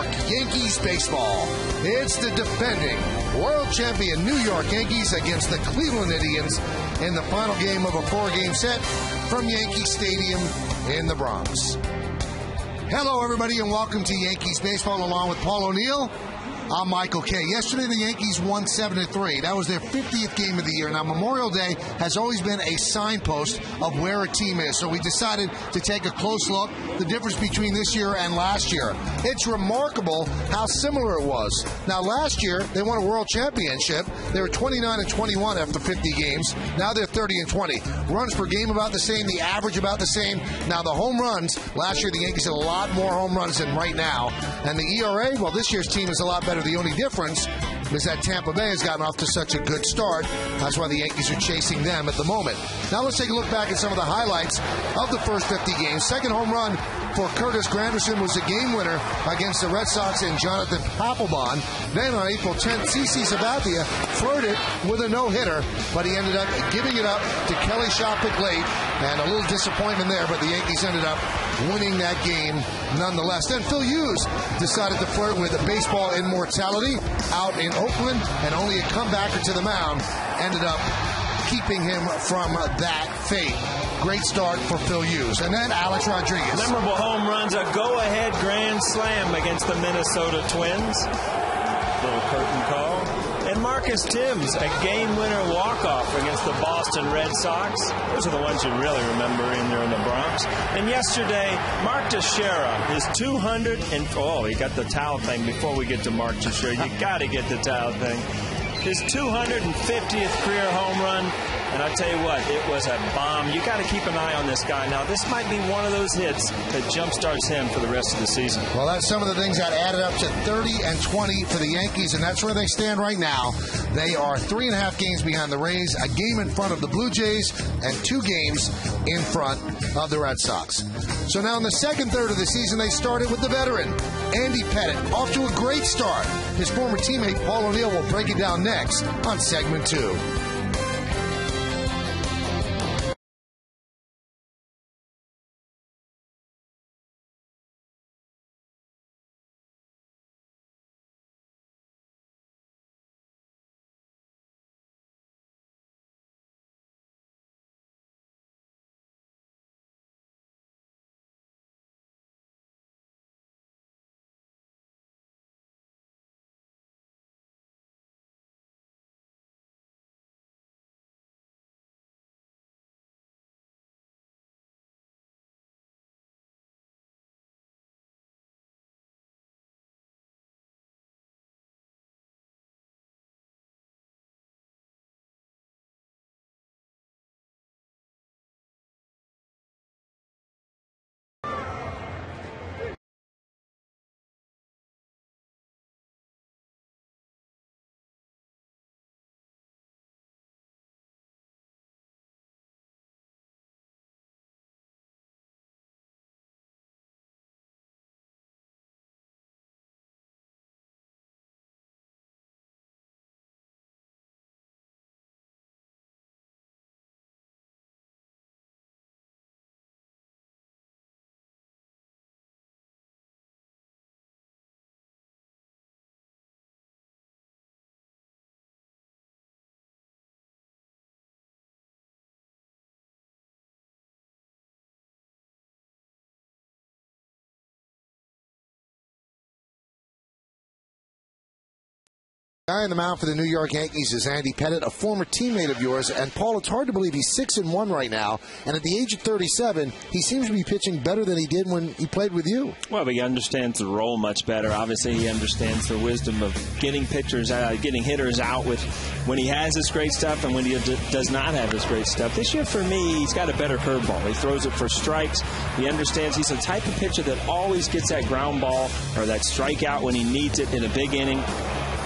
York Yankees baseball. It's the defending world champion New York Yankees against the Cleveland Indians in the final game of a 4-game set from Yankee Stadium in the Bronx. Hello, everybody, and welcome to Yankees baseball along with Paul O'Neill. I'm Michael Kay. Yesterday, the Yankees won 7-3. That was their 50th game of the year. Now, Memorial Day has always been a signpost of where a team is. So we decided to take a close look, the difference between this year and last year. It's remarkable how similar it was. Now, last year, they won a world championship. They were 29-21 after 50 games. Now they're 30-20. Runs per game about the same. The average about the same. Now, the home runs, last year, the Yankees had a lot more home runs than right now. And the ERA, well, this year's team is a lot better. The only difference is that Tampa Bay has gotten off to such a good start. That's why the Yankees are chasing them at the moment. Now let's take a look back at some of the highlights of the first 50 games. Second home run for Curtis Granderson was a game winner against the Red Sox and Jonathan Papelbon. Then on April 10th, CC Sabathia flirted with a no-hitter, but he ended up giving it up to Kelly Shopick late, and a little disappointment there, but the Yankees ended up winning that game nonetheless. Then Phil Hughes decided to flirt with baseball immortality out in Oakland, and only a comebacker to the mound ended up keeping him from that fate. Great start for Phil Hughes. And then Alex Rodriguez. Memorable home runs, a go-ahead grand slam against the Minnesota Twins. Little curtain call. And Marcus Timms, a game-winner walk-off against the Boston Red Sox. Those are the ones you really remember in there in the Bronx. And yesterday, Mark Teixeira, his 200 and... Oh, he got the towel thing before we get to Mark Teixeira. You got to get the towel thing. His 250th career home run. And I tell you what, it was a bomb. You got to keep an eye on this guy. Now, this might be one of those hits that jumpstarts him for the rest of the season. Well, that's some of the things that added up to 30-20 for the Yankees, and that's where they stand right now. They are 3.5 games behind the Rays, a game in front of the Blue Jays, and 2 games in front of the Red Sox. So now in the second third of the season, they started with the veteran, Andy Pettitte, off to a great start. His former teammate, Paul O'Neill, will break it down next on segment 2. Guy on the mound for the New York Yankees is Andy Pettitte, a former teammate of yours. And, Paul, it's hard to believe he's 6-1 right now. And at the age of 37, he seems to be pitching better than he did when he played with you. Well, he understands the role much better. Obviously, he understands the wisdom of getting hitters out with when he has his great stuff and when he does not have his great stuff. This year, for me, he's got a better curveball. He throws it for strikes. He understands he's the type of pitcher that always gets that ground ball or that strikeout when he needs it in a big inning.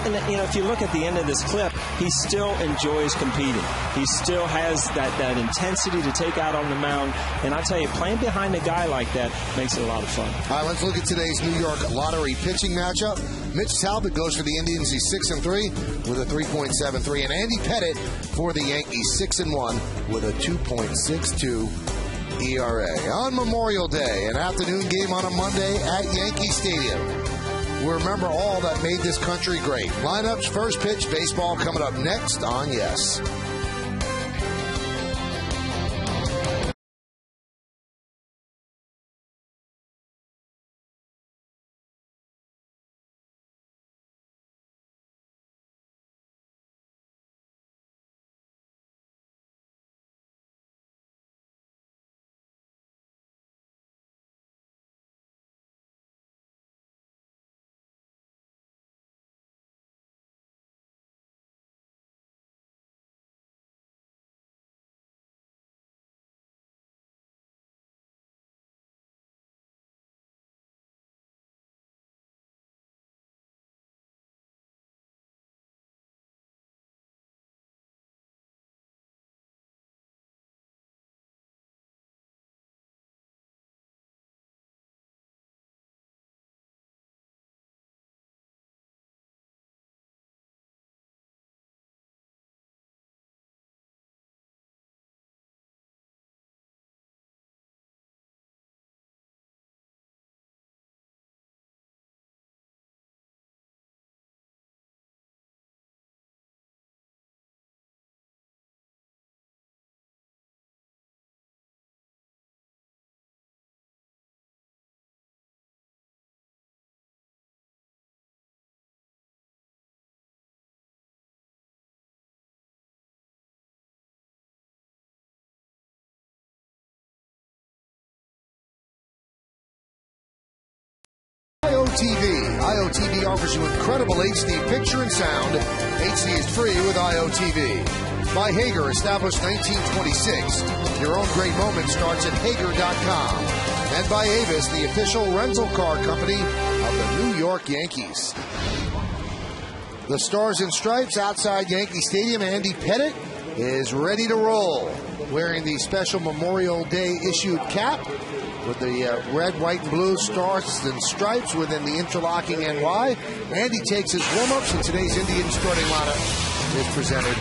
And, if you look at the end of this clip, he still enjoys competing. He still has that intensity to take out on the mound. And I tell you, playing behind a guy like that makes it a lot of fun. All right, let's look at today's New York Lottery pitching matchup. Mitch Talbot goes for the Indians. He's 6-3 with a 3.73. And Andy Pettitte for the Yankees, 6-1 with a 2.62 ERA. On Memorial Day, an afternoon game on a Monday at Yankee Stadium. who remember all that made this country great. Lineups, first pitch, baseball coming up next on Yes. IOTV. IOTV offers you incredible HD picture and sound. HD is free with IOTV. By Hager, established 1926. Your own great moment starts at Hager.com. And by Avis, the official rental car company of the New York Yankees. The Stars and Stripes outside Yankee Stadium. Andy Pettitte is ready to roll, wearing the special Memorial Day issued cap with the red, white, and blue stars and stripes within the interlocking NY. Andy takes his warm-ups, and today's Indian starting lineup is presented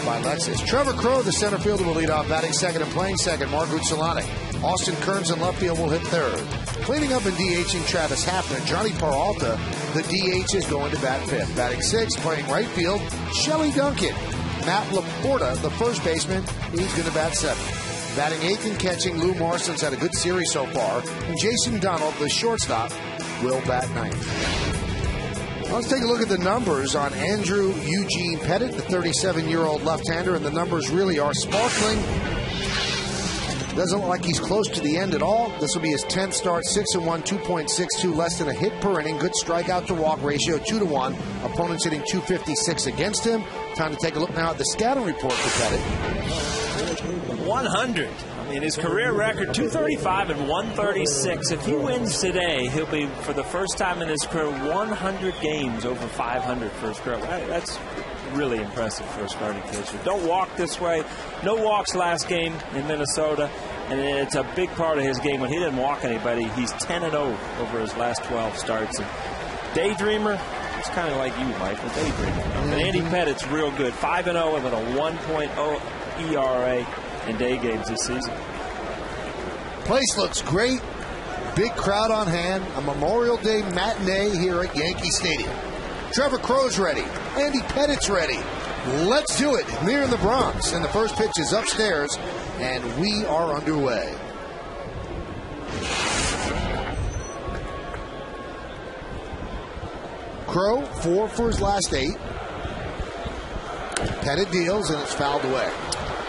by Lexus. Trevor Crowe, the center fielder, will lead off, batting second and playing second. Margaret Solanic. Austin Kearns in left field will hit third. Cleaning up and DHing Travis Hafner. Johnny Peralta, the DH, is going to bat fifth. Batting sixth, playing right field, Shelley Duncan. Matt Laporta, the first baseman, he's going to bat seventh. Batting eighth and catching, Lou Morrison's had a good series so far. And Jason Donald, the shortstop, will bat ninth. Let's take a look at the numbers on Andrew Eugene Pettitte, the 37-year-old left-hander, and the numbers really are sparkling. Doesn't look like he's close to the end at all. This will be his 10th start, 6-1, 2.62, less than a hit per inning. Good strikeout to walk ratio, 2-1. Opponents hitting .256 against him. Time to take a look now at the scouting report for Pettitte. 100. I mean, his career record, 235 and 136. If he wins today, he'll be, for the first time in his career, 100 games over 500 for his career. That's really impressive for a starting pitcher. Don't walk this way. No walks last game in Minnesota, and it's a big part of his game. When he didn't walk anybody, he's 10-0 over his last 12 starts. And daydreamer, it's kind of like you, Mike, a daydreamer. But Andy Pettitte's real good. 5-0 with a 1.0 ERA in day games this season. Place looks great. Big crowd on hand. A Memorial Day matinee here at Yankee Stadium. Trevor Crowe's ready. Andy Pettitte's ready. Let's do it here in the Bronx. And the first pitch is upstairs, and we are underway. Crowe, 4 for his last 8. Pettitte deals, and it's fouled away.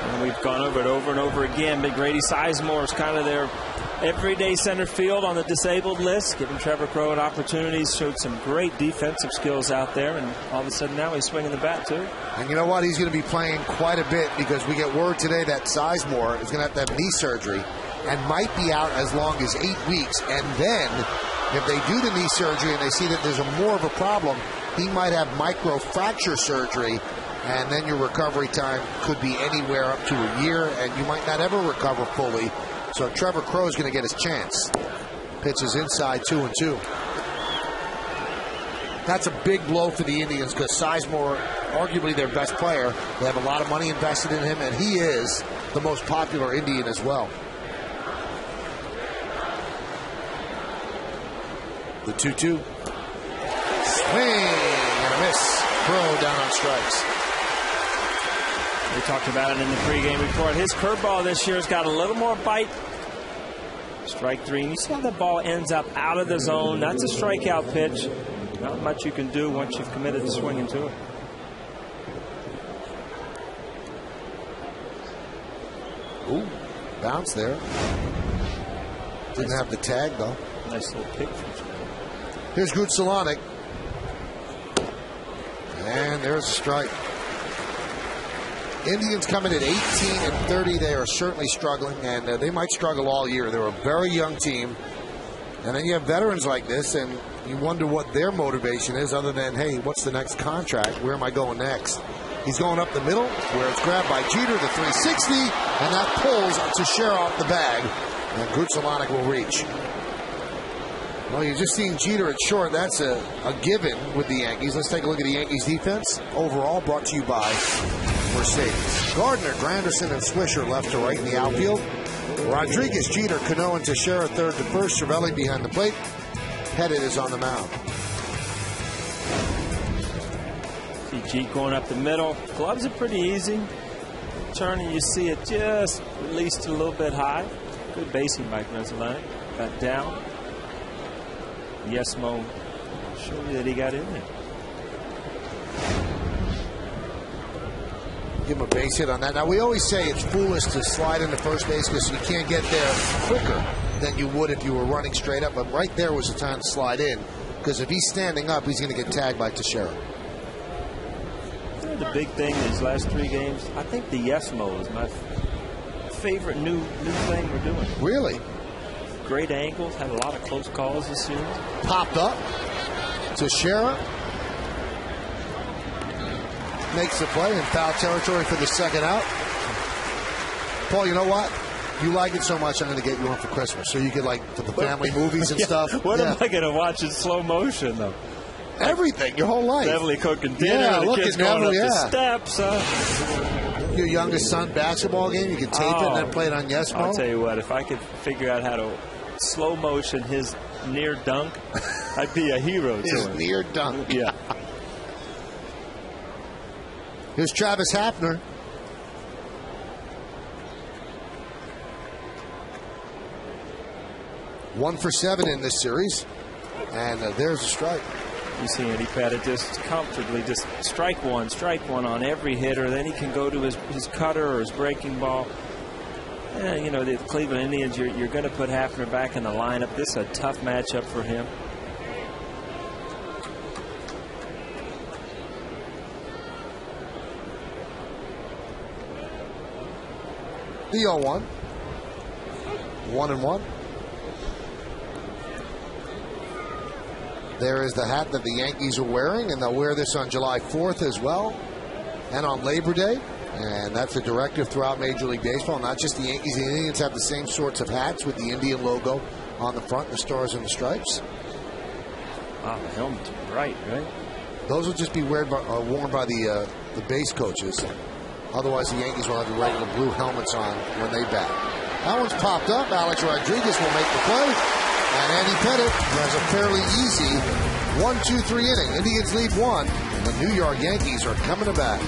And we've gone over it over and over again. But Grady Sizemore is kind of their everyday center field on the disabled list, giving Trevor Crowe an opportunity. Showed some great defensive skills out there, and all of a sudden now he's swinging the bat too. And you know what? He's going to be playing quite a bit, because we get word today that Sizemore is going to have to have knee surgery and might be out as long as 8 weeks. And then, if they do the knee surgery and they see that there's more of a problem, he might have microfracture surgery. And then your recovery time could be anywhere up to a year, and you might not ever recover fully. So Trevor Crowe is going to get his chance. Pitches inside, 2-2. That's a big blow for the Indians, because Sizemore, arguably their best player, they have a lot of money invested in him, and he is the most popular Indian as well. The 2-2. on strikes. We talked about it in the pregame report. His curveball this year has got a little more bite. Strike 3. And you see how the ball ends up out of the zone. That's a strikeout pitch. Not much you can do once you've committed to swinging to it. Ooh, bounce there. Didn't have the tag, though. Nice little pick. Here's Gutsalonic. And there's a strike. Indians coming at 18-30. They are certainly struggling, and they might struggle all year. They're a very young team. And then you have veterans like this, and you wonder what their motivation is other than, hey, what's the next contract? Where am I going next? He's going up the middle, where it's grabbed by Jeter, the 360, and that pulls Teixeira off the bag. And Gutsalonic will reach. Well, you're just seeing Jeter at short. That's a given with the Yankees. Let's take a look at the Yankees defense. Overall, brought to you by Mercedes. Gardner, Granderson, and Swisher left to right in the outfield. Rodriguez, Jeter, Cano, and Teixeira third to first. Cervelli behind the plate. Pettit is on the mound. See Jeet going up the middle. Gloves are pretty easy. Turning, you see it just released a little bit high. Good basing by Granderson. Got down. Yesmo show you that he got in there. Give him a base hit on that. Now, we always say it's foolish to slide into first base because you can't get there quicker than you would if you were running straight up. But right there was the time to slide in, because if he's standing up, he's going to get tagged by Teixeira. The big thing these last 3 games, I think the Yesmo is my favorite new thing we're doing. Really? Great angles, had a lot of close calls this year. Popped up. Teixeira makes the play in foul territory for the second out. Paul, you know what? You like it so much, I'm going to get you one for Christmas. So you could, like, for the family movies and stuff. What am I going to watch in slow motion, though? Everything, your whole life. Definitely cooking dinner. Yeah, the look kids at going Neville, up the steps. Your youngest son basketball game, you can tape it and then play it on Yesmo. I'll tell you what, if I could figure out how to slow motion his near dunk, I'd be a hero to him. His near dunk. Yeah. Here's Travis Hafner. One for 7 in this series. And there's a strike. You see Andy Pettit just comfortably just strike one on every hitter. Then he can go to his cutter or his breaking ball. And, you know, the Cleveland Indians, you're going to put Hafner back in the lineup. This is a tough matchup for him. The 0-1. 1-1. There is the hat that the Yankees are wearing, and they'll wear this on July 4th as well, and on Labor Day. And that's a directive throughout Major League Baseball. Not just the Yankees, the Indians have the same sorts of hats with the Indian logo on the front, the stars and the stripes. Wow, the helmet's bright, right? Those will just be worn by the base coaches. Otherwise, the Yankees will have the regular blue helmets on when they bat. That one's popped up. Alex Rodriguez will make the play. And Andy Pettit has a fairly easy 1-2-3 inning. Indians lead 1. The New York Yankees are coming to bat.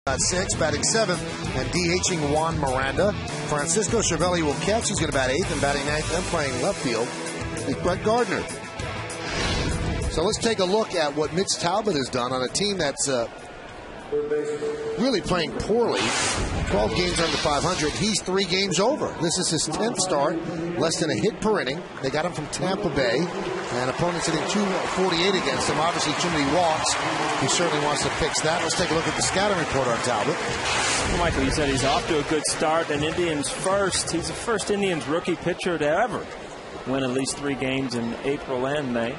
At 6, batting 7th, and DHing Juan Miranda. Francisco Cervelli will catch. He's going to bat 8th, and batting 9th, then playing left field is Brett Gardner. So let's take a look at what Mitch Talbot has done on a team that's really playing poorly. 12 games under 500. He's 3 games over. This is his 10th start, less than a hit per inning. They got him from Tampa Bay, and opponents hitting 248 against him. Obviously, too many walks. He certainly wants to fix that. Let's take a look at the scouting report on Talbot. Well, Michael, you said he's off to a good start, and Indians first. He's the first Indians rookie pitcher to ever win at least 3 games in April and May.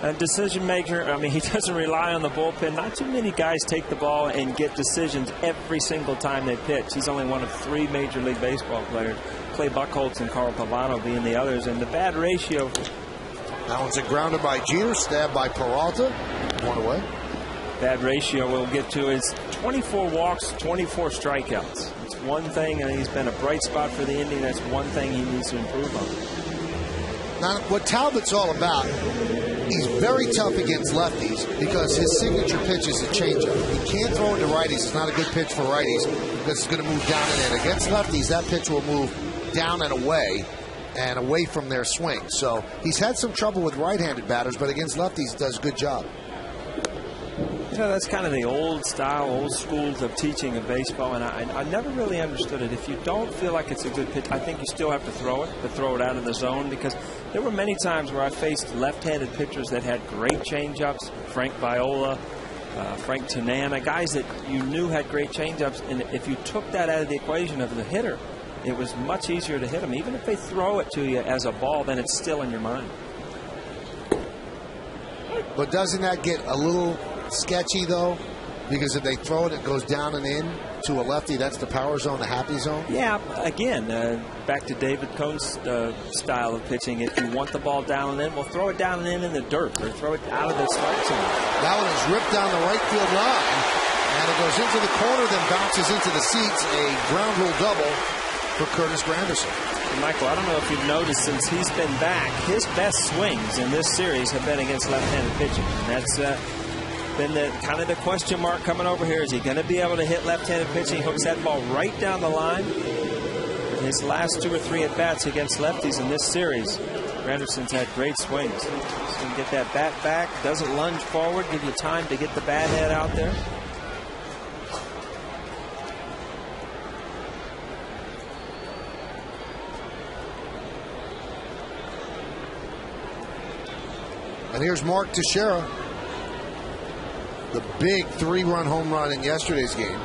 A decision maker, I mean, he doesn't rely on the bullpen. Not too many guys take the ball and get decisions every single time they pitch. He's only one of 3 Major League Baseball players, Clay Buchholz and Carl Pavano being the others. And the bad ratio. That one's a grounder by Jeter, stabbed by Peralta. 1 away. Bad ratio we'll get to is 24 walks, 24 strikeouts. It's one thing, and he's been a bright spot for the Indians. That's one thing he needs to improve on. Now, what Talbot's all about, he's very tough against lefties because his signature pitch is a changeup. He can't throw it to righties. It's not a good pitch for righties because it's going to move down and in. Against lefties, that pitch will move down and away from their swing. So he's had some trouble with right-handed batters, but against lefties, he does a good job. You know, that's kind of the old style, old schools of teaching of baseball, and I never really understood it. If you don't feel like it's a good pitch, I think you still have to throw it, but throw it out of the zone, because there were many times where I faced left-handed pitchers that had great changeups, Frank Viola, Frank Tanana, guys that you knew had great changeups, and if you took that out of the equation of the hitter, it was much easier to hit them. Even if they throw it to you as a ball, then it's still in your mind. But doesn't that get a little sketchy, though? Because if they throw it, it goes down and in to a lefty. That's the power zone, the happy zone. Yeah, again, back to David Cohn's style of pitching. If you want the ball down and in, well, throw it down and in the dirt, or throw it out of the strike zone. That one is ripped down the right field line, and it goes into the corner, then bounces into the seats. A ground rule double for Curtis Granderson. And Michael, I don't know if you've noticed, since he's been back, his best swings in this series have been against left-handed pitching. And that's been the kind of the question mark coming over here. Is he going to be able to hit left-handed pitching? He hooks that ball right down the line. His last 2 or 3 at-bats against lefties in this series, Granderson's had great swings. So you can get that bat back, doesn't lunge forward, give you time to get the bat head out there. And here's Mark Teixeira. The big 3-run home run in yesterday's game.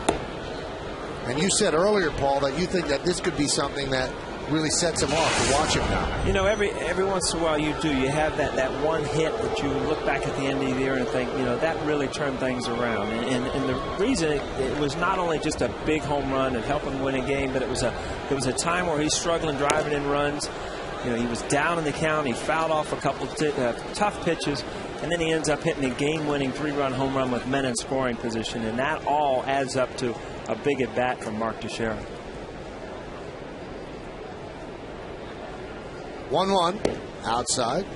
And you said earlier, Paul, that you think that this could be something that really sets him off to watch him now. You know, every once in a while you have that one hit that you look back at the end of the year and think, you know, that really turned things around. And the reason it was not only just a big home run and help him win a game, but it was a time where he's struggling driving in runs. You know, he was down in the count. He fouled off a couple tough pitches, and then he ends up hitting a game-winning 3-run home run with men in scoring position, and that all adds up to a big at-bat from Mark Teixeira. 1-1 outside.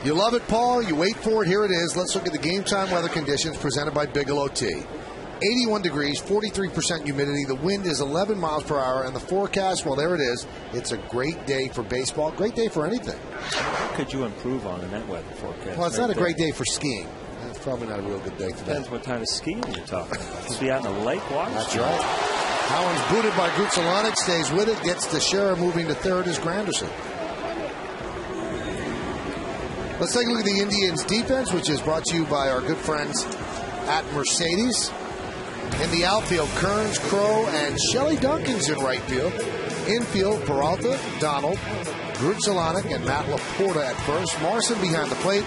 You love it, Paul. You wait for it. Here it is. Let's look at the game-time weather conditions presented by Bigelow Tea. 81 degrees, 43% humidity. The wind is 11 miles per hour. And the forecast, well, there it is. It's a great day for baseball. Great day for anything. What could you improve on in that weather forecast? Well, it's not a great day for skiing. It's probably not a real good day for that. Depends what kind of skiing you're talking about. You'll be out in the lake watching. That's right. Howland's booted by Grutzelanek, stays with it, gets Teixeira. Moving to third is Granderson. Let's take a look at the Indians' defense, which is brought to you by our good friends at Mercedes. In the outfield, Kearns, Crow, and Shelley Duncan's in right field. Infield, Peralta, Donald, Grutzelanek, and Matt Laporta at first. Morrison behind the plate.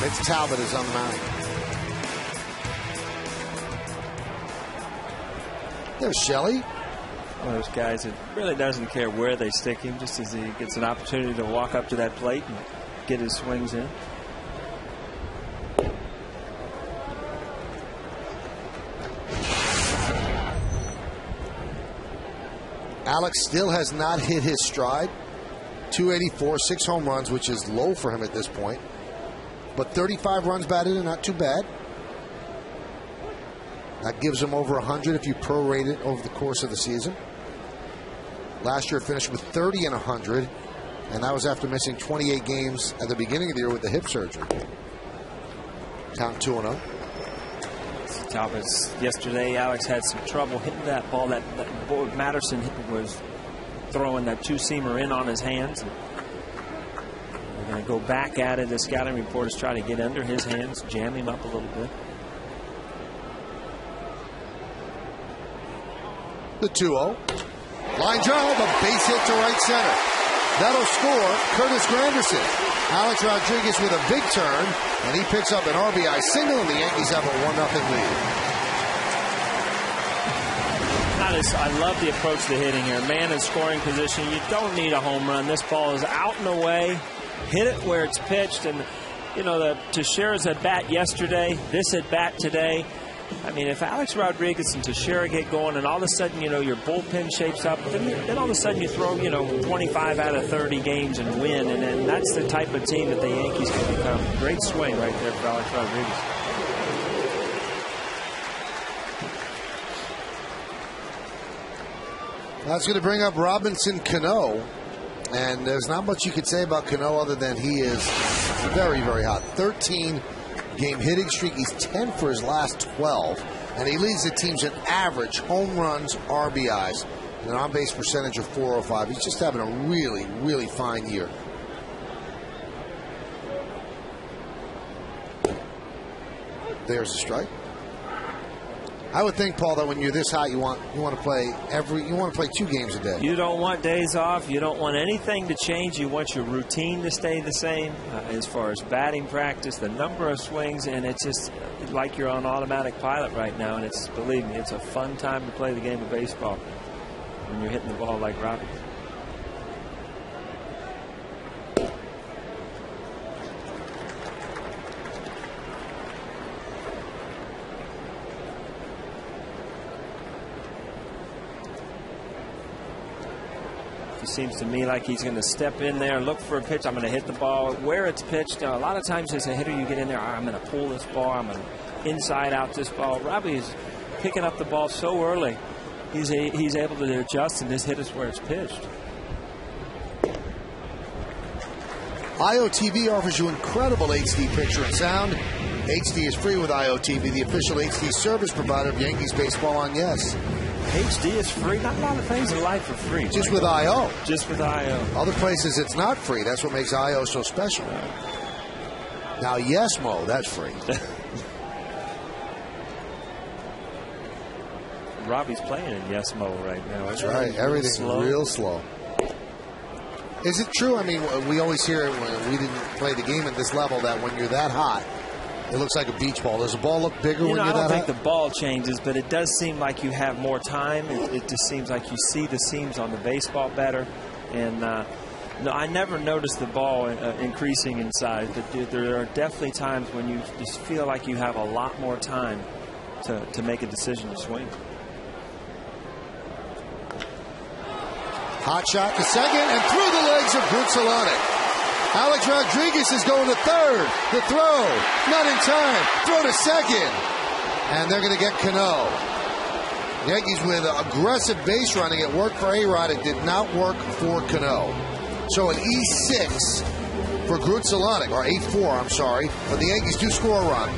Mitch Talbot is on the mound. There's Shelley. One of those guys that really doesn't care where they stick him, just as he gets an opportunity to walk up to that plate and get his swings in. Alex still has not hit his stride. 284, 6 home runs, which is low for him at this point. But 35 runs batted in, not too bad. That gives him over 100 if you prorate it over the course of the season. Last year finished with 30 and 100, and that was after missing 28 games at the beginning of the year with the hip surgery. Count 2-0. Talbot's yesterday, Alex had some trouble hitting that ball. That boy Matterson was throwing that two-seamer in on his hands. We're going to go back at it. The scouting reporters try to get under his hands, jam him up a little bit. The 2-0. Line drive, a base hit to right center. That'll score Curtis Granderson. Alex Rodriguez with a big turn, and he picks up an RBI single, and the Yankees have a 1-0 lead. I love the approach to hitting here. Man in scoring position. You don't need a home run. This ball is out and away. Hit it where it's pitched. And, you know, the Teixeira's at bat yesterday, this at bat today. I mean, if Alex Rodriguez and Teixeira get going and all of a sudden, you know, your bullpen shapes up, then all of a sudden you throw, you know, 25 out of 30 games and win. And then that's the type of team that the Yankees can become. Great swing right there for Alex Rodriguez. That's going to bring up Robinson Cano. And there's not much you could say about Cano other than he is very, very hot. 13-game hitting streak. He's 10 for his last 12. And he leads the teams in average home runs, RBIs, and an on-base percentage of .405. He's just having a really, really fine year. There's a strike. I would think, Paul, that when you're this hot, you want to play 2 games a day. You don't want days off. You don't want anything to change. You want your routine to stay the same as far as batting practice, the number of swings, and it's just like you're on automatic pilot right now. And it's, believe me, it's a fun time to play the game of baseball when you're hitting the ball like Robbie. It seems to me like he's going to step in there, look for a pitch. I'm going to hit the ball where it's pitched. A lot of times as a hitter, you get in there, I'm going to pull this ball, I'm going to inside out this ball. Robbie is picking up the ball so early. He's able to adjust and just hit us where it's pitched. IOTV offers you incredible HD picture and sound. HD is free with IOTV, the official HD service provider of Yankees baseball on Yes. HD is free. Not a lot of things in life are free. Just with IO. Just with IO. Other places it's not free. That's what makes IO so special. Now, Yes Mo, that's free. Robbie's playing in Yes Mo right now. That's right. Everything's real slow. Is it true? I mean, we always hear when we didn't play the game at this level that when you're that hot, it looks like a beach ball. Does the ball look bigger when you're that hot? I don't think the ball changes, but it does seem like you have more time. It just seems like you see the seams on the baseball better. And no, I never noticed the ball increasing in size, but there are definitely times when you just feel like you have a lot more time to make a decision to swing. Hot shot to second and through the legs of Grutzelanek. Alex Rodriguez is going to third. The throw, not in time. Throw to second. And they're going to get Cano. Yankees with aggressive base running. It worked for A-Rod. It did not work for Cano. So an E6 for Grutzelanek, or 8-4, I'm sorry. But the Yankees do score a run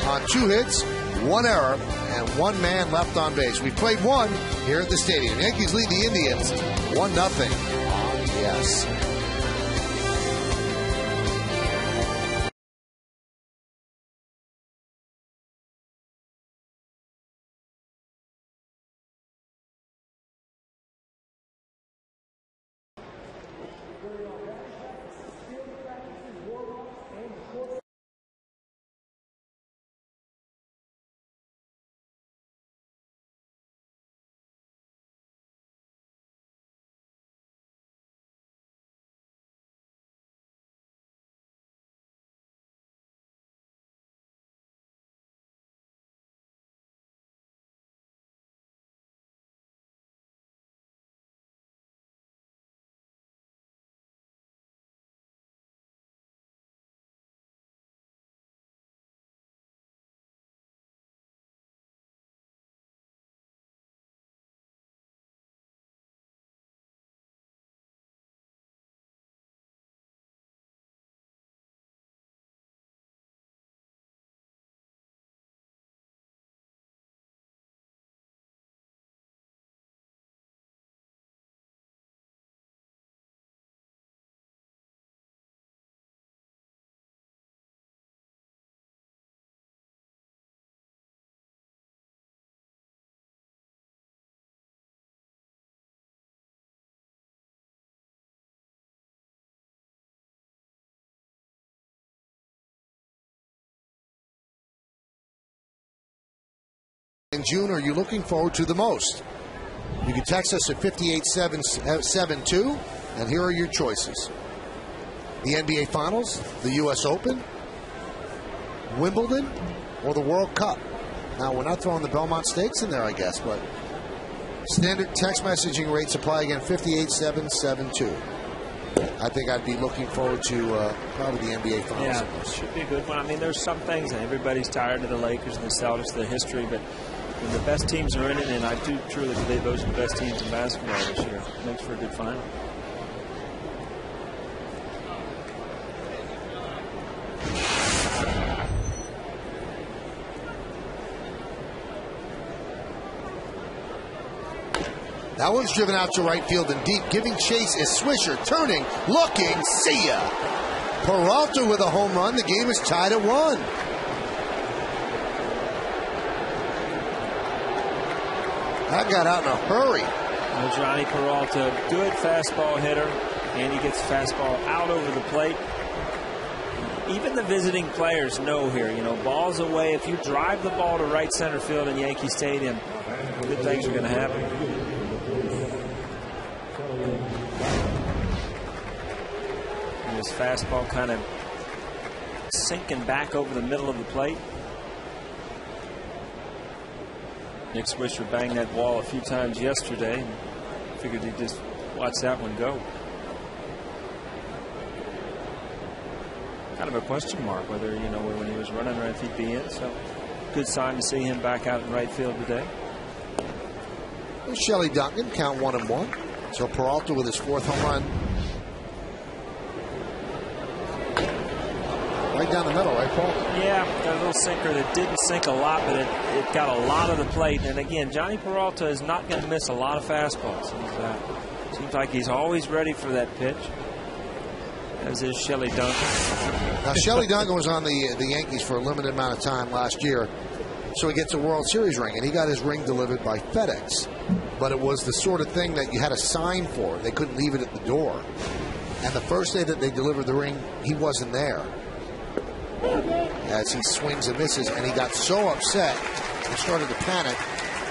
on 2 hits, 1 error, and 1 man left on base. We played 1 here at the stadium. Yankees lead the Indians 1-0 on Yes. in June are you looking forward to the most? You can text us at 58772, and here are your choices. The NBA Finals, the U.S. Open, Wimbledon, or the World Cup. Now, we're not throwing the Belmont Stakes in there, I guess, but standard text messaging rates apply again, 58772. I think I'd be looking forward to probably the NBA Finals. Yeah, it should be a good one. I mean, there's some things, and everybody's tired of the Lakers and the Celtics, the history, but when the best teams are in it, and I do truly believe those are the best teams in basketball this year. It makes for a good final. That one's driven out to right field and deep. Giving chase is Swisher, turning, looking, see ya. Peralta with a home run. The game is tied at 1. That got out in a hurry. Well, Johnny Peralta, good fastball hitter, and he gets the fastball out over the plate. Even the visiting players know here, you know, balls away. If you drive the ball to right center field in Yankee Stadium, good things are going to happen. And his fastball kind of sinking back over the middle of the plate. Nick Swisher banged that wall a few times yesterday, and figured he'd just watch that one go. Kind of a question mark whether, you know, when he was running right, if he'd be in. So good sign to see him back out in right field today. Shelley Duncan, count 1-1. So Peralta with his 4th home run. Right down the middle, right, Paul? Yeah, got a little sinker that didn't sink a lot, but it got a lot of the plate. And again, Johnny Peralta is not going to miss a lot of fastballs. Seems like he's always ready for that pitch, as is Shelley Duncan. Now, Shelley Duncan was on the Yankees for a limited amount of time last year, so he gets a World Series ring, and he got his ring delivered by FedEx. But it was the sort of thing that you had to sign for. They couldn't leave it at the door. And the first day that they delivered the ring, he wasn't there, as he swings and misses, and he got so upset and started to panic.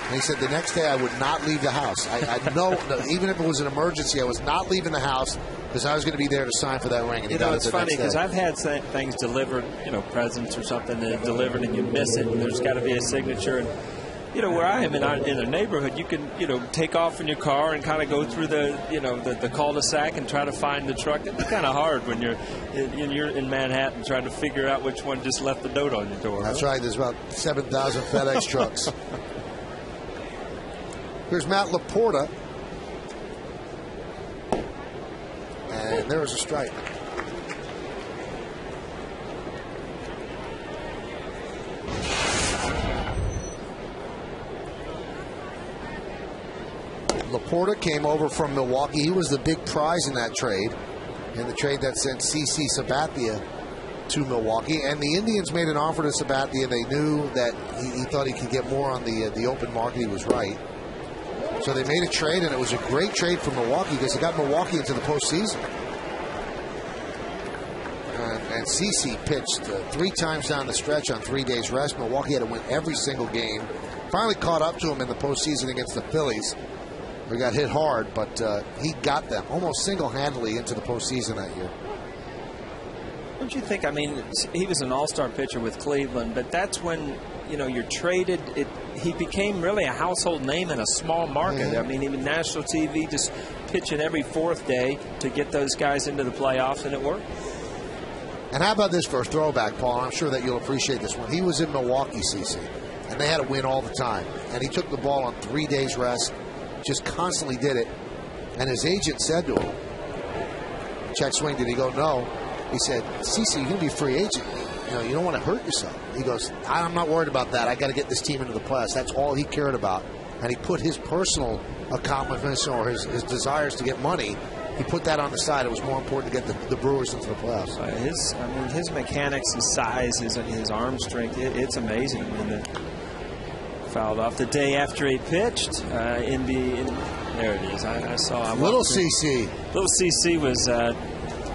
And he said the next day I would not leave the house. I know, even if it was an emergency, I was not leaving the house because I was going to be there to sign for that ring. And you know, it's funny because I've had things delivered, you know, presents or something that are delivered and you miss it, and there's got to be a signature. And you know, where I am in the neighborhood, you can, you know, take off in your car and kind of go through the, you know, the cul-de-sac and try to find the truck. It's kind of hard when you're in Manhattan trying to figure out which one just left the note on your door. That's right. There's about 7,000 FedEx trucks. Here's Matt Laporta. And there is a strike. Laporta came over from Milwaukee. He was the big prize in that trade, in the trade that sent CC Sabathia to Milwaukee. And the Indians made an offer to Sabathia. They knew that he thought he could get more on the open market. He was right. So they made a trade, and it was a great trade for Milwaukee because it got Milwaukee into the postseason. And CC pitched 3 times down the stretch on 3 days rest. Milwaukee had to win every single game. Finally caught up to him in the postseason against the Phillies. They got hit hard, but he got them almost single-handedly into the postseason that year. Don't you think, I mean, he was an all-star pitcher with Cleveland, but that's when, you know, you're traded. He became really a household name in a small market. Yeah. I mean, even national TV, just pitching every 4th day to get those guys into the playoffs, and it worked. And how about this for a throwback, Paul? I'm sure that you'll appreciate this one. He was in Milwaukee, CC, and they had to win all the time. And he took the ball on 3 days rest, just constantly did it. And his agent said to him, check swing, did he go? No. He said, CC, you're going to be a free agent. You know, you don't want to hurt yourself. He goes, I'm not worried about that. I got to get this team into the playoffs. That's all he cared about. And he put his personal accomplishments or his desires to get money, he put that on the side. It was more important to get the Brewers into the playoffs. His mechanics, his size, his arm strength, it's amazing. I mean, fouled off the day after he pitched there it is. I saw Little CC. Little CC was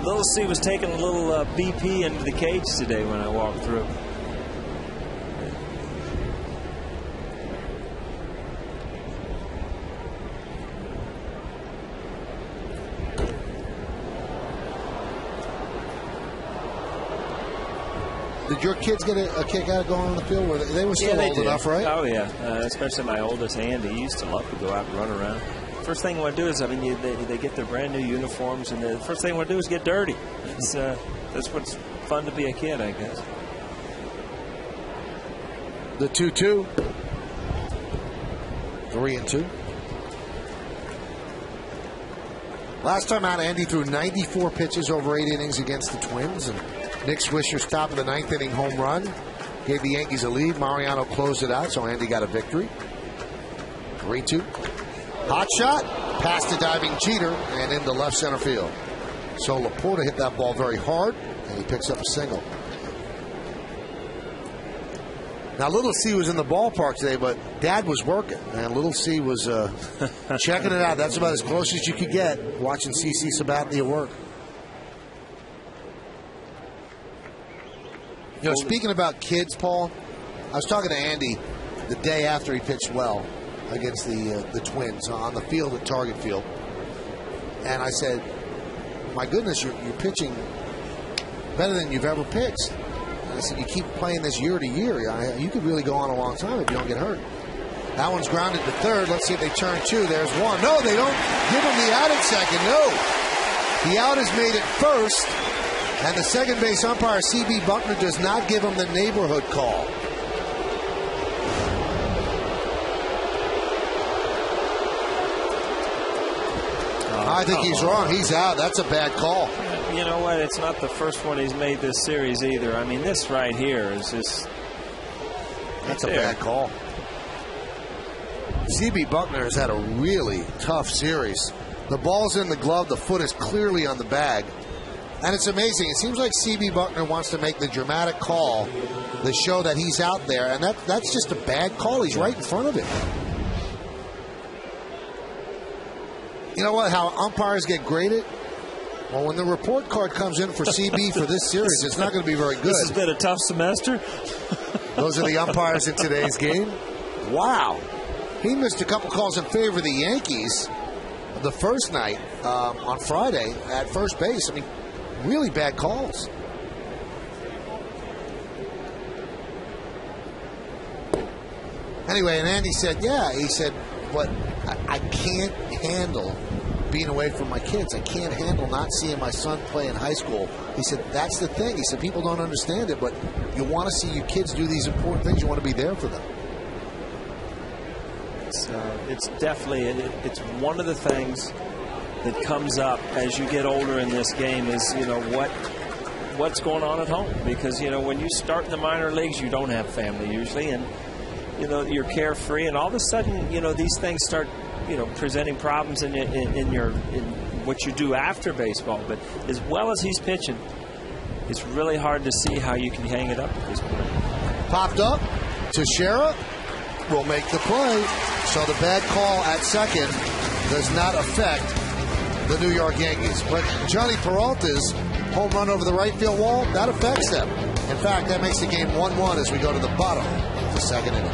Little C was taking a little BP into the cage today when I walked through. Did your kids get a kick out of going on the field? They were still old enough, right? Oh, yeah. Especially my oldest, Andy. He used to love to go out and run around. First thing I want to do is, they get their brand new uniforms, and the first thing I want to do is get dirty. That's what's fun to be a kid, I guess. The 2-2. 3-2. Last time out, Andy threw 94 pitches over 8 innings against the Twins, and Nick Swisher's top of the 9th inning home run gave the Yankees a lead. Mariano closed it out, so Andy got a victory. 3-2. Hot shot, past the diving Jeter, and into left center field. So Laporta hit that ball very hard, and he picks up a single. Now, Little C was in the ballpark today, but Dad was working, and Little C was checking it out. That's about as close as you could get watching CC Sabathia work. You know, speaking about kids, Paul, I was talking to Andy the day after he pitched well against the Twins on the field at Target Field, and I said, "My goodness, you're pitching better than you've ever pitched." I said, you keep playing this year to year. You could really go on a long time if you don't get hurt. That one's grounded to third. Let's see if they turn 2. There's 1. No, they don't give him the out at second. No. The out is made at first, and the second base umpire, C.B. Buckner, does not give him the neighborhood call. I think he's wrong. He's out. That's a bad call. You know what? It's not the first one he's made this series either. I mean, this right here is just... That's a bad call. C.B. Buckner has had a really tough series. The ball's in the glove. The foot is clearly on the bag. And it's amazing. It seems like C.B. Buckner wants to make the dramatic call to show that he's out there. And that's just a bad call. He's right in front of it. You know what? How umpires get graded? Well, when the report card comes in for CB for this series, it's not going to be very good. This has been a tough semester. Those are the umpires in today's game. Wow. He missed a couple calls in favor of the Yankees the first night on Friday at first base. I mean, really bad calls. Anyway, and Andy said, yeah, he said, but I can't handle being away from my kids. I can't handle not seeing my son play in high school. He said, that's the thing. He said, people don't understand it, but you want to see your kids do these important things. You want to be there for them. It's definitely, it's one of the things that comes up as you get older in this game is, you know, what's going on at home. Because, you know, when you start in the minor leagues, you don't have family usually, and, you know, you're carefree, and all of a sudden, you know, these things start, you know, presenting problems in what you do after baseball. But as well as he's pitching, it's really hard to see how you can hang it up at this point. Popped up. Teixeira will make the play. So the bad call at second does not affect the New York Yankees. But Johnny Peralta's home run over the right field wall, that affects them. In fact, that makes the game 1-1 as we go to the bottom of the second inning.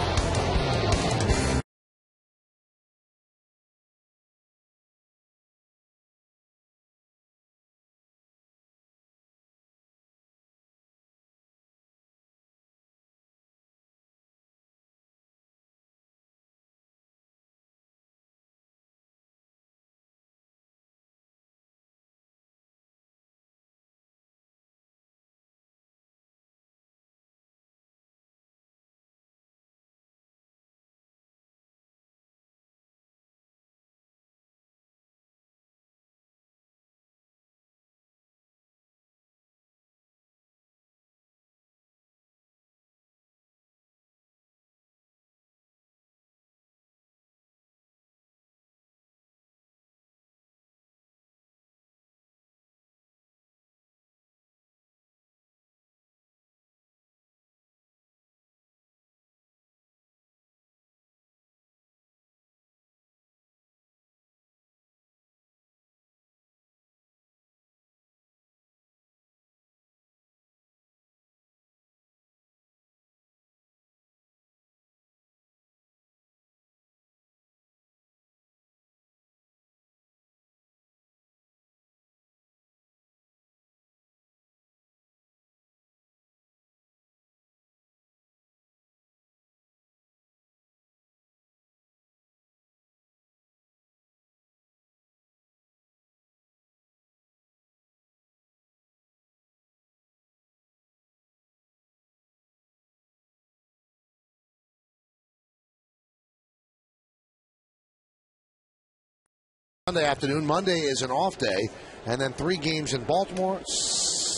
Sunday afternoon. Monday is an off day, and then 3 games in Baltimore,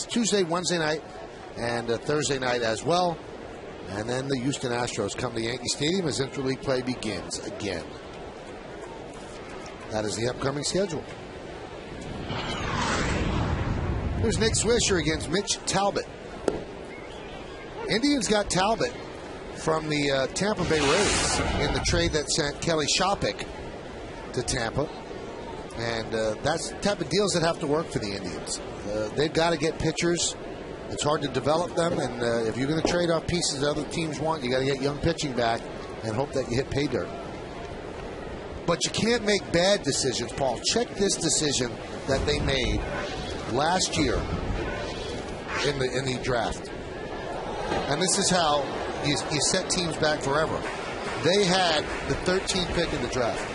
Tuesday, Wednesday night, and Thursday night as well. And then the Houston Astros come to Yankee Stadium as interleague play begins again. That is the upcoming schedule. Here's Nick Swisher against Mitch Talbot. Indians got Talbot from the Tampa Bay Rays in the trade that sent Kelly Shopik to Tampa. And that's the type of deals that have to work for the Indians. They've got to get pitchers. It's hard to develop them. And if you're going to trade off pieces that other teams want, you got to get young pitching back and hope that you hit pay dirt. But you can't make bad decisions, Paul. Check this decision that they made last year in the draft. And this is how you set teams back forever. They had the 13th pick in the draft,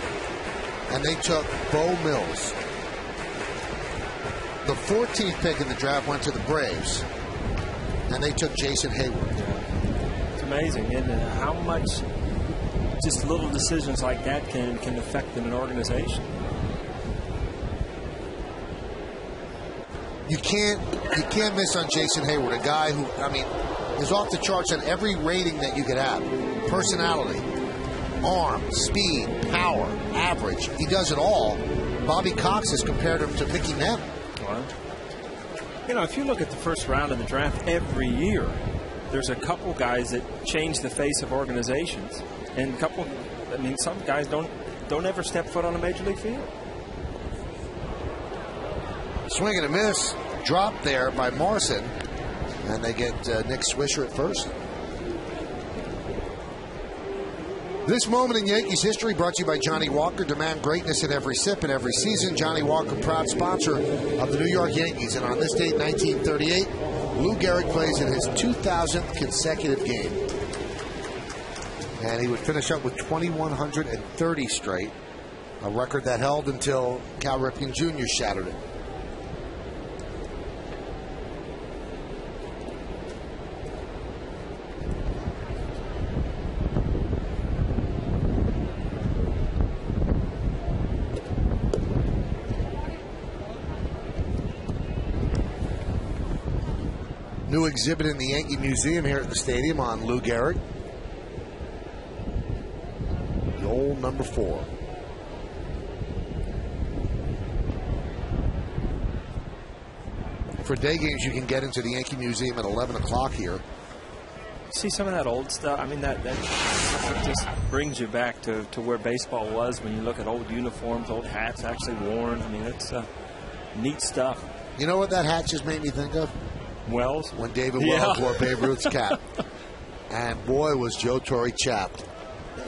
and they took Bo Mills. The 14th pick in the draft went to the Braves, and they took Jason Hayward. It's amazing, isn't it? How much just little decisions like that can affect an organization. You can't miss on Jason Hayward, a guy who, I mean, is off the charts on every rating that you could have. Personality, arm, speed, power, average. He does it all. Bobby Cox has compared him to Mickey Mantle. Well, you know, if you look at the first round of the draft every year, there's a couple guys that change the face of organizations. And some guys don't ever step foot on a major league field. Swing and a miss. Dropped there by Morrison. And they get Nick Swisher at first. This moment in Yankees history brought to you by Johnny Walker. Demand greatness in every sip and every season. Johnny Walker, proud sponsor of the New York Yankees. And on this date, 1938, Lou Gehrig plays in his 2000th consecutive game. And he would finish up with 2,130 straight, a record that held until Cal Ripken Jr. shattered it. New exhibit in the Yankee Museum here at the stadium on Lou Gehrig. The old number 4. For day games, you can get into the Yankee Museum at 11 o'clock here. See some of that old stuff. I mean, that just brings you back to where baseball was when you look at old uniforms, old hats actually worn. I mean, it's neat stuff. You know what that hat just made me think of? Wells? When David Wells wore Babe Ruth's cap. And boy, was Joe Torre chapped.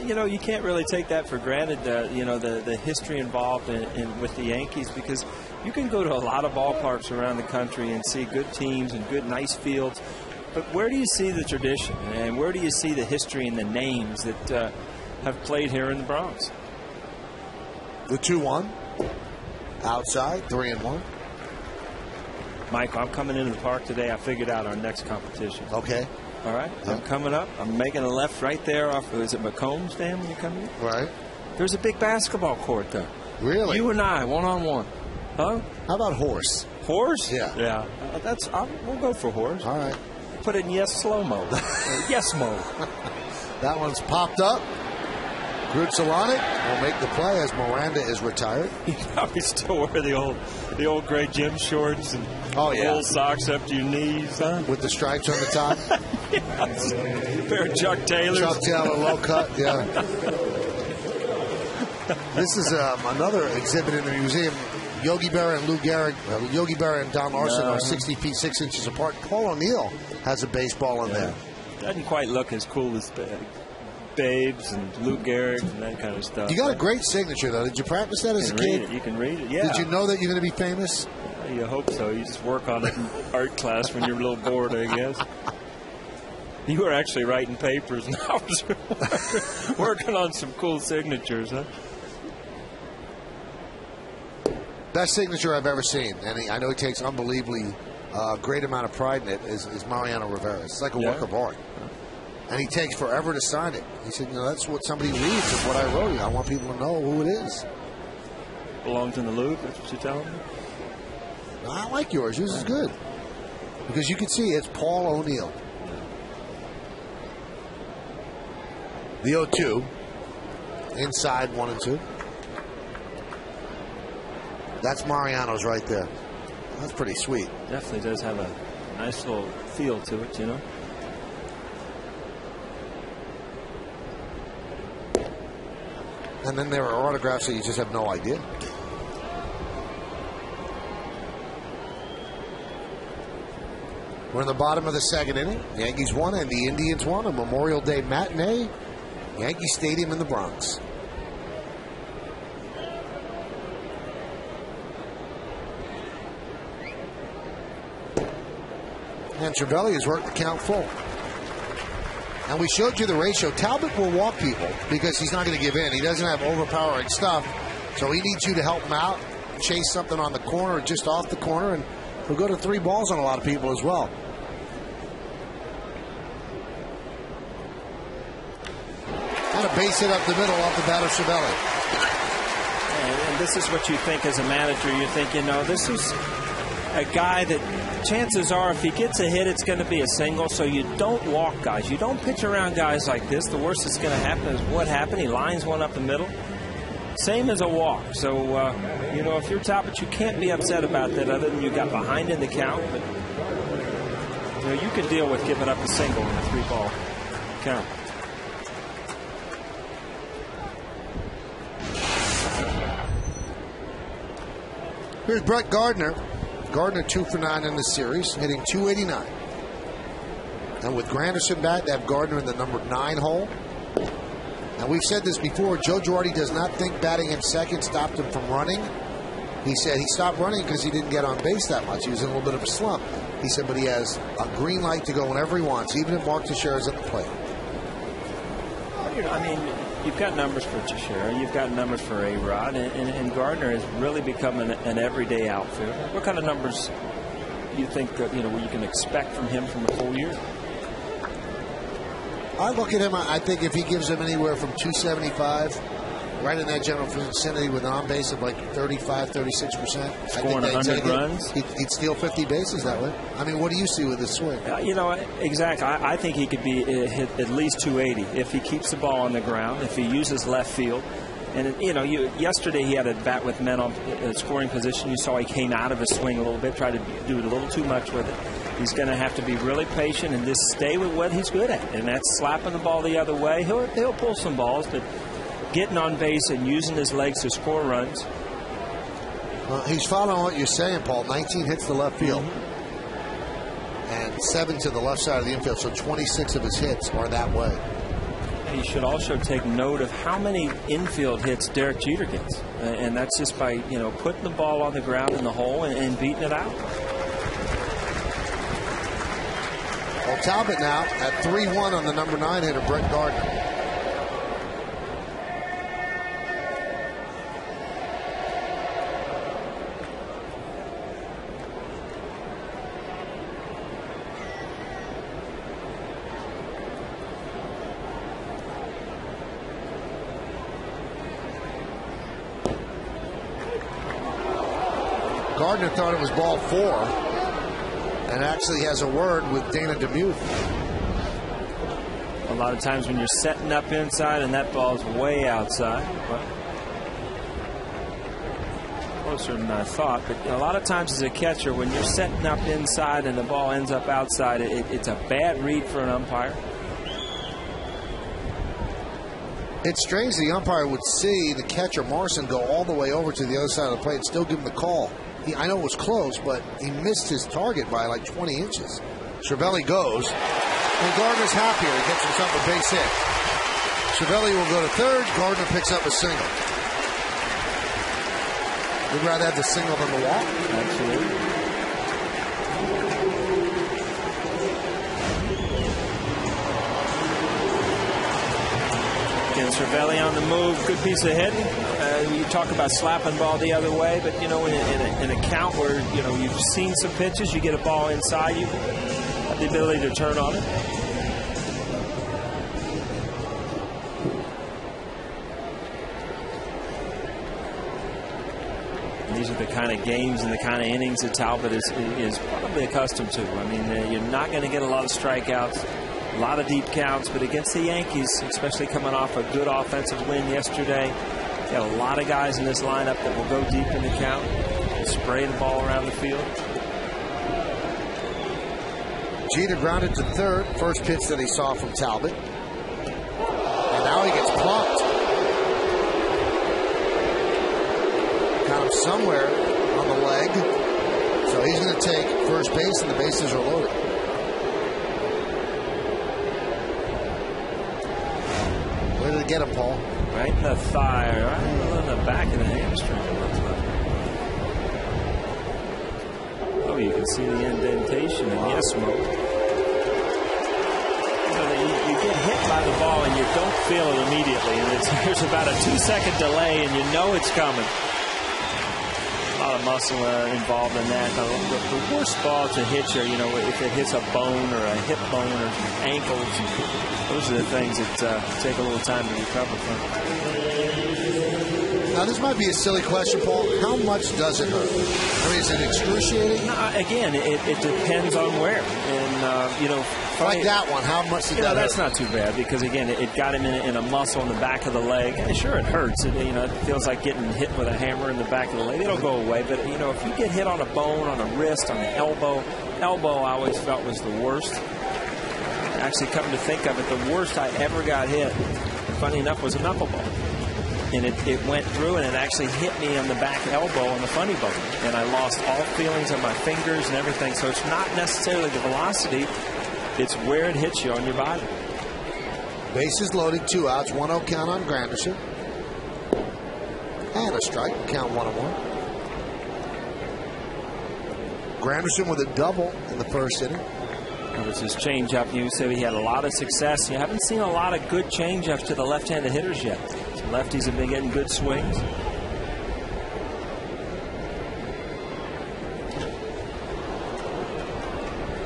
You know, you can't really take that for granted, the history involved with the Yankees, because you can go to a lot of ballparks around the country and see good teams and good, nice fields. But where do you see the tradition? And where do you see the history and the names that have played here in the Bronx? The 2-1. Outside, 3-1. Michael, I'm coming into the park today. I figured out our next competition. Okay. All right. Yeah. I'm coming up. I'm making a left right there off, is it McCombs Dam when you come in? Right. There's a big basketball court there. Really? You and I, one-on-one. Huh? How about horse? Horse? Yeah. Yeah. We'll go for horse. All right. Put it in yes slow-mo. Yes mode. That one's popped up. Grutzelonic will make the play as Miranda is retired. You probably still wear the old gray gym shorts and old socks up to your knees, huh? With the stripes on the top. Yes. A pair of Chuck Taylors. Chuck Taylor low cut, yeah. This is another exhibit in the museum. Yogi Berra and Lou Gehrig, Yogi Berra and Don Larson are 60 feet 6 inches apart. Paul O'Neill has a baseball in there. Doesn't quite look as cool as Babes and Lou Gehrig and that kind of stuff. You got a great signature, though. Did you practice that as a kid? You can read it, yeah. Did you know that you're going to be famous? You hope so. You just work on it in art class when you're a little bored, I guess. You were actually writing papers, and I was working on some cool signatures, huh? Best signature I've ever seen, and I know he takes unbelievably great amount of pride in it, is Mariano Rivera. It's like a work of art. And he takes forever to sign it. He said, that's what somebody reads of what I wrote. I want people to know who it is. belongs in the loop. That's what you're telling me? I like yours. Yours is good. Because you can see it's Paul O'Neill. The 0-2. Inside 1 and 2. That's Mariano's right there. That's pretty sweet. Definitely does have a nice little feel to it, you know. And then there are autographs that you just have no idea. We're in the bottom of the second inning. Yankees won and the Indians won a Memorial Day matinee. Yankee Stadium in the Bronx. And Cervelli has worked the count full. And we showed you the ratio. Talbot will walk people because he's not going to give in. He doesn't have overpowering stuff. So he needs you to help him out, chase something on the corner or just off the corner, and he'll go to 3 balls on a lot of people as well. And a base hit up the middle off the bat of Cervelli. And this is what you think as a manager. You think, you know, this is a guy that chances are if he gets a hit, it's going to be a single. So you don't walk guys. You don't pitch around guys like this. The worst that's going to happen is what happened. He lines one up the middle. Same as a walk. So, you know, if you're Talbot, you can't be upset about that other than you got behind in the count. But, you know, you can deal with giving up a single in a 3-ball count. Here's Brett Gardner. Gardner 2 for 9 in the series, hitting .289. And with Granderson bat, they have Gardner in the number 9 hole. Now, we've said this before. Joe Girardi does not think batting him second stopped him from running. He said he stopped running because he didn't get on base that much. He was in a little bit of a slump. He said, but he has a green light to go whenever he wants, even if Mark Teixeira is at the plate. I mean, you've got numbers for Teixeira, you've got numbers for A-Rod, and Gardner has really become an everyday outfielder. What kind of numbers do you think that, you know, you can expect from him from a full year? I look at him, I think if he gives him anywhere from 275, right in that general vicinity with an on base of like 35, 36%. Scoring 100 runs. He'd steal 50 bases that way. I mean, what do you see with his swing? You know, exactly. I think he could be hit at least 280 if he keeps the ball on the ground, if he uses left field. And, you know, yesterday he had a bat with men on scoring position. You saw he came out of his swing a little bit, tried to do a little too much with it. He's going to have to be really patient and just stay with what he's good at, and that's slapping the ball the other way. He'll pull some balls, but getting on base and using his legs to score runs. He's following what you're saying, Paul. 19 hits to left field. And 7 to the left side of the infield, so 26 of his hits are that way. He should also take note of how many infield hits Derek Jeter gets. And that's just by, you know, putting the ball on the ground in the hole and beating it out. Well, Talbot now at 3-1 on the number 9 hitter, Brett Gardner. Gardner thought it was ball 4 and actually has a word with Dana DeMuth. A lot of times when you're setting up inside and that ball's way outside. Well, closer than I thought, but a lot of times as a catcher, when you're setting up inside and the ball ends up outside, it's a bad read for an umpire. It's strange the umpire would see the catcher, Morrison, go all the way over to the other side of the plate and still give him the call. I know it was close, but he missed his target by like 20 inches. Cervelli goes, and Gardner's happier. He gets himself a base hit. Cervelli will go to third. Gardner picks up a single. We'd rather have the single than the walk. Absolutely. Again, Cervelli on the move. Good piece of hitting. You talk about slapping ball the other way, but, you know, in a count where, you know, you've seen some pitches, you get a ball inside, you have the ability to turn on it. these are the kind of games and the kind of innings that Talbot is probably accustomed to. I mean, you're not going to get a lot of strikeouts, a lot of deep counts, but against the Yankees, especially coming off a good offensive win yesterday, got a lot of guys in this lineup that will go deep in the count, spray the ball around the field. Jeter grounded to third, first pitch that he saw from Talbot. And now he gets plucked. Got him somewhere on the leg. So he's going to take first base, and the bases are loaded. Where did it get him, Paul? Right in the thigh, right in the back of the hamstring, it looks like. Oh, you can see the indentation in Yesmo. You get hit by the ball and you don't feel it immediately. And there's about a 2-second delay and you know it's coming. A lot of muscle involved in that. The worst ball to hit you, if it hits a bone or a hip bone or ankles, those are the things that take a little time to recover from. Now, this might be a silly question, Paul. How much does it hurt? I mean, is it excruciating? No, again, it depends on where. And, like that one, how much did that hurt? That's not too bad because, again, it got him in a muscle in the back of the leg. And sure, it hurts. It feels like getting hit with a hammer in the back of the leg. It'll go away. But, if you get hit on a bone, on a wrist, on the elbow I always felt was the worst. Actually, come to think of it, the worst I ever got hit, funny enough, was a knuckleball. And it went through and it actually hit me on the back elbow on the funny bone. And I lost all feelings of my fingers and everything. So it's not necessarily the velocity. It's where it hits you on your body. Bases loaded, 2 outs, 1-0 count on Granderson. And a strike, count 1-1. Granderson with a double in the first inning. It was his changeup. You said he had a lot of success. You haven't seen a lot of good changeups to the left-handed hitters yet. So lefties have been getting good swings.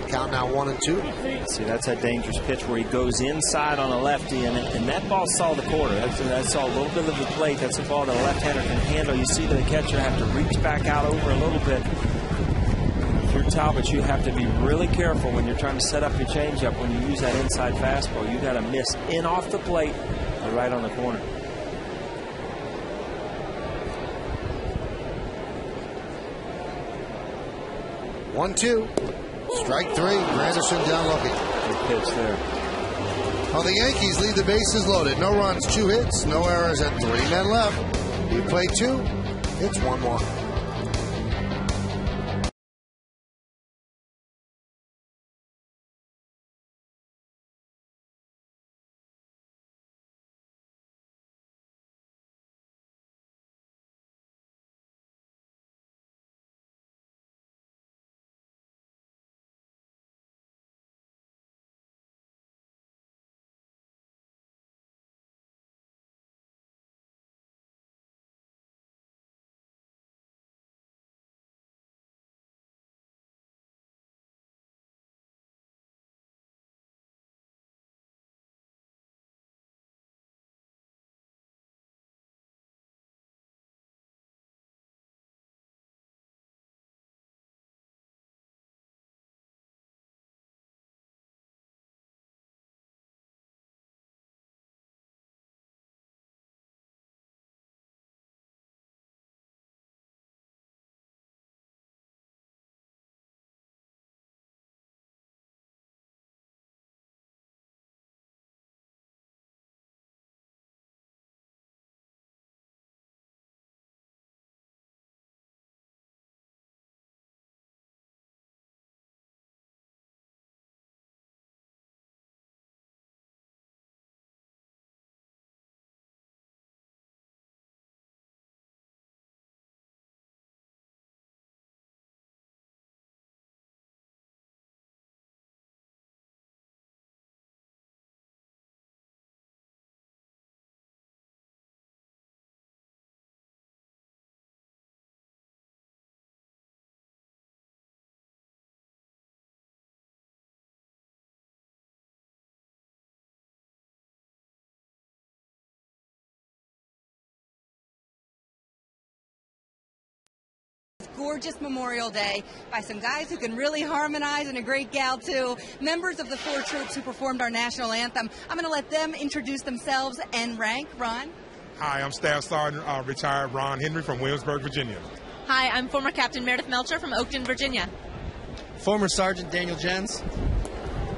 Count now 1-2. See, that's that dangerous pitch where he goes inside on a lefty, and that ball saw the quarter. That saw a little bit of the plate. That's a ball that a left-hander can handle. You see the catcher have to reach back out over a little bit. If you're Talbot, you have to be really careful when you're trying to set up your changeup. When you use that inside fastball, you got to miss in off the plate or right on the corner. One-two. Strike 3. Granderson down looking. Good pitch there. Well, the Yankees lead the bases loaded. No runs, 2 hits, no errors, and 3 men left. We play 2. It's 1-1. gorgeous Memorial Day by some guys who can really harmonize and a great gal, too. Members of the 4 troops who performed our national anthem. I'm going to let them introduce themselves and rank. Ron? Hi, I'm Staff Sergeant retired Ron Henry from Williamsburg, Virginia. Hi, I'm former Captain Meredith Melcher from Oakton, Virginia. Former Sergeant Daniel Jens.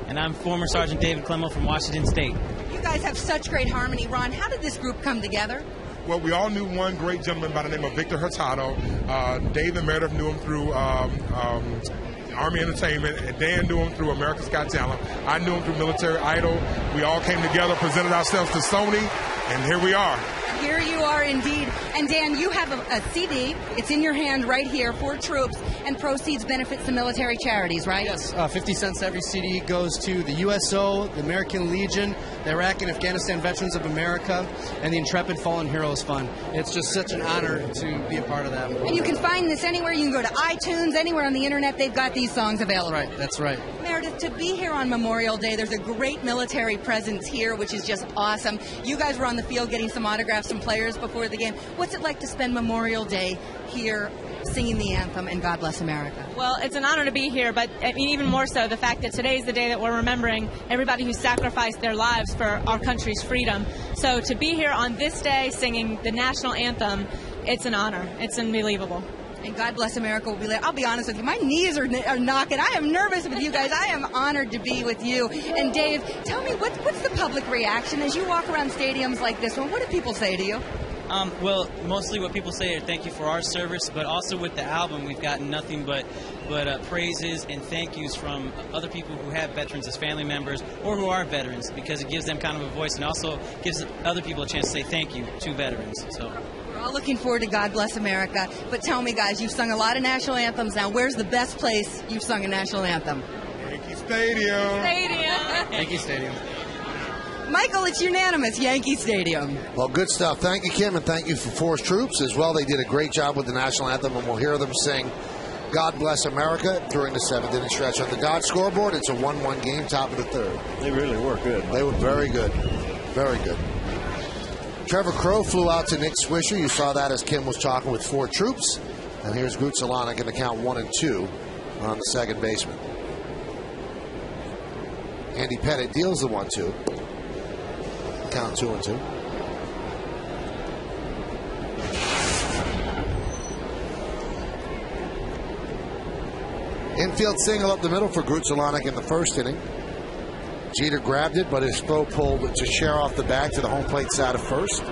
And I'm former Sergeant David Clemmel from Washington State. You guys have such great harmony. Ron, how did this group come together? Well, we all knew one great gentleman by the name of Victor Hurtado. Dave and Meredith knew him through Army Entertainment, and Dan knew him through America's Got Talent. I knew him through Military Idol. We all came together, presented ourselves to Sony, and here we are. Here you are indeed. And Dan, you have a CD. It's in your hand right here, 4 troops, and proceeds benefit some military charities, right? Yes, 50 cents every CD goes to the USO, the American Legion, the Iraq and Afghanistan Veterans of America, and the Intrepid Fallen Heroes Fund. It's just such an honor to be a part of that. And you can find this anywhere. You can go to iTunes, anywhere on the internet. They've got these songs available. Right, that's right. Meredith, to be here on Memorial Day, there's a great military presence here, which is just awesome. You guys were on the field getting some autographs from players before the game. What's it like to spend Memorial Day here singing the anthem and God Bless America? Well, it's an honor to be here, but I mean, even more so the fact that today is the day that we're remembering everybody who sacrificed their lives for our country's freedom. So to be here on this day singing the national anthem, it's an honor. It's unbelievable. And God Bless America will be there. I'll be honest with you, my knees are knocking. I am nervous with you guys. I am honored to be with you. And Dave, tell me, what's the public reaction as you walk around stadiums like this one? What do people say to you? Well, mostly what people say are thank you for our service, but also with the album, we've gotten nothing but praises and thank yous from other people who have veterans as family members or who are veterans, because it gives them kind of a voice and also gives other people a chance to say thank you to veterans. So we're all looking forward to God Bless America. But tell me, guys, you've sung a lot of national anthems now. Where's the best place you've sung a national anthem? Yankee Stadium. Yankee Stadium. Michael, it's unanimous, Yankee Stadium. Well, good stuff. Thank you, Kim, and thank you for 4 troops as well. They did a great job with the national anthem, and we'll hear them sing God Bless America during the 7th-inning stretch. On the Dodge scoreboard, it's a 1-1 game, top of the 3rd. They really were good. They were very good. Very good. Trevor Crow flew out to Nick Swisher. You saw that as Kim was talking with 4 troops. And here's Groot Solana going to count 1 and 2 on the second baseman. Andy Pettit deals the 1-2. Count 2 and 2. Infield single up the middle for Groot Solana in the first inning. Jeter grabbed it, but his throw pulled to share off the bag to the home plate side of first.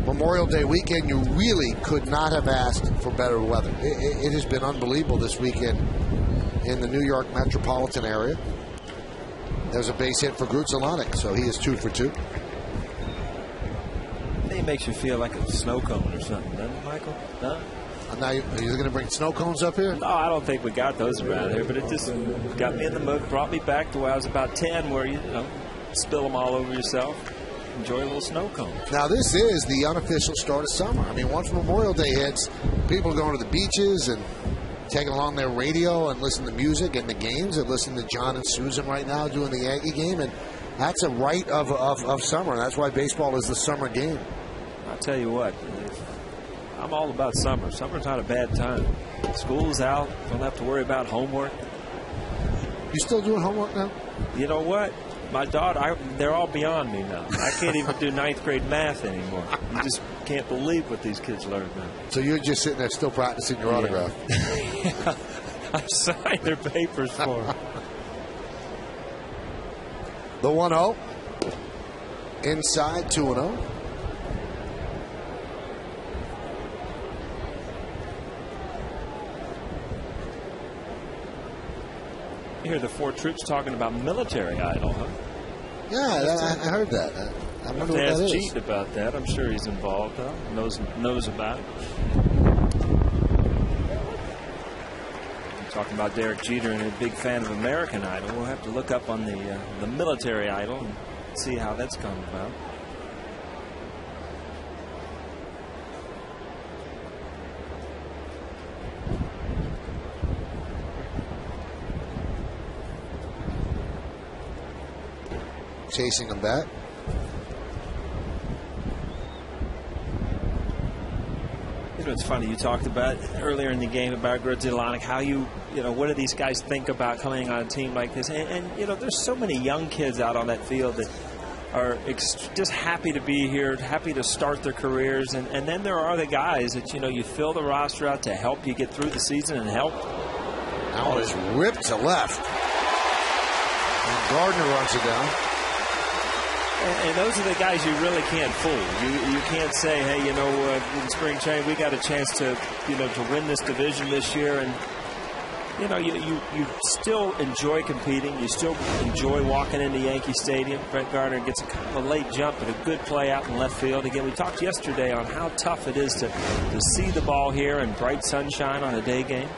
Memorial Day weekend, you really could not have asked for better weather. It has been unbelievable this weekend in the New York metropolitan area. There's a base hit for Groot Solana, so he is 2 for 2. It makes you feel like a snow cone or something, doesn't it, Michael? Huh? Now, are you going to bring snow cones up here? No, I don't think we got those around here, but it just got me in the mood, brought me back to when I was about 10, where you know, spill them all over yourself. Enjoy a little snow cone. Now, this is the unofficial start of summer. I mean, once Memorial Day hits, people are going to the beaches and taking along their radio and listening to music and the games and listening to John and Susan right now doing the Yankee game. And that's a rite of summer. And that's why baseball is the summer game. I'll tell you what, I'm all about summer. Summer's not a bad time. School's out. Don't have to worry about homework. You still doing homework now? You know what? My daughter, they're all beyond me now. I can't even do 9th grade math anymore. You just can't believe what these kids learn now. So you're just sitting there still practicing your autograph. Yeah. I signed their papers for them. The 1-0. Inside, 2-0. You hear the 4 troops talking about Military Idol, huh? Yeah, I heard that. I wonder what that is. Cheat about that. I'm sure he's involved, huh? Knows about it. Talking about Derek Jeter and a big fan of American Idol. We'll have to look up on the Military Idol and see how that's come about. Chasing him back. know, it's funny. You talked about earlier in the game about Grudzielanek, how you know, what do these guys think about coming on a team like this? And you know, there's so many young kids out on that field that are just happy to be here, happy to start their careers. And then there are the guys that, you know, you fill the roster out to help you get through the season and help. Allen is ripped to left. And Gardner runs it down. And those are the guys you really can't fool. You can't say, hey, you know, in spring training we got a chance to, you know, to win this division this year. And, you know, you still enjoy competing. You still enjoy walking into Yankee Stadium. Brett Gardner gets a kind of a late jump, but a good play out in left field. Again, we talked yesterday on how tough it is to see the ball here in bright sunshine on a day game.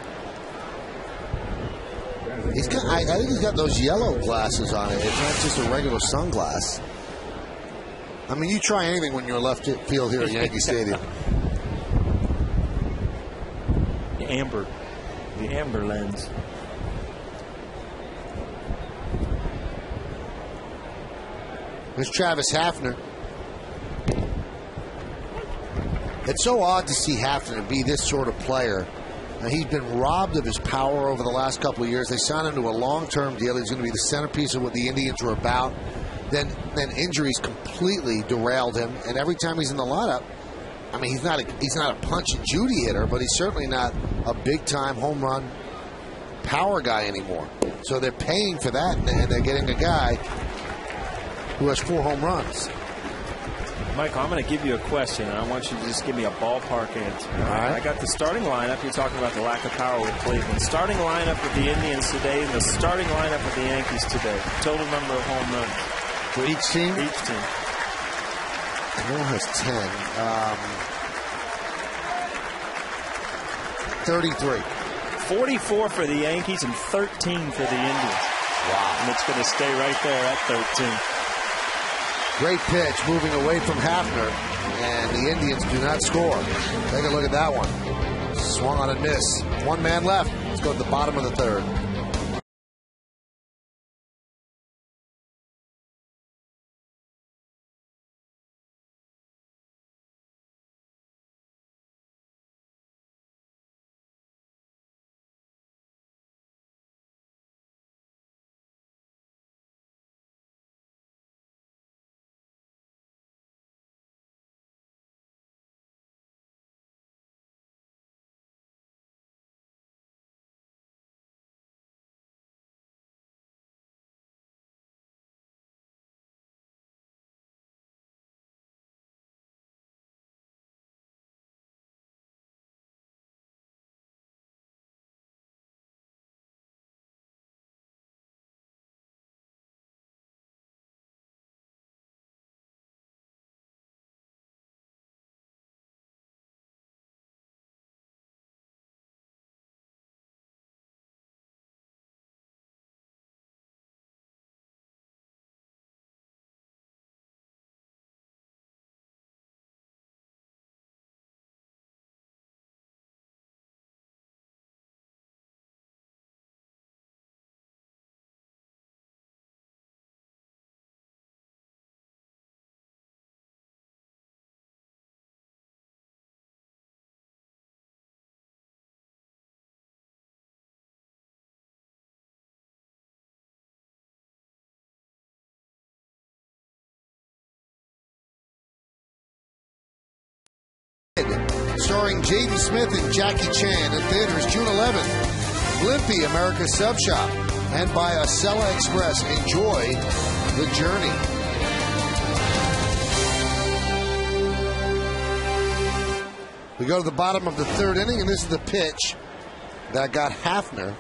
I think he's got those yellow glasses on it. It's not just a regular sunglass. I mean, you try anything when you're left field here at Yankee Stadium. The amber lens. There's Travis Hafner. It's so odd to see Hafner be this sort of player. Now, he's been robbed of his power over the last couple of years. They signed him to a long-term deal. He's going to be the centerpiece of what the Indians were about. Then injuries completely derailed him, and every time he's in the lineup, I mean, he's not a punch and Judy hitter, but he's certainly not a big-time home run power guy anymore. So they're paying for that, and they're getting a guy who has 4 home runs. Michael, I'm going to give you a question, and I want you to just give me a ballpark answer. All right. I got the starting lineup. You're talking about the lack of power with Cleveland. Starting lineup with the Indians today and the starting lineup with the Yankees today. Total number of home runs. For each team? Each team. One has 10. 33. 44 for the Yankees and 13 for the Indians. Wow. And it's going to stay right there at 13. Great pitch moving away from Hafner, and the Indians do not score. Take a look at that one. Swung on a miss. 1 man left. Let's go to the bottom of the 3rd. Starring Jaden Smith and Jackie Chan in theaters June 11th. Blimpie, America's Sub Shop, and by Acela Express. Enjoy the journey. We go to the bottom of the 3rd inning, and this is the pitch that got Hafner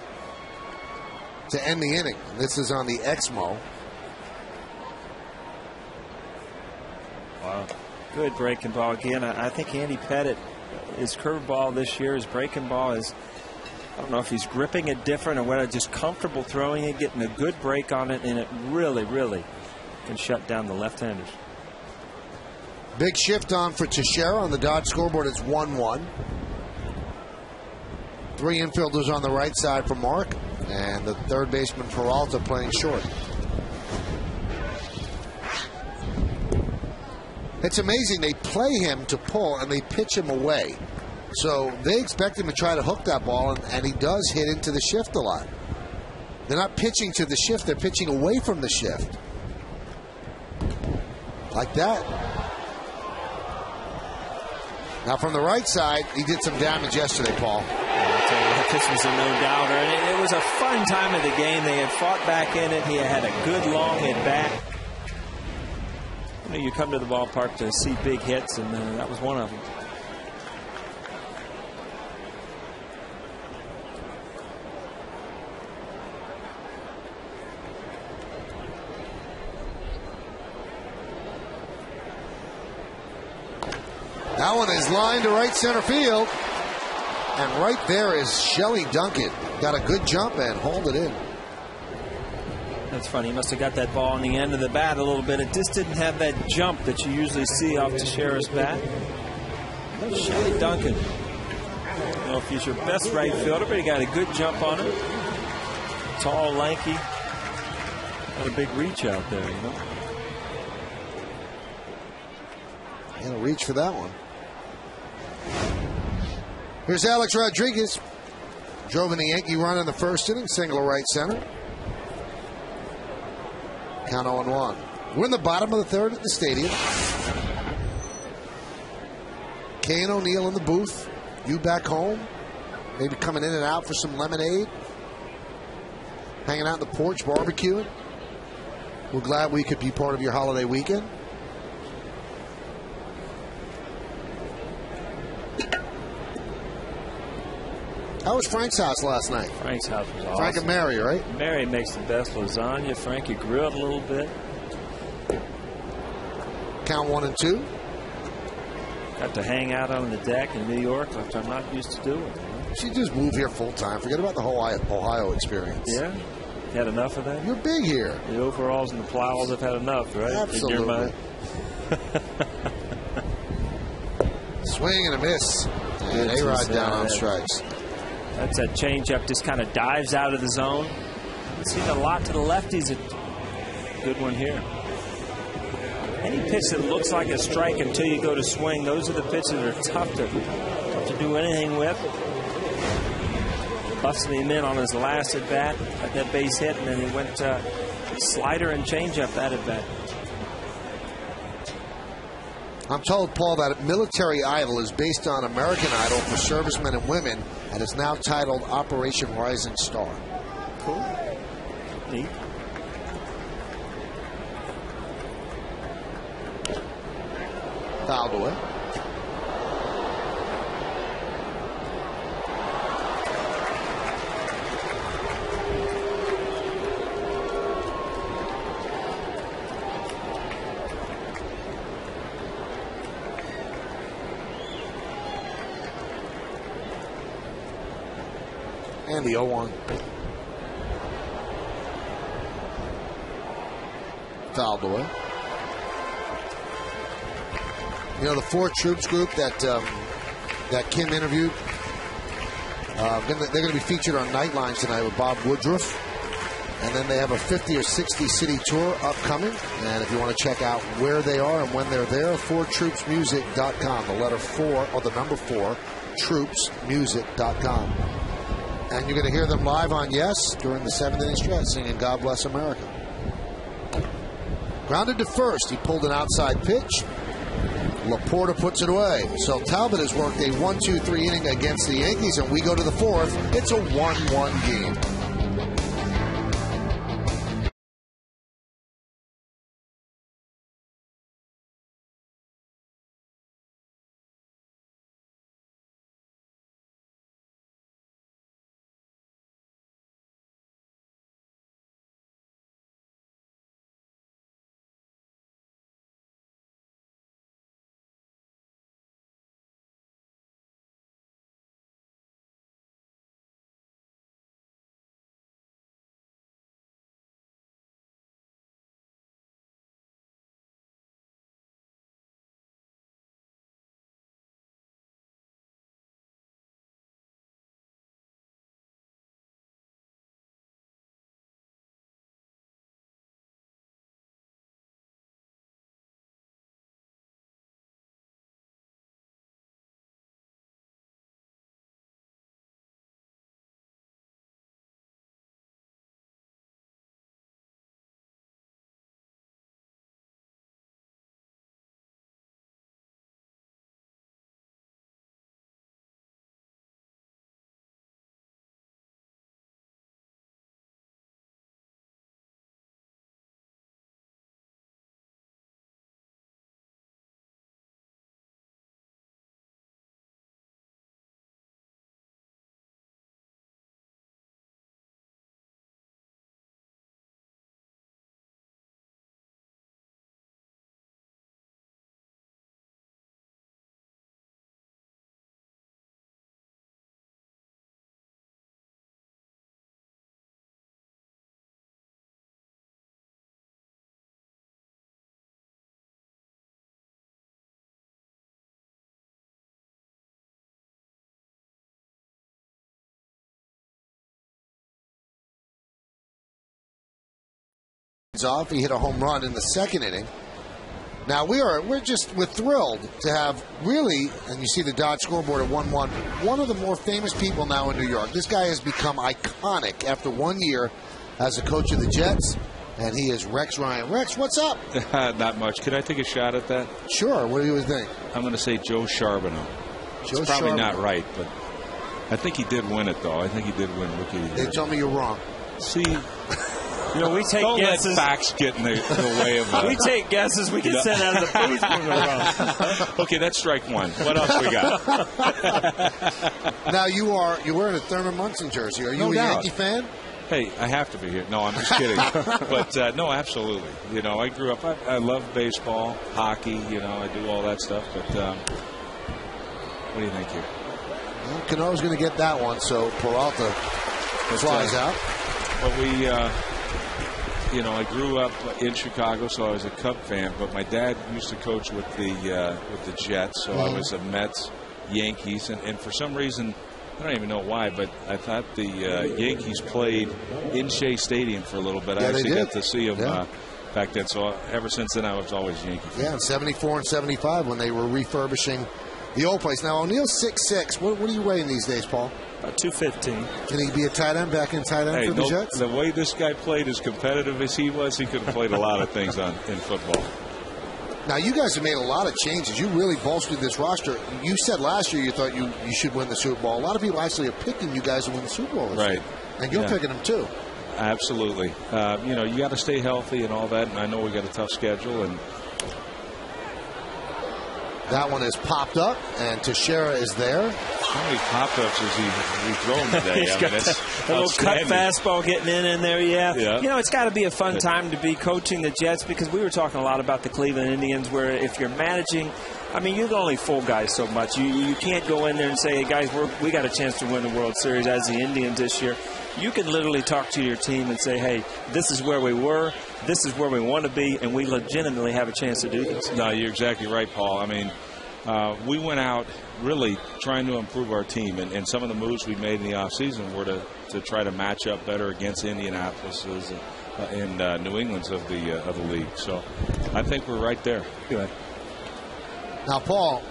to end the inning. This is on the Exmo. Wow. Good breaking ball again. I think Andy Pettit, his curveball this year, his breaking ball is, I don't know if he's gripping it different or whether just comfortable throwing it, getting a good break on it, and it really, really can shut down the left-handers. Big shift on for Teixeira on the Dodge scoreboard. It's 1-1. 3 infielders on the right side for Mark, and the 3rd baseman Peralta playing short. It's amazing. They play him to pull, and they pitch him away. So they expect him to try to hook that ball, and he does hit into the shift a lot. They're not pitching to the shift, they're pitching away from the shift. Like that. Now from the right side, he did some damage yesterday, Paul. I'll tell you what, this was a no-doubter. And it was a fun time of the game. They had fought back in it. He had a good long at-bat. You know, you come to the ballpark to see big hits, and that was one of them. That one is lined to right center field. And right there is Shelley Duncan. Got a good jump and hauled it in. That's funny. He must have got that ball on the end of the bat a little bit. It just didn't have that jump that you usually see off Teixeira's bat. Shelley Duncan. I don't know if he's your best right fielder, but he got a good jump on it. Tall, lanky. Got a big reach out there, you know. And a reach for that one. Here's Alex Rodriguez. Drove in the Yankee run in the first inning, single right center. Count 0-1. We're in the bottom of the third at the stadium. Kay and O'Neill in the booth. You back home. Maybe coming in and out for some lemonade. Hanging out on the porch, barbecuing. We're glad we could be part of your holiday weekend. How was Frank's house last night? Frank's house was awesome. Frank and Mary, right? Mary makes the best lasagna. Frankie grilled a little bit. Count 1-2. Got to hang out on the deck in New York, which I'm not used to doing. She just moved here full time. Forget about the whole Ohio experience. Yeah? You had enough of that? You're big here. The overalls and the plows have had enough, right? Absolutely. In your mind? Swing and a miss. And A-Rod down on strikes. That's that changeup, just kind of dives out of the zone. Seen a lot to the lefties. Good one here. Any pitch that looks like a strike until you go to swing, those are the pitches that are tough to do anything with. Busted him in on his last at bat, got that base hit, and then he went slider and changeup that at bat. I'm told, Paul, that Military Idol is based on American Idol for servicemen and women, and is now titled Operation Rising Star. Cool. Neat. Fouled away. And the 0-1. Fouled away. You know, the 4 troops group that Kim interviewed, they're going to be featured on Nightlines tonight with Bob Woodruff. And then they have a 50 or 60 city tour upcoming. And if you want to check out where they are and when they're there, 4troopsmusic.com. The letter 4, or the number 4, troopsmusic.com. And you're going to hear them live on Yes during the 7th inning stretch singing God Bless America. Grounded to first. He pulled an outside pitch. Laporta puts it away. So Talbot has worked a 1-2-3 inning against the Yankees, and we go to the 4th. It's a 1-1 game. leads off. He hit a home run in the second inning. Now we're thrilled to have really, and you see the Dodge scoreboard at 1-1, one of the more famous people now in New York. This guy has become iconic after 1 year as a coach of the Jets, and he is Rex Ryan. Rex, what's up? Not much. Can I take a shot at that? Sure. What do you think? I'm going to say Joe Charbonneau. Joe It's probably Charbonneau. not right, but I think he did win it, though. I think he did win Rookie of the Year. They told me you're wrong. See, we take don't guesses. let facts get in the way of. We take guesses. We get sent out of the booth when we're wrong. Okay, that's strike one. What else we got? Now you're wearing a Thurman Munson jersey. Are you No a doubt. Yankee fan? Hey, I have to be here. No, I'm just kidding. But no, absolutely. I grew up. I love baseball, hockey. I do all that stuff. But what do you think here? Well, Cano's going to get that one, so Peralta flies out. But I grew up in Chicago, so I was a Cub fan. But my dad used to coach with the Jets, so I was a Mets, Yankees, and for some reason, I don't even know why, but I thought the Yankees played in Shea Stadium for a little bit. I actually got to see them back then. So ever since then, I was always a Yankee fan. Yeah, in 74 and 75 when they were refurbishing the old place. Now, O'Neal's 6'6". What are you weighing these days, Paul? About 215. Can he be a tight end, back in tight end for the Jets? The way this guy played, as competitive as he was, he could have played a lot of things in football. Now, you guys have made a lot of changes. You really bolstered this roster. You said last year you thought you should win the Super Bowl. A lot of people actually are picking you guys to win the Super Bowl this year. And you're picking them, too. Absolutely. You got to stay healthy and all that, and I know we got a tough schedule. And that one is popped up, and Teixeira is there. How many pop-ups has he thrown today? He's got a little cut fastball getting in there, yeah. It's got to be a fun time to be coaching the Jets, because we were talking a lot about the Cleveland Indians, where if you're managing, you're the only full guys so much. You can't go in there and say, hey, guys, we got a chance to win the World Series as the Indians this year. You can literally talk to your team and say, hey, this is where we were, this is where we want to be, and we legitimately have a chance to do this. No, you're exactly right, Paul. We went out really trying to improve our team, and some of the moves we made in the offseason were to try to match up better against Indianapolis and New England's of the league. So I think we're right there. Good. Now, Paul,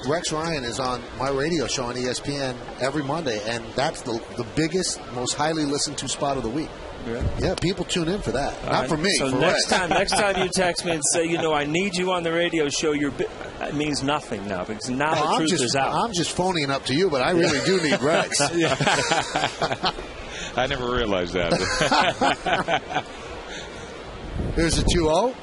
Rex Ryan is on my radio show on ESPN every Monday, and that's the biggest, most highly listened to spot of the week. Yeah, people tune in for that. Not for me. So for next Rex. time you text me and say, I need you on the radio show, it means nothing now, because now the truth is out. I'm just phoning up to you, but I really do need Rex. I never realized that. Here's a 2-0.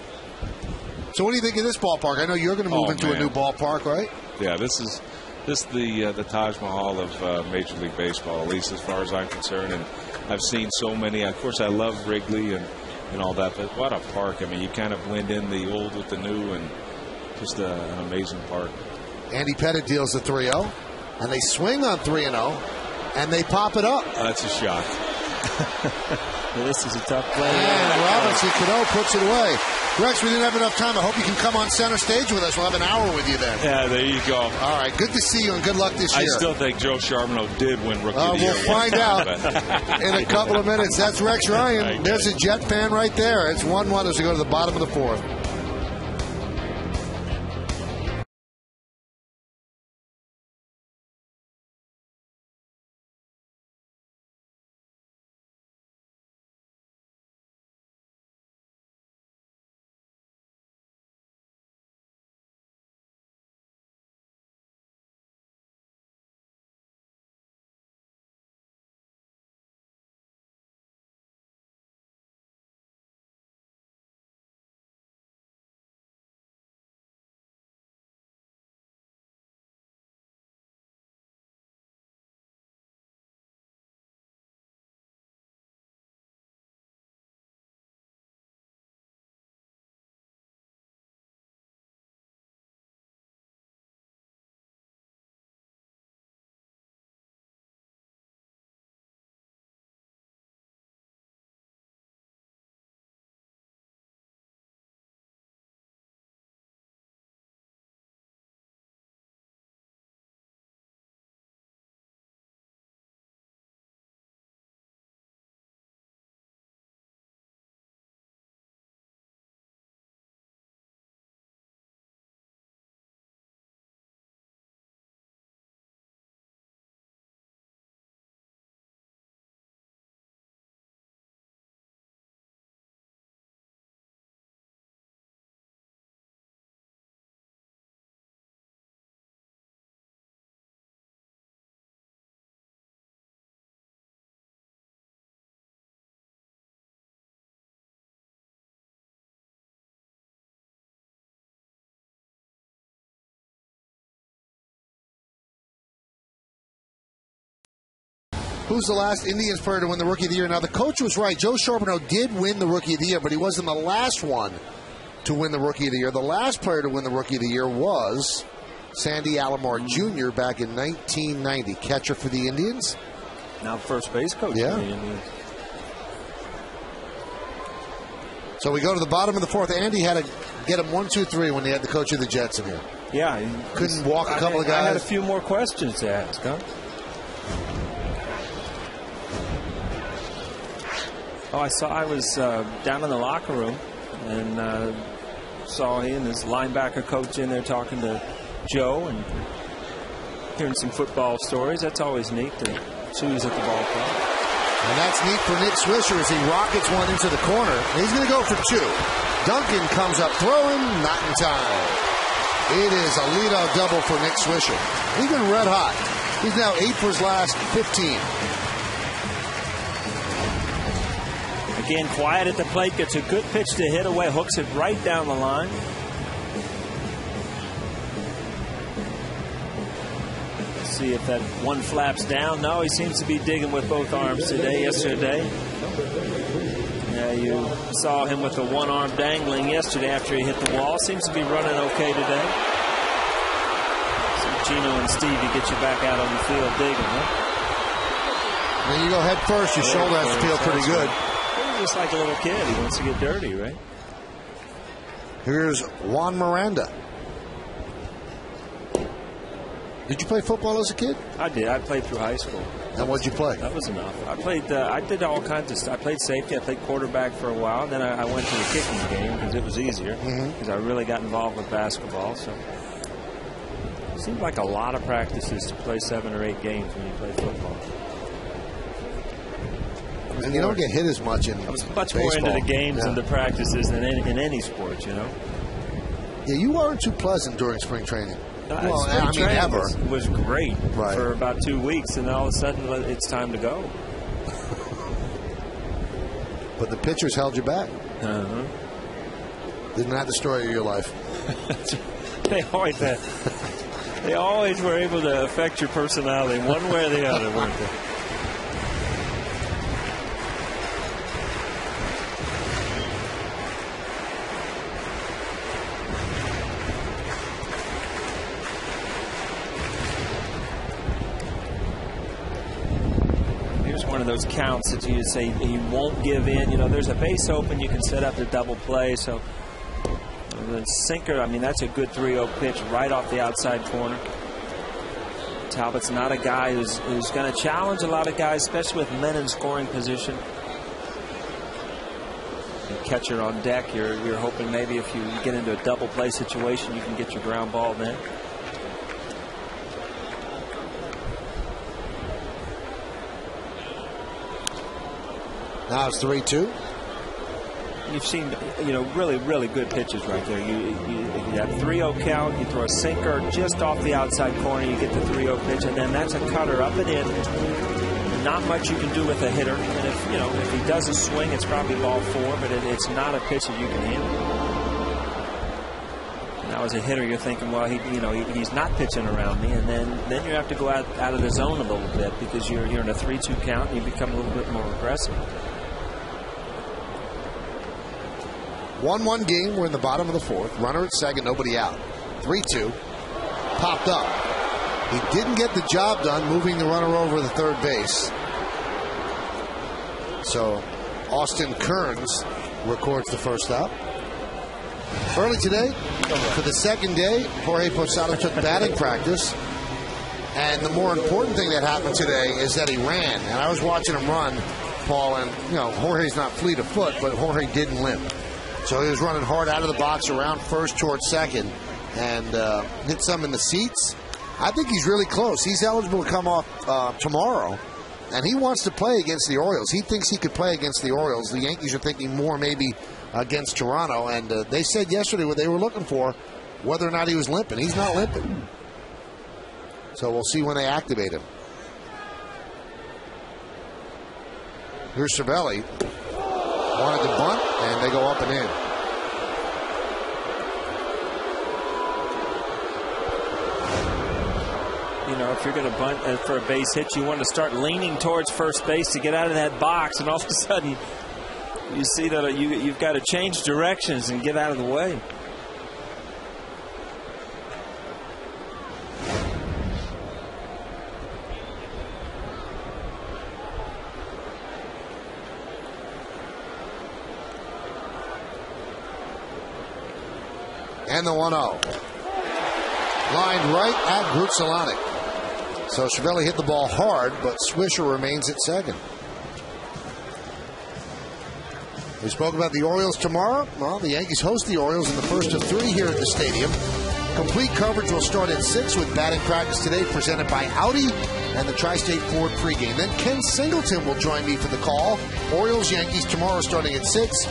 So what do you think of this ballpark? I know you're going to move into a new ballpark, right? Yeah, this is the Taj Mahal of Major League Baseball, at least as far as I'm concerned. And I've seen so many. Of course, I love Wrigley and all that, but what a park. You kind of blend in the old with the new, and just an amazing park. Andy Pettit deals the 3-0, and they swing on 3-0, and they pop it up. That's a shock. This is a tough play. And Robinson Cano puts it away. Rex, we didn't have enough time. I hope you can come on center stage with us. We'll have an hour with you then. Yeah, there you go. All right, good to see you, and good luck this year. I still think Joe Charbonneau did win Rookie of the Year. We'll find out in a couple of minutes. That's Rex Ryan. There's a Jet fan right there. It's 1-1 as we go to the bottom of the fourth. Who's the last Indians player to win the Rookie of the Year? Now, the coach was right. Joe Charbonneau did win the Rookie of the Year, but he wasn't the last one to win the Rookie of the Year. The last player to win the Rookie of the Year was Sandy Alomar Jr. back in 1990. Catcher for the Indians. Now first base coach for the Indians. So we go to the bottom of the fourth. Andy had to get him 1, 2, 3 when he had the coach of the Jets in here. Yeah. He couldn't walk a couple of guys. I had a few more questions to ask, huh? I was down in the locker room and saw he and his linebacker coach in there talking to Joe and hearing some football stories. That's always neat to see who's at the ballpark. And that's neat for Nick Swisher as he rockets one into the corner. He's going to go for 2. Duncan comes up throwing, not in time. It is a leadoff double for Nick Swisher. He's been red hot. He's now 8 for his last 15. Again, quiet at the plate, gets a good pitch to hit away, hooks it right down the line. Let's see if that one flaps down. No, he seems to be digging with both arms yesterday. Yeah, you saw him with the one arm dangling yesterday after he hit the wall. Seems to be running okay today. So Gino and Stevie get you back out on the field digging, huh? When you go head first, your shoulder has to feel pretty good. Just like a little kid. He wants to get dirty, right? Here's Juan Miranda. Did you play football as a kid? I did. I played through high school. And what'd you play? That was enough. I played. I did all kinds of stuff. I played safety. I played quarterback for a while. Then I went to the kicking game because it was easier. Because I really got involved with basketball. So it seemed like a lot of practices to play 7 or 8 games when you play football. And you don't get hit as much in I was much baseball. more into the games and the practices than in any sport, you know. Yeah, you weren't too pleasant during spring training. Spring training ever. was great for about 2 weeks, and all of a sudden it's time to go. But the pitchers held you back. Didn't have the story of your life. They always had. They always were able to affect your personality one way or the other, weren't they? One of those counts that you say he won't give in. You know, there's a base open, you can set up the double play. So the sinker, I mean, that's a good 3-0 pitch right off the outside corner. Talbot's not a guy who's going to challenge a lot of guys, especially with men in scoring position. The catcher on deck, you're hoping maybe if you get into a double play situation, you can get your ground ball then. Now it's 3-2. You've seen, really, really good pitches right there. You have 3-0 count. You throw a sinker just off the outside corner. You get the 3-0 pitch, and then that's a cutter up and in. Not much you can do with a hitter. And if he does a swing, it's probably ball 4, but it's not a pitch that you can handle. Now, as a hitter, you're thinking, well, he's not pitching around me, and then you have to go out of the zone a little bit because you're in a 3-2 count, and you become a little bit more aggressive. 1-1 game. We're in the bottom of the fourth. Runner at second, nobody out. 3-2. Popped up. He didn't get the job done moving the runner over the third base. So Austin Kearns records the first out. Early today, for the second day, Jorge Posada took batting practice. And the more important thing that happened today is that he ran. And I was watching him run, Paul, and Jorge's not fleet of foot, but Jorge didn't limp. So he was running hard out of the box around first towards second and hit some in the seats. I think he's really close. He's eligible to come off tomorrow, and he wants to play against the Orioles. He thinks he could play against the Orioles. The Yankees are thinking more maybe against Toronto, and they said yesterday what they were looking for, whether or not he was limping. He's not limping. So we'll see when they activate him. Here's Cervelli. Wanted to bunt, and they go up and in. you know, if you're going to bunt for a base hit, you want to start leaning towards first base to get out of that box, and all of a sudden you see that you've got to change directions and get out of the way. And the 1-0. Lined right at Brutzelanic. So Cervelli hit the ball hard, but Swisher remains at second. We spoke about the Orioles tomorrow. Well, the Yankees host the Orioles in the first of 3 here at the stadium. Complete coverage will start at 6 with batting practice today presented by Audi and the Tri-State Ford pregame. Then Ken Singleton will join me for the call. Orioles-Yankees tomorrow starting at 6.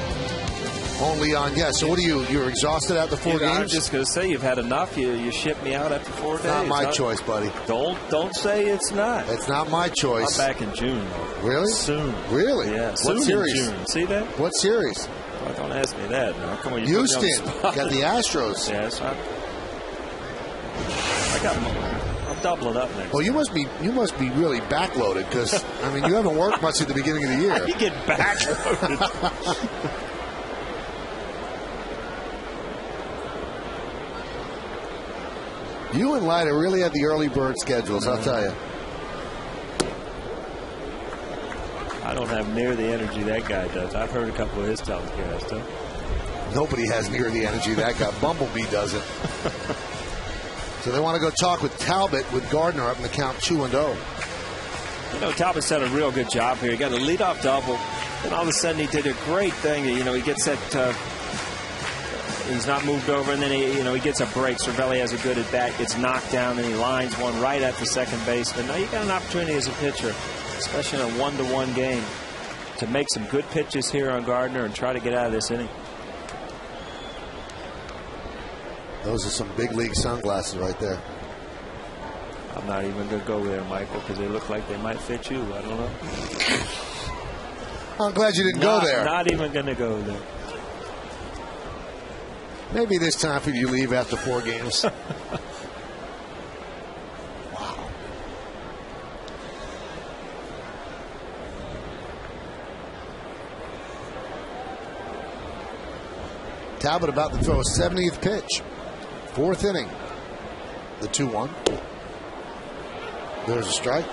Only on, yeah. So what are you're exhausted after 4 games? I'm just going to say you've had enough. You shipped me out after 4 days. Not my choice, buddy. Don't say it's not. It's not my choice. I'm back in June. Really? Soon. Really? Yeah. What series? In June. See that? What series? Well, don't ask me that. No, come on. Houston. Got the Astros. Yes. I'm doubling up next. Well, you must be really backloaded because I mean you haven't worked much at the beginning of the year. You get backloaded. You and Leiter really have the early bird schedules, I'll tell you. I don't have near the energy that guy does. I've heard a couple of his telecasts, too. Nobody has near the energy that guy. Bumblebee doesn't. So they want to go talk with Talbot with Gardner up in the count 2-0. You know, Talbot's done a real good job here. He got a leadoff double, and all of a sudden he did a great thing. You know, he gets that... he's not moved over, and then he gets a break. Cervelli has a good at bat, gets knocked down, and he lines one right at the second baseman. Now you got an opportunity as a pitcher, especially in a 1-1 game, to make some good pitches here on Gardner and try to get out of this inning. Those are some big league sunglasses right there. I'm not even going to go there, Michael, because they look like they might fit you. I don't know. I'm glad you didn't go there. Not even going to go there. Maybe this time for you leave after 4 games. Wow. Talbot about to throw a 70th pitch. 4th inning. The 2-1. There's a strike.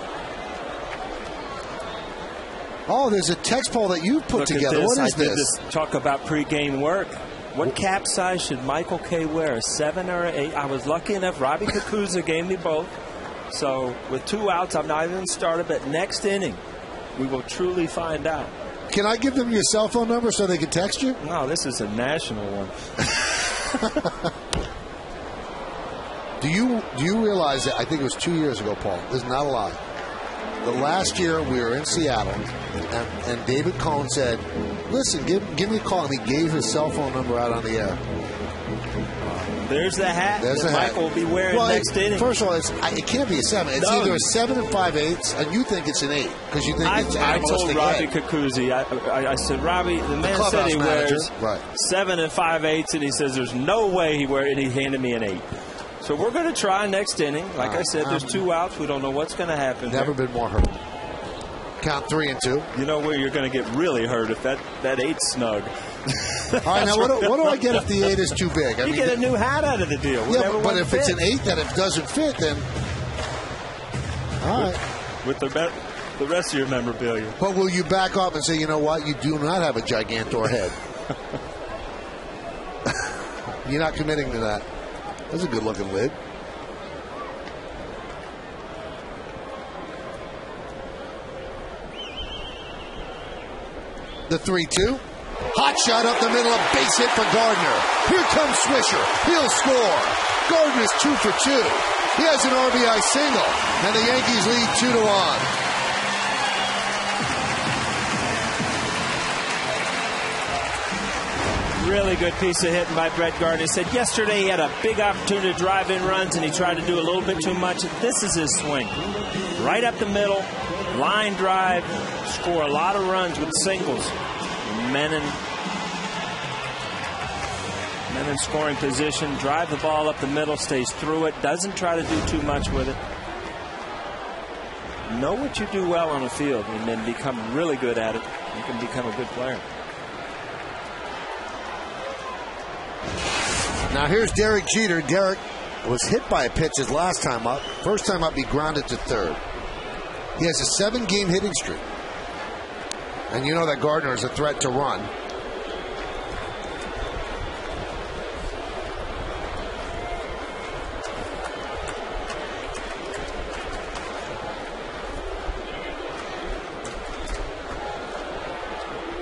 Oh, there's a text poll that you put together. What is this? Talk about pregame work. What cap size should Michael K. wear, a 7 or an 8? I was lucky enough. Robbie Kakuza gave me both. So with 2 outs, I'm not even started. But next inning, we will truly find out. Can I give them your cell phone number so they can text you? No, this is a national one. Do you realize that, I think it was 2 years ago, Paul, this is not a lie. The last year we were in Seattle, and David Cohn said, listen, give me a call. And he gave his cell phone number out on the air. There's the hat that Michael will be wearing next inning. First of all, it can't be a 7. It's either a 7 and 5/8, and you think it's an 8 because you think it's I told Robbie Kakuzi, I said, Robbie, the man said he wears 7 and 5/8, and he says there's no way he wears it. He handed me an 8. So we're going to try next inning. Like I said, there's 2 outs. We don't know what's going to happen. Never been more hurt. Count 3-2. You know where you're going to get really hurt if that 8's snug. All right, now what do I get if the 8 is too big? You get a new hat out of the deal. Yeah, but if it's an 8 that it doesn't fit, then all right. With the rest of your memorabilia. But will you back up and say, you know what, you do not have a Gigantor head? You're not committing to that. That's a good-looking lid. The 3-2. Hot shot up the middle, a base hit for Gardner. Here comes Swisher. He'll score. Gardner's 2 for 2. He has an RBI single, and the Yankees lead 2-1. Really good piece of hitting by Brett Gardner. He said yesterday he had a big opportunity to drive in runs, and he tried to do a little bit too much. This is his swing. Right up the middle, line drive, score a lot of runs with singles. Menon scoring position, drive the ball up the middle, stays through it, doesn't try to do too much with it. know what you do well on the field and then become really good at it. You can become a good player. Now here's Derek Jeter. Derek was hit by a pitch his last time up. First time up, he grounded to third. He has a 7-game hitting streak. And you know that Gardner is a threat to run.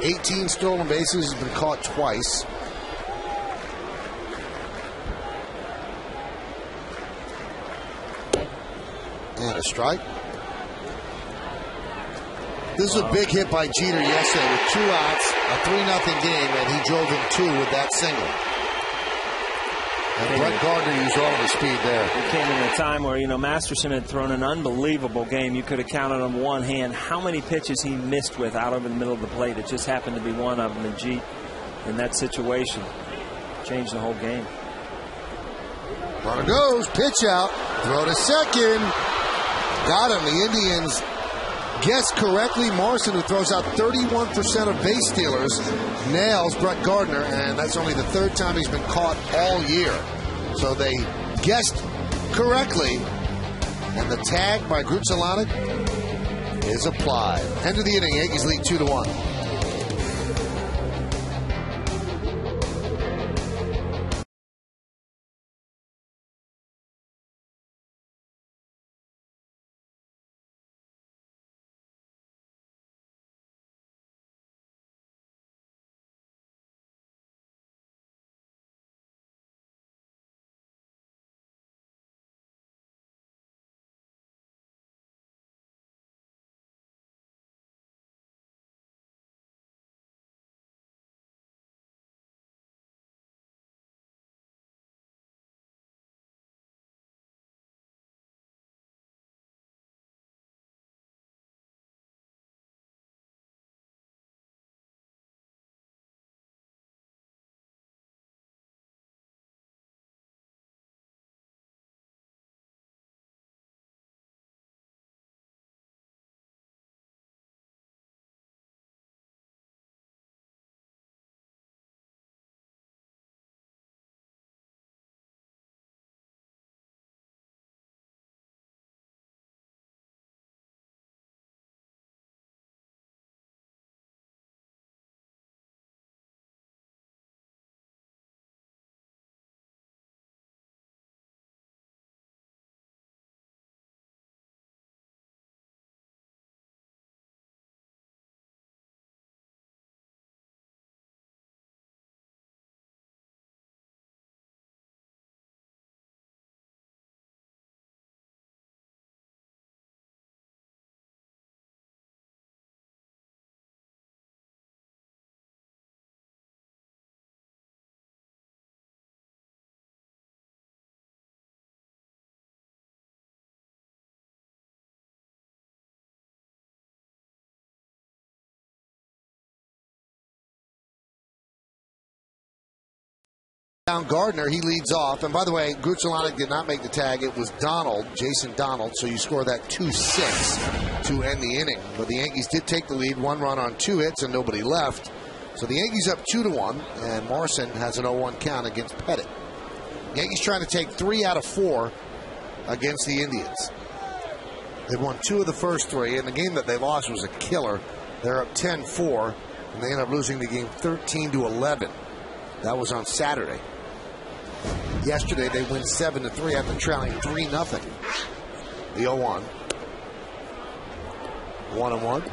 $18 stolen bases, has been caught twice. And a strike. This is a big hit by Jeter yesterday with 2 outs, a 3-0 game, and he drove in 2 with that single. And Brett Gardner used all of his speed there. It came in a time where, Masterson had thrown an unbelievable game. You could have counted on one hand how many pitches he missed with out over the middle of the plate. It just happened to be one of them, and Jeet, in that situation, changed the whole game. Runner goes, pitch out, throw to second. Got him. The Indians guessed correctly. Morrison, who throws out 31% of base stealers, nails Brett Gardner, and that's only the 3rd time he's been caught all year. So they guessed correctly, and the tag by Grucholanic is applied. End of the inning. Yankees lead 2-1. Gardner, he leads off. And by the way, Grucholanic did not make the tag. It was Donald, Jason Donald. So you score that 2-6 to end the inning. But the Yankees did take the lead. 1 run on 2 hits and nobody left. So the Yankees up 2-1. And Morrison has an 0-1 count against Pettit. Yankees trying to take 3 out of 4 against the Indians. They've won 2 of the first 3. And the game that they lost was a killer. They're up 10-4. And they end up losing the game 13-11. That was on Saturday. Yesterday, they win 7-3 after trailing 3-0. The 0-1. 1-1.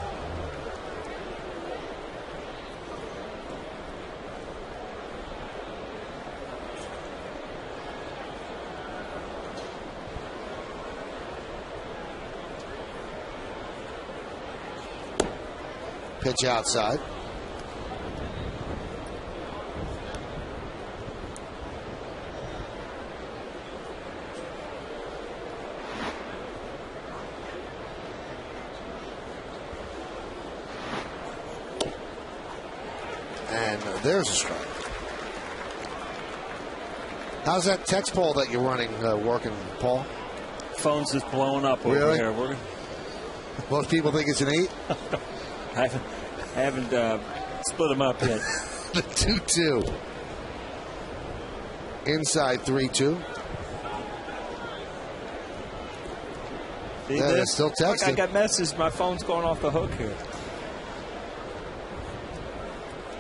Pitch outside. And there's a strike. How's that text poll that you're running working, Paul? Phone's just blowing up over here. Most people think it's an 8. I haven't split them up yet. The 2-2. Inside 3-2. Yeah, they're still texting. Look, I got messages. My phone's going off the hook here.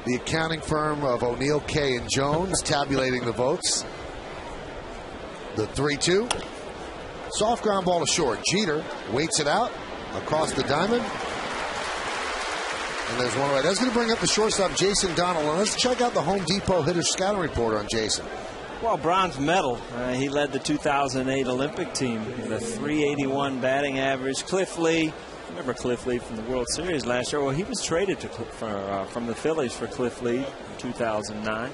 The accounting firm of O'Neill, Kay, and Jones tabulating the votes. The 3-2. Soft ground ball to short. Jeter waits it out across the diamond. And there's one away. That's going to bring up the shortstop, Jason Donald. And let's check out the Home Depot hitter scouting report on Jason. Well, bronze medal. He led the 2008 Olympic team with a .381 batting average. Cliff Lee, remember Cliff Lee from the World Series last year? Well, he was traded to from the Phillies for Cliff Lee in 2009.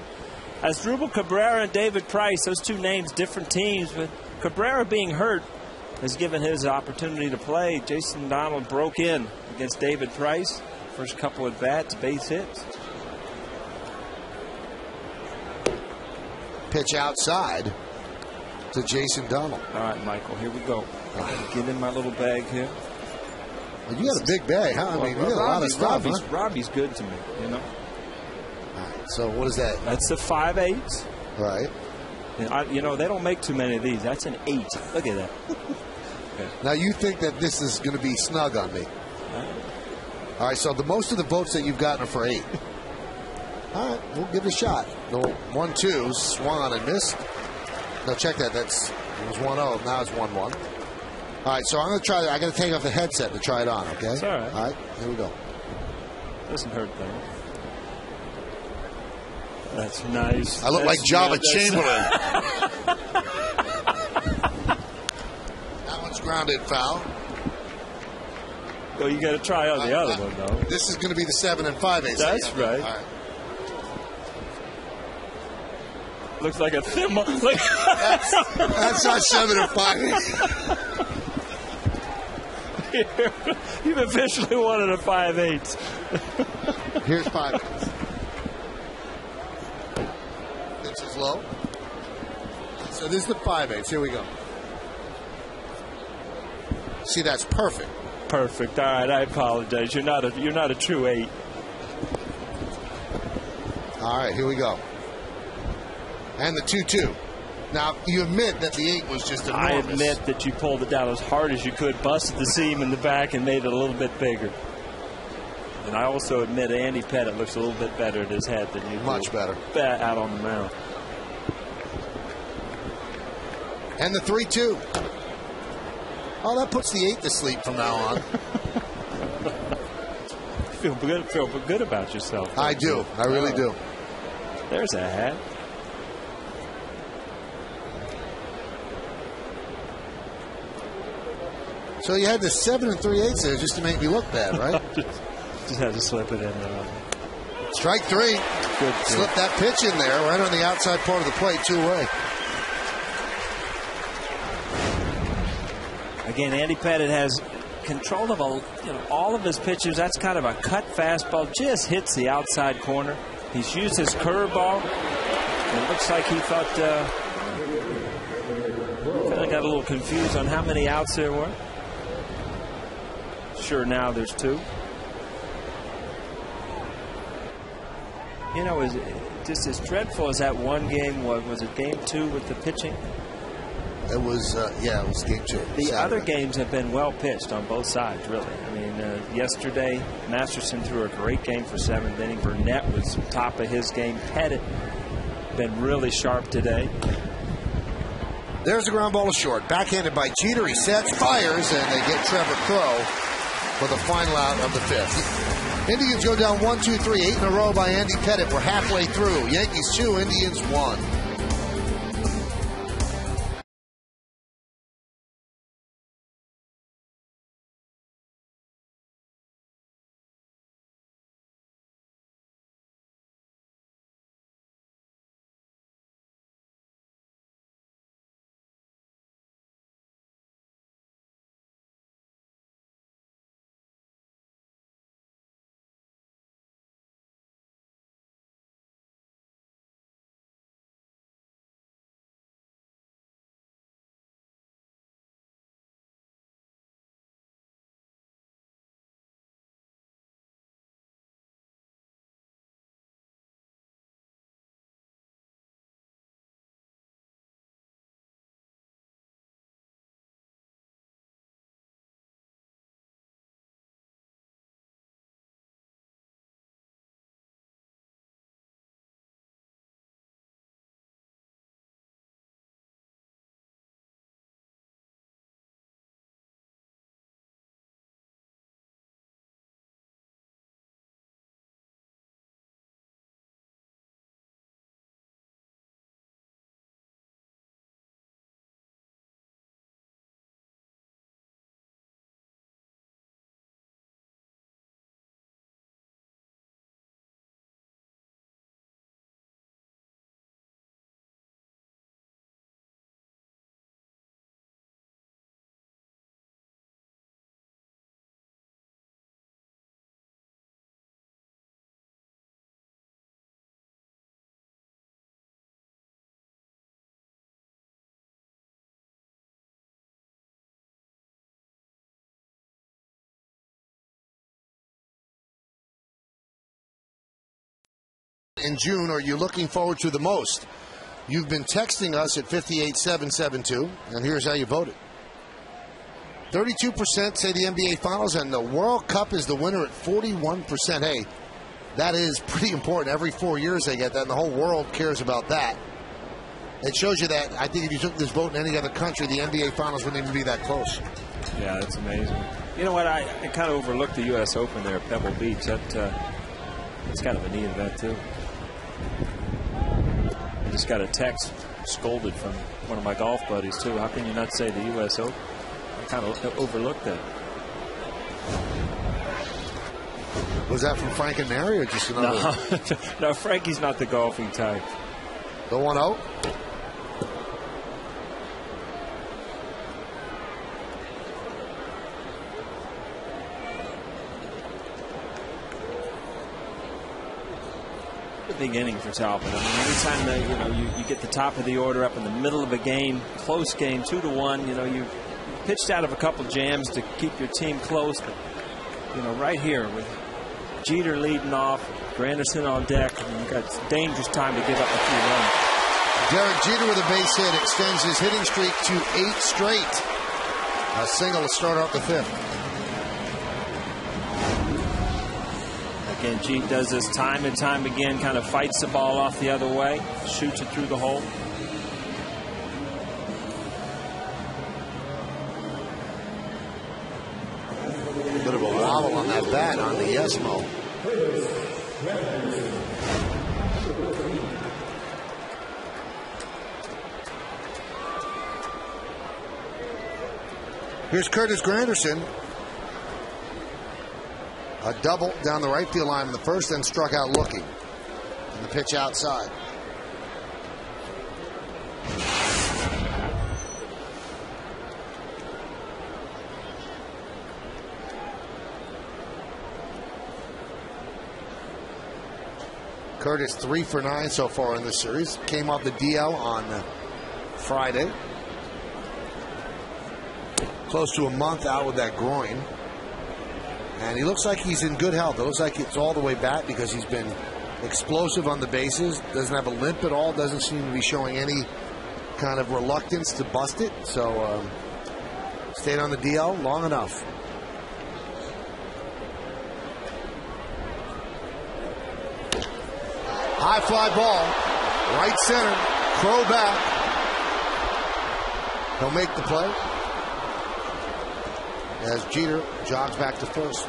Asdrubal Cabrera and David Price, those two names, different teams, but Cabrera being hurt has given his opportunity to play. Jason Donald broke in against David Price. First couple at bats, base hits. Pitch outside to Jason Donald. All right, Michael, here we go. Get in my little bag here. Well, you got a big bag, huh? I mean, you got a lot of stuff. Robbie's good to me, you know. All right, so what is that? That's a 5/8. Right. And you know, they don't make too many of these. That's an 8. Look at that. Okay. Now, you think that this is going to be snug on me. All right, so the most of the votes that you've gotten are for 8. All right, we'll give it a shot. The 1-2, swung on and missed. No, check that. It was 1-0. Now it's 1-1. All right, so I'm going to try. I got to take off the headset to try it on. Okay. That's all right. All right, here we go. Doesn't hurt though. That's nice. I look like Java Chamberlain. That one's grounded foul. Well, you got to try out the other one though. This is going to be the 7 and 5/8. That's right. All right. Looks like a thimble. That's not 7 and 5/8. You've officially wanted a 5/8. Here's 5/8. Pitch is low. So this is the 5/8. Here we go. See, that's perfect. Perfect. All right, I apologize. You're not a true 8. All right, here we go. And the 2-2. Now, you admit that the 8 was just enormous. I admit that you pulled it down as hard as you could, busted the seam in the back, and made it a little bit bigger. And I also admit Andy Pettit looks a little bit better at his head than you do. Much better. Out on the mound. And the 3-2. Oh, that puts the 8 to sleep from now on. Feel good about yourself. I do. I really do. There's a hat. So you had the 7 and 3/8 there just to make me look bad, right? Just had to slip it in there. Strike 3. Good. Slip that pitch in there, right on the outside part of the plate, 2-away. Again, Andy Pettit has control of all of his pitches. That's kind of a cut fastball. Just hits the outside corner. He's used his curveball. It looks like he thought kind of got a little confused on how many outs there were. Sure, now there's 2. You know, just as dreadful as that one game was it game 2 with the pitching? It was, it was game 2. The Saturday. other games have been well pitched on both sides, really. I mean, yesterday, Masterson threw a great game for 7th inning. Burnett was top of his game. Pettit been really sharp today. There's a ground ball to short. Backhanded by Jeter. He sets, fires, and they get Trevor Crow for the final out of the 5th. Indians go down 1-2-3, 8 in a row by Andy Pettit. We're halfway through. Yankees 2, Indians 1. in June are you looking forward to the most? You've been texting us at 58772, and here's how you voted. 32% say the NBA Finals, and the World Cup is the winner at 41%. Hey, that is pretty important. Every 4 years they get that, and the whole world cares about that. It shows you that I think if you took this vote in any other country, the NBA Finals wouldn't even be that close. Yeah, that's amazing. You know what? I kind of overlooked the U.S. Open there at Pebble Beach. That's kind of a neat event, too. I just got a text, scolded from one of my golf buddies, too. How can you not say the U.S. Open? I kind of overlooked that. Was that from Frank and Mary or just another? No, Frankie's not the golfing type. The 1-0? Big inning for Talbot. I mean, anytime you get the top of the order up in the middle of a game, close game, 2-1. You pitched out of a couple jams to keep your team close, but right here with Jeter leading off, Granderson on deck, and you've got dangerous time to give up a few runs. Derek Jeter with a base hit extends his hitting streak to 8 straight. A single to start off the 5th. Again, Jeet does this time and time again, kind of fights the ball off the other way, shoots it through the hole. A bit of a wobble on that bat on the Esmo. Here's Curtis Granderson. A double down the right field line in the first, then struck out looking. And the pitch outside. Curtis 3 for 9 so far in this series. Came off the DL on Friday. Close to a month out with that groin. And he looks like he's in good health. It looks like it's all the way back because he's been explosive on the bases. Doesn't have a limp at all. Doesn't seem to be showing any kind of reluctance to bust it. So stayed on the DL long enough. High fly ball. Right center. Crow back. He'll make the play as Jeter jogs back to first.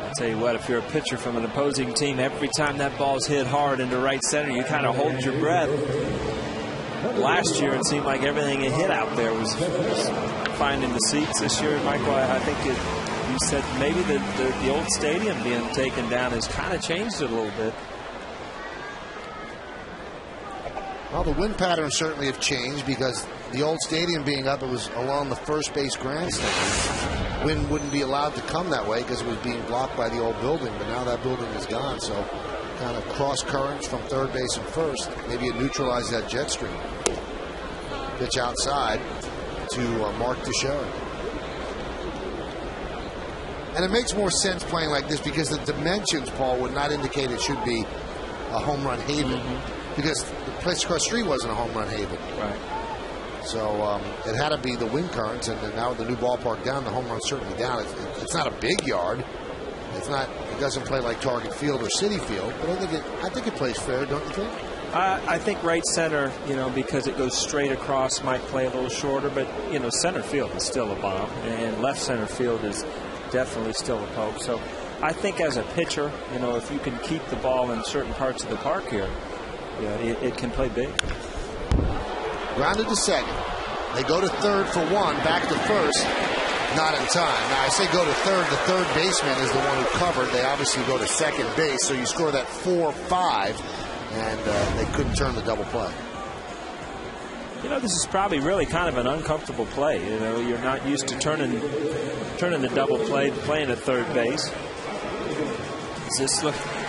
I'll tell you what, if you're a pitcher from an opposing team, every time that ball's hit hard into right center, you kind of hold your breath. Last year, it seemed like everything it hit out there was finding the seats. This year, Michael, I think you said maybe the old stadium being taken down has kind of changed it a little bit. Well, the wind patterns certainly have changed because the old stadium being up, it was along the first base grandstand. Wind wouldn't be allowed to come that way because it was being blocked by the old building, but now that building is gone, so kind of cross currents from third base and first. Maybe it neutralized that jet stream. Pitch outside to Mark Teixeira. And it makes more sense playing like this because the dimensions, Paul, would not indicate it should be a home run haven. Because the place across the street wasn't a home run haven. Right. So it had to be the wind currents, and then now with the new ballpark down, the home run's certainly down. It's not a big yard. It's not. It doesn't play like Target Field or City Field, but I think it plays fair, don't you think? I think right center, because it goes straight across, might play a little shorter, but center field is still a bomb, and left center field is definitely still a poke. So I think as a pitcher, if you can keep the ball in certain parts of the park here, it can play big. Grounded to second. They go to third for one, back to first. Not in time. Now, I say go to third. The third baseman is the one who covered. They obviously go to second base, so you score that 4-5, and they couldn't turn the double play. This is probably really kind of an uncomfortable play. You're not used to turning the double play, playing at third base.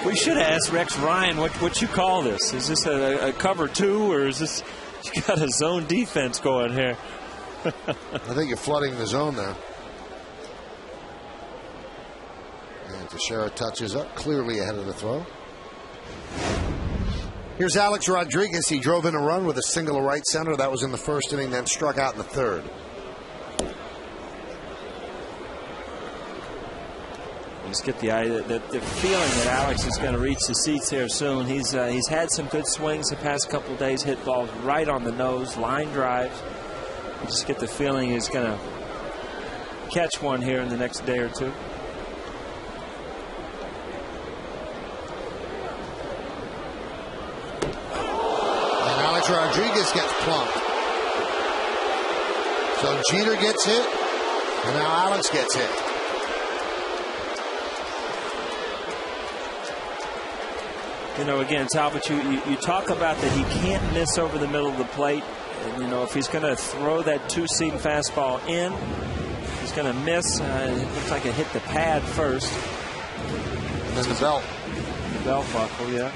We should have asked Rex Ryan what you call this. Is this a cover two, or is this you got a zone defense going here? I think you're flooding the zone there. And Teixeira touches up, clearly ahead of the throw. Here's Alex Rodriguez. He drove in a run with a single to right center. That was in the first inning, then struck out in the third. Just get the feeling that Alex is going to reach the seats here soon. He's had some good swings the past couple of days, hit balls right on the nose, line drives. You just get the feeling he's going to catch one here in the next day or two. And Alex Rodriguez gets plumped. So Jeter gets hit, and now Alex gets hit. You know, again, Talbot, you talk about that he can't miss over the middle of the plate. And, you know, if he's going to throw that two-seam fastball in, he's going to miss. It looks like it hit the pad first. And then the belt. Belt buckle, yeah.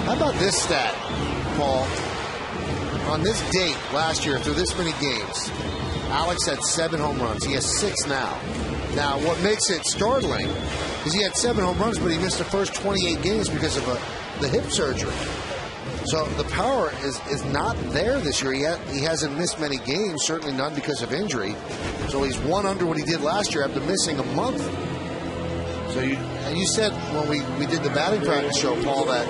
How about this stat, Paul? On this date last year, through this many games, Alex had 7 home runs. He has 6 now. Now, what makes it startling is he had 7 home runs, but he missed the first 28 games because of the hip surgery. So the power is not there this year. He hasn't missed many games, certainly none because of injury. So he's 1 under what he did last year after missing a month. So you said when we did the batting practice show, Paul, that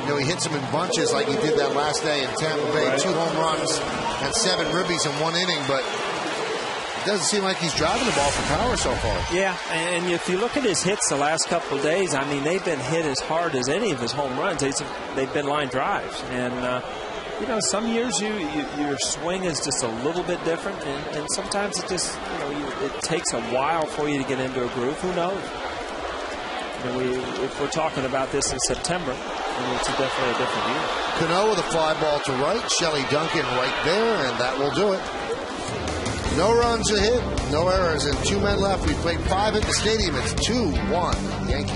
he hits them in bunches like he did that last day in Tampa Bay. Right. 2 home runs and 7 ribbies in 1 inning, but it doesn't seem like he's driving the ball for power so far. Yeah, and if you look at his hits the last couple of days, I mean, they've been hit as hard as any of his home runs. They've been line drives. And, some years your swing is just a little bit different, and sometimes it just, it takes a while for you to get into a groove. Who knows? If we're talking about this in September, it's definitely a different view. Cano with a fly ball to right. Shelley Duncan right there, and that will do it. No runs a hit, no errors, and 2 men left. We played 5 at the stadium. It's 2-1 Yankees.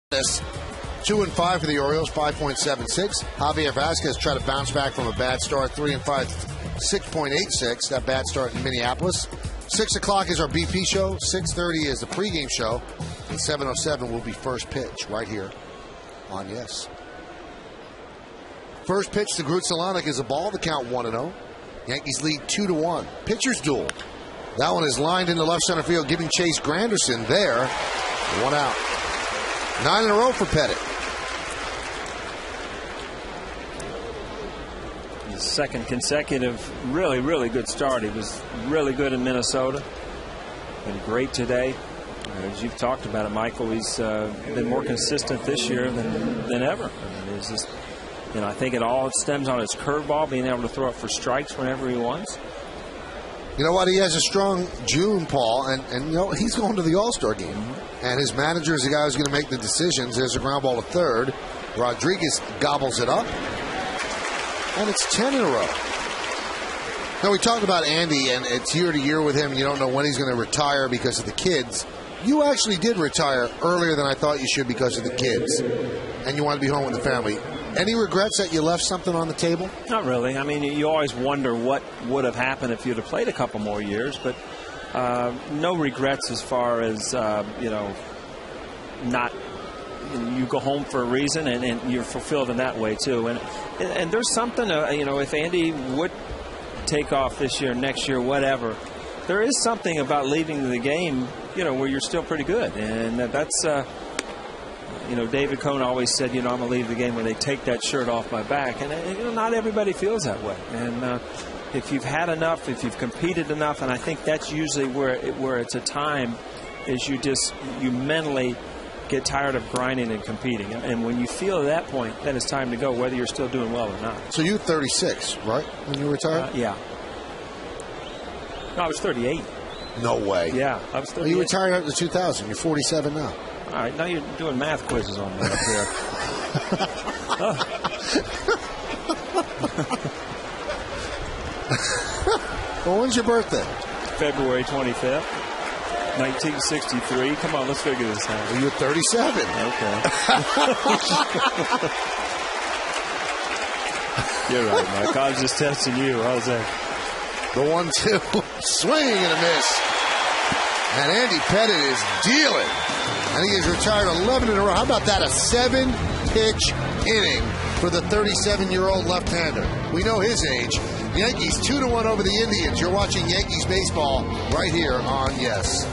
This 2-5 for the Orioles, 5.76. Javier Vazquez tried to bounce back from a bad start, 3-5, 6.86. That bad start in Minneapolis. 6 o'clock is our BP show. 6:30 is the pregame show. And 7:07 will be first pitch right here on Yes. First pitch to Groot Solanic is a ball to count 1-0. Yankees lead 2-1. Pitcher's duel. That one is lined into left center field, giving Chase Granderson there 1 out. 9 in a row for Pettit. second consecutive really, really good start. He was really good in Minnesota. Been great today. As you've talked about it, Michael, he's been more consistent this year than ever. I mean, it's just, I think it all stems on his curveball, being able to throw it for strikes whenever he wants. You know what? He has a strong June, Paul, and he's going to the All-Star game. Mm-hmm. And his manager is the guy who's going to make the decisions. There's a ground ball to third. Rodriguez gobbles it up. And it's 10 in a row. Now, we talked about Andy, and it's year to year with him. You don't know when he's going to retire because of the kids. You actually did retire earlier than I thought you should because of the kids. And you want to be home with the family. Any regrets that you left something on the table? Not really. I mean, you always wonder what would have happened if you'd have played a couple more years. But no regrets as far as, not... You go home for a reason, and you're fulfilled in that way, too. And there's something, if Andy would take off this year, next year, whatever, there is something about leaving the game, where you're still pretty good. And that's, David Cohn always said, I'm going to leave the game when they take that shirt off my back. And not everybody feels that way. And if you've had enough, if you've competed enough, and I think that's usually where it's a time is you mentally get tired of grinding and competing. And when you feel at that point, then it's time to go, whether you're still doing well or not. So you're 36, right, when you retired? Yeah. No, I was 38. No way. Yeah, I was 38. Well, you retired after 2000. You're 47 now. All right, now you're doing math quizzes on me up here. Well, when's your birthday? February 25th. 1963. Come on, let's figure this out. Well, you're 37. Okay. You're right, Mike. I was just testing you. How's that? The 1-2. Swing and a miss. And Andy Pettit is dealing. I think he's retired 11 in a row. How about that? A 7-pitch inning for the 37-year-old left-hander. We know his age. Yankees 2-1 over the Indians. You're watching Yankees baseball right here on Yes.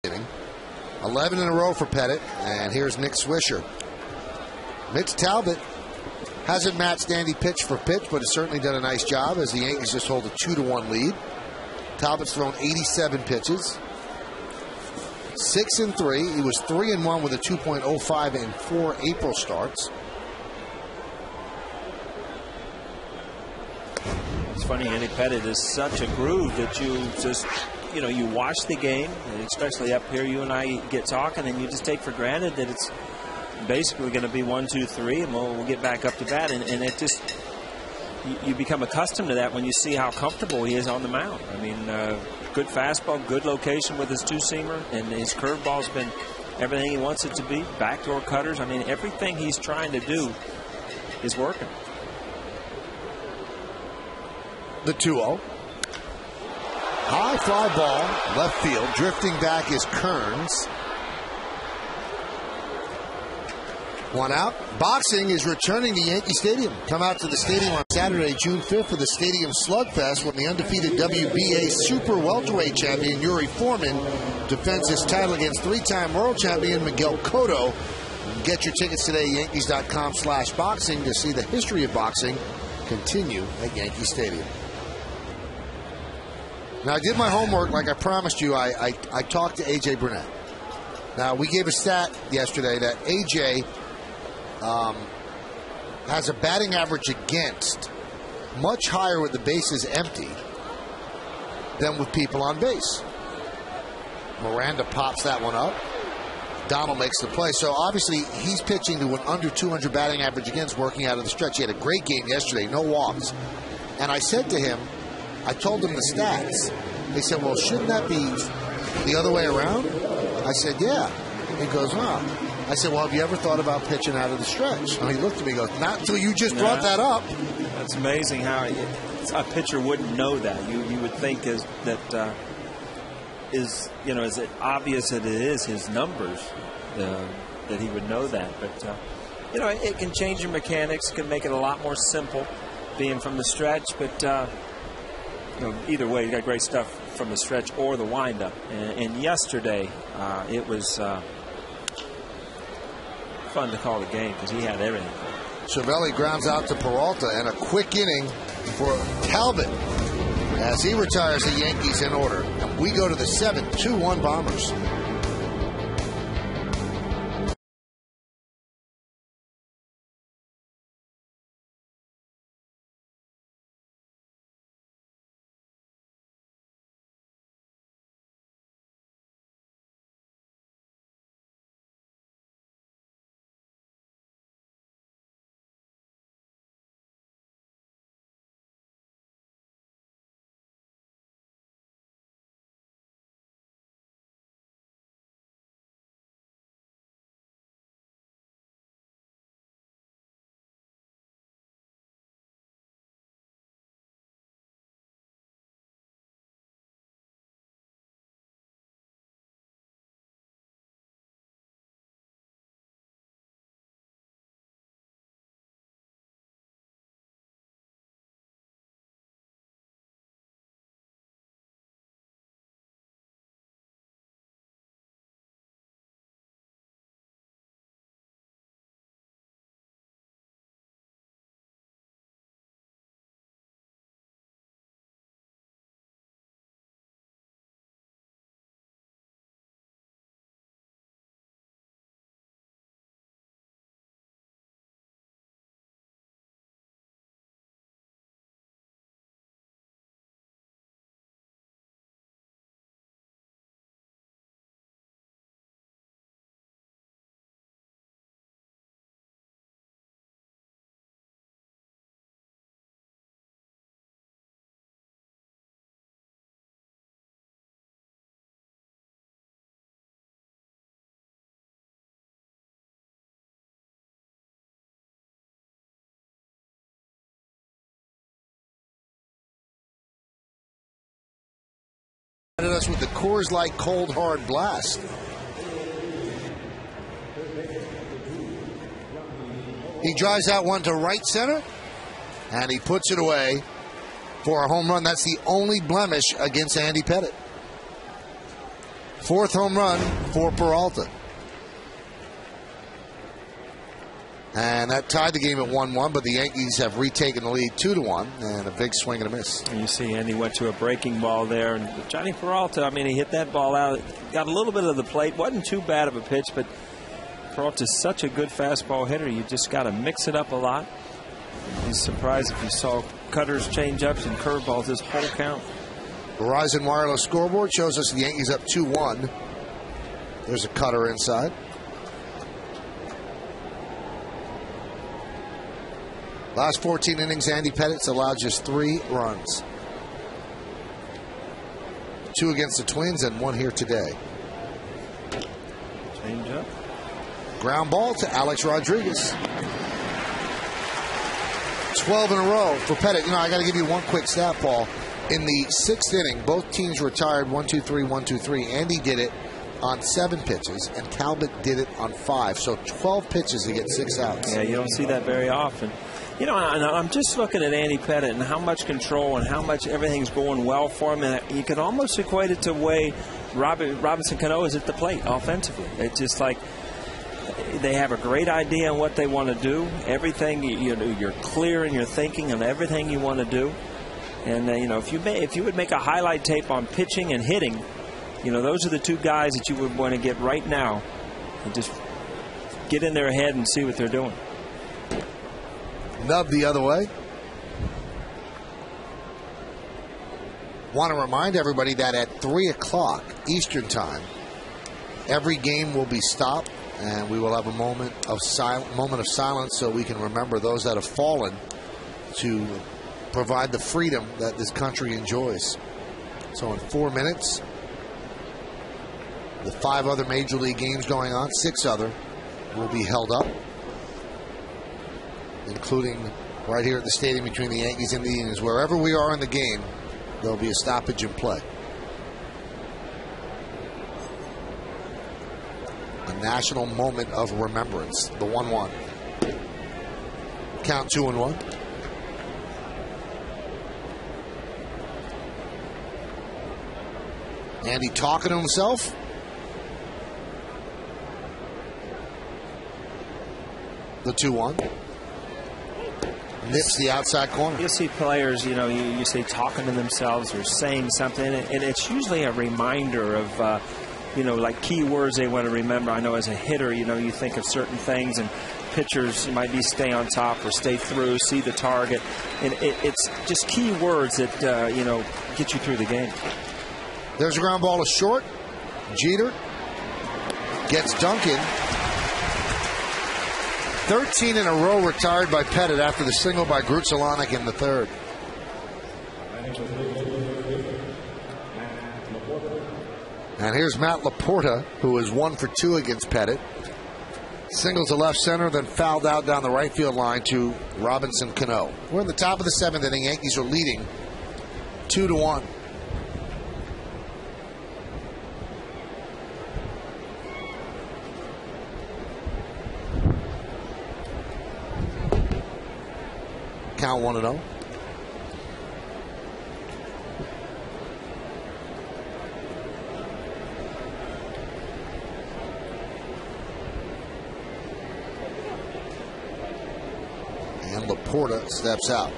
Inning. 11 in a row for Pettit, and here's Nick Swisher. Mitch Talbot hasn't matched Andy pitch for pitch, but has certainly done a nice job as the Yankees just hold a 2-1 lead. Talbot's thrown 87 pitches, 6-3. He was 3-1 with a 2.05 in 4 April starts. It's funny, Andy Pettit is such a groove that you just, you watch the game, and especially up here, you and I get talking, and you just take for granted that it's basically going to be 1, 2, 3, and we'll get back up to bat. And it just, you become accustomed to that when you see how comfortable he is on the mound. I mean, good fastball, good location with his two-seamer, and his curveball's been everything he wants it to be. Backdoor cutters. I mean, everything he's trying to do is working. The 2-0. High fly ball, left field. Drifting back is Kearns. One out. Boxing is returning to Yankee Stadium. Come out to the stadium on Saturday, June 5th for the Stadium Slugfest when the undefeated WBA Super Welterweight Champion Yuri Foreman defends his title against three-time world champion Miguel Cotto. Get your tickets today, Yankees.com/boxing, to see the history of boxing continue at Yankee Stadium. Now, I did my homework like I promised you. I talked to A.J. Burnett. Now, we gave a stat yesterday that A.J. has a batting average against much higher with the bases empty than with people on base. Miranda pops that one up. Donald makes the play. So obviously he's pitching to an under 200 batting average against, working out of the stretch. He had a great game yesterday, no walks. And I said to him, I told him the stats. They said, well, shouldn't that be the other way around? I said, yeah. He goes, oh. I said, well, have you ever thought about pitching out of the stretch? And he looked at me and goes, not until you just brought that up. That's amazing how a pitcher wouldn't know that. You would think as obvious as it is his numbers, that he would know that. But, it can change your mechanics, can make it a lot more simple being from the stretch. But, either way, you got great stuff from the stretch or the windup. And yesterday, it was fun to call the game because he had everything. Cervelli grounds out to Peralta, and a quick inning for Talbot as he retires the Yankees in order. And we go to the 7-2-1 Bombers. Us with the Coors Light Cold Hard Blast. He drives out one to right center, and he puts it away for a home run. That's the only blemish against Andy Pettitte. Fourth home run for Peralta. And that tied the game at 1-1, but the Yankees have retaken the lead 2-1, and a big swing and a miss. And you see Andy went to a breaking ball there, and Johnny Peralta, I mean, he hit that ball out, got a little bit of the plate, wasn't too bad of a pitch, but Peralta's such a good fastball hitter, you just got to mix it up a lot. He's surprised if you saw cutters, change-ups, and curveballs this whole count. Verizon Wireless scoreboard shows us the Yankees up 2-1. There's a cutter inside. Last 14 innings, Andy Pettit's allowed just 3 runs. 2 against the Twins and 1 here today. Change up. Ground ball to Alex Rodriguez. 12 in a row for Pettit. You know, I got to give you one quick stat, Paul. In the 6th inning, both teams retired 1-2-3, 1-2-3. Andy did it on 7 pitches, and Talbot did it on 5. So 12 pitches to get 6 outs. Yeah, you don't see that very often. You know, I'm just looking at Andy Pettit and how much control and how much everything's going well for him. And you can almost equate it to the way Robinson Cano is at the plate offensively. It's just like they have a great idea on what they want to do. Everything, you're clear in your thinking on everything you want to do. And, if you would make a highlight tape on pitching and hitting, those are the 2 guys that you would want to get right now and just get in their head and see what they're doing. Nub the other way. Want to remind everybody that at 3 o'clock Eastern Time, every game will be stopped, and we will have a moment of silence so we can remember those that have fallen to provide the freedom that this country enjoys. So in 4 minutes, the 5 other Major League games going on, 6 other, will be held up, including right here at the stadium between the Yankees and the Indians. Wherever we are in the game, there'll be a stoppage in play. A national moment of remembrance. The 1-1. Count 2-1. Andy talking to himself. The 2-1. Nips the outside corner. You see players, you say talking to themselves or saying something, and it's usually a reminder of, like key words they want to remember. I know as a hitter, you think of certain things, and pitchers might be stay on top or stay through, see the target. And it's just key words that, get you through the game. There's a ground ball to short. Jeter gets Duncan. 13 in a row retired by Pettit after the single by Grudzielanek in the 3rd. And here's Matt Laporta, who is 1 for 2 against Pettit. Singles to left center, then fouled out down the right field line to Robinson Cano. We're in the top of the 7th inning. Yankees are leading 2-1. Count 1-0. And Laporta steps out.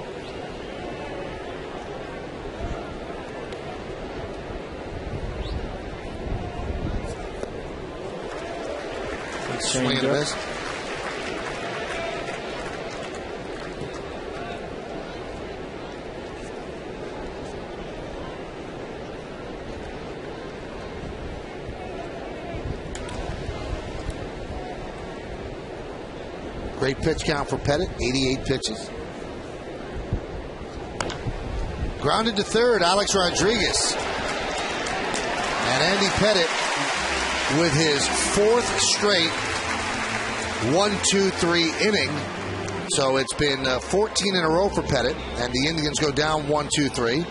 Swing and a miss. Great pitch count for Pettit, 88 pitches. Grounded to 3rd, Alex Rodriguez. And Andy Pettit with his 4th straight 1-2-3 inning. So it's been 14 in a row for Pettit, and the Indians go down 1-2-3.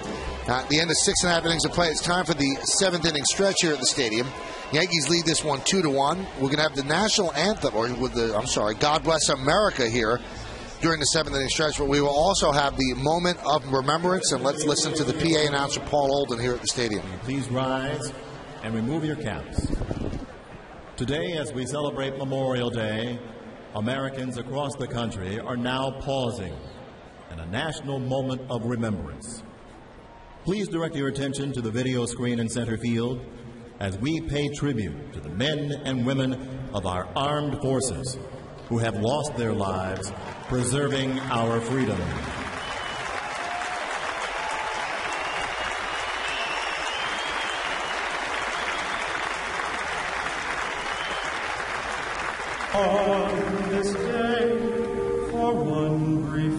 At the end of 6.5 innings of play, it's time for the 7th inning stretch here at the stadium. Yankees lead this one 2-1. We're going to have the national anthem, God Bless America here during the 7th inning stretch, but we will also have the moment of remembrance, and let's listen to the PA announcer, Paul Olden, here at the stadium. Please rise and remove your caps. Today, as we celebrate Memorial Day, Americans across the country are now pausing in a national moment of remembrance. Please direct your attention to the video screen in center field as we pay tribute to the men and women of our armed forces who have lost their lives preserving our freedom. On this day, for one brief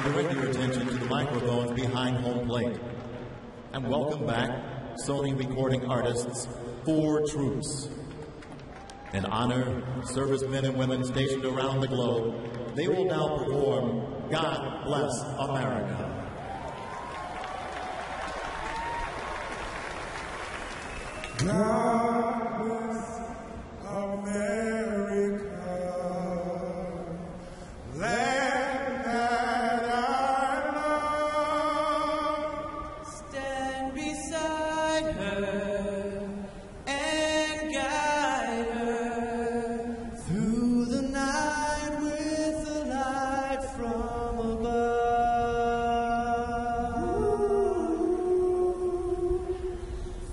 and direct your attention to the microphones behind home plate. And welcome back, Sony recording artists, 4 Troops. In honor of servicemen and women stationed around the globe, they will now perform God Bless America. God bless America, land that I love. Stand beside her and guide her through the night with the light from above.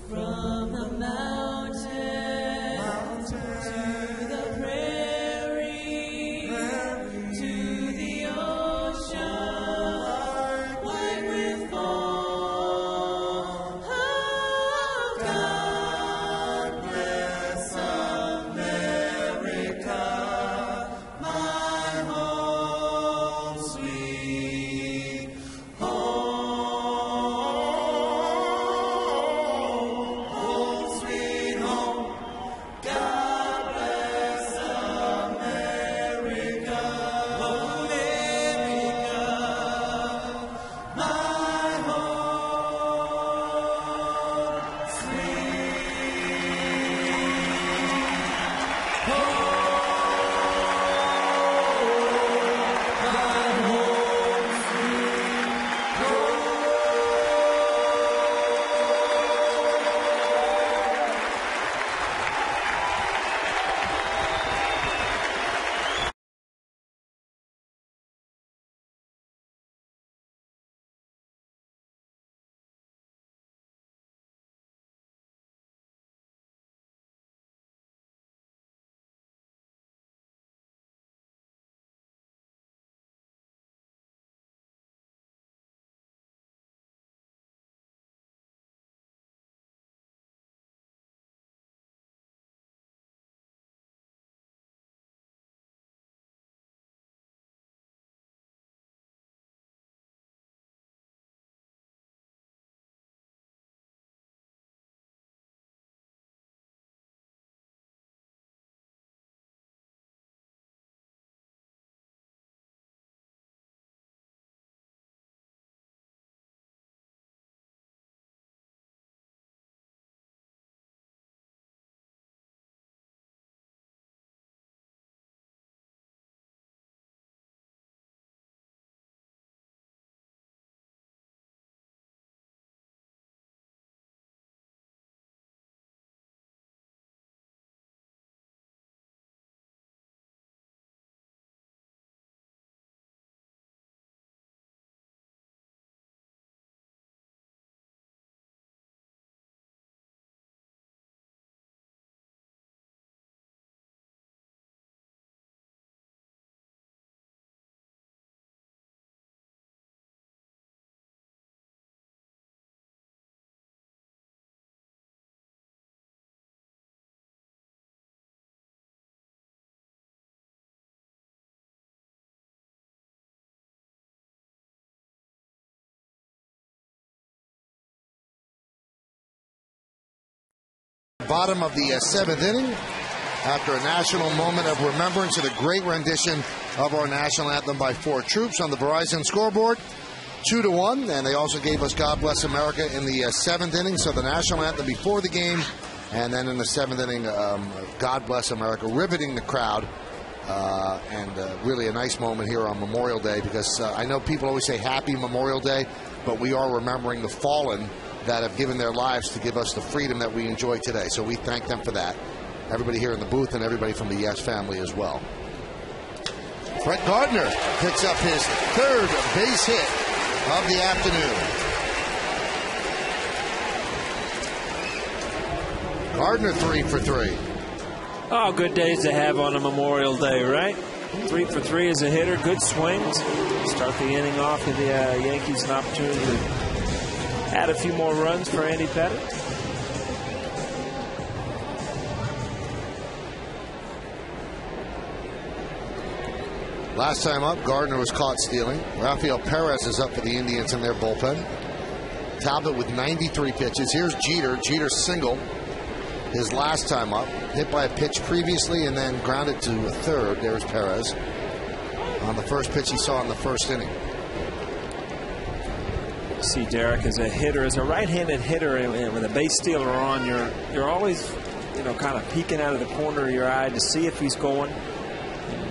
From the mountain to the prairie, to the ocean, white with foam. Oh, God bless America, my home, sweet home. Home, sweet home. God bless America, America, my home, sweet Bottom of the 7th inning, after a national moment of remembrance and a great rendition of our national anthem by 4 Troops on the Verizon scoreboard, 2-1, and they also gave us God Bless America in the 7th inning, so the national anthem before the game, and then in the 7th inning, God Bless America, riveting the crowd, and really a nice moment here on Memorial Day, because I know people always say Happy Memorial Day, but we are remembering the fallen that have given their lives to give us the freedom that we enjoy today. So we thank them for that. Everybody here in the booth and everybody from the Yes family as well. Brett Gardner picks up his 3rd base hit of the afternoon. Gardner 3 for 3. Oh, good days to have on a Memorial Day, right? 3 for 3 as a hitter. Good swings. Start the inning off with the Yankees an opportunity to add a few more runs for Andy Pettit. Last time up, Gardner was caught stealing. Rafael Perez is up for the Indians in their bullpen. Talbot with 93 pitches. Here's Jeter. Jeter's single his last time up. Hit by a pitch previously and then grounded to a third. There's Perez on the first pitch he saw in the first inning. See Derek as a hitter, as a right-handed hitter, and with a base stealer on, you're always, kind of peeking out of the corner of your eye to see if he's going.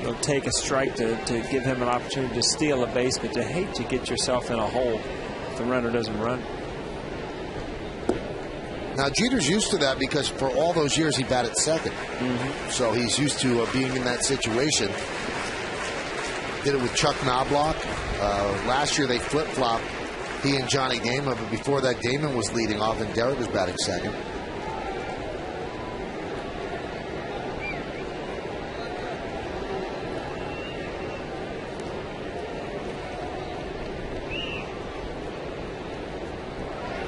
You'll take a strike to give him an opportunity to steal a base, but you hate to get yourself in a hole if the runner doesn't run. Now Jeter's used to that because for all those years he batted second. So he's used to being in that situation. Did it with Chuck Knobloch. Last year they flip-flopped, he and Johnny Damon, but before that Damon was leading off and Derek was batting second.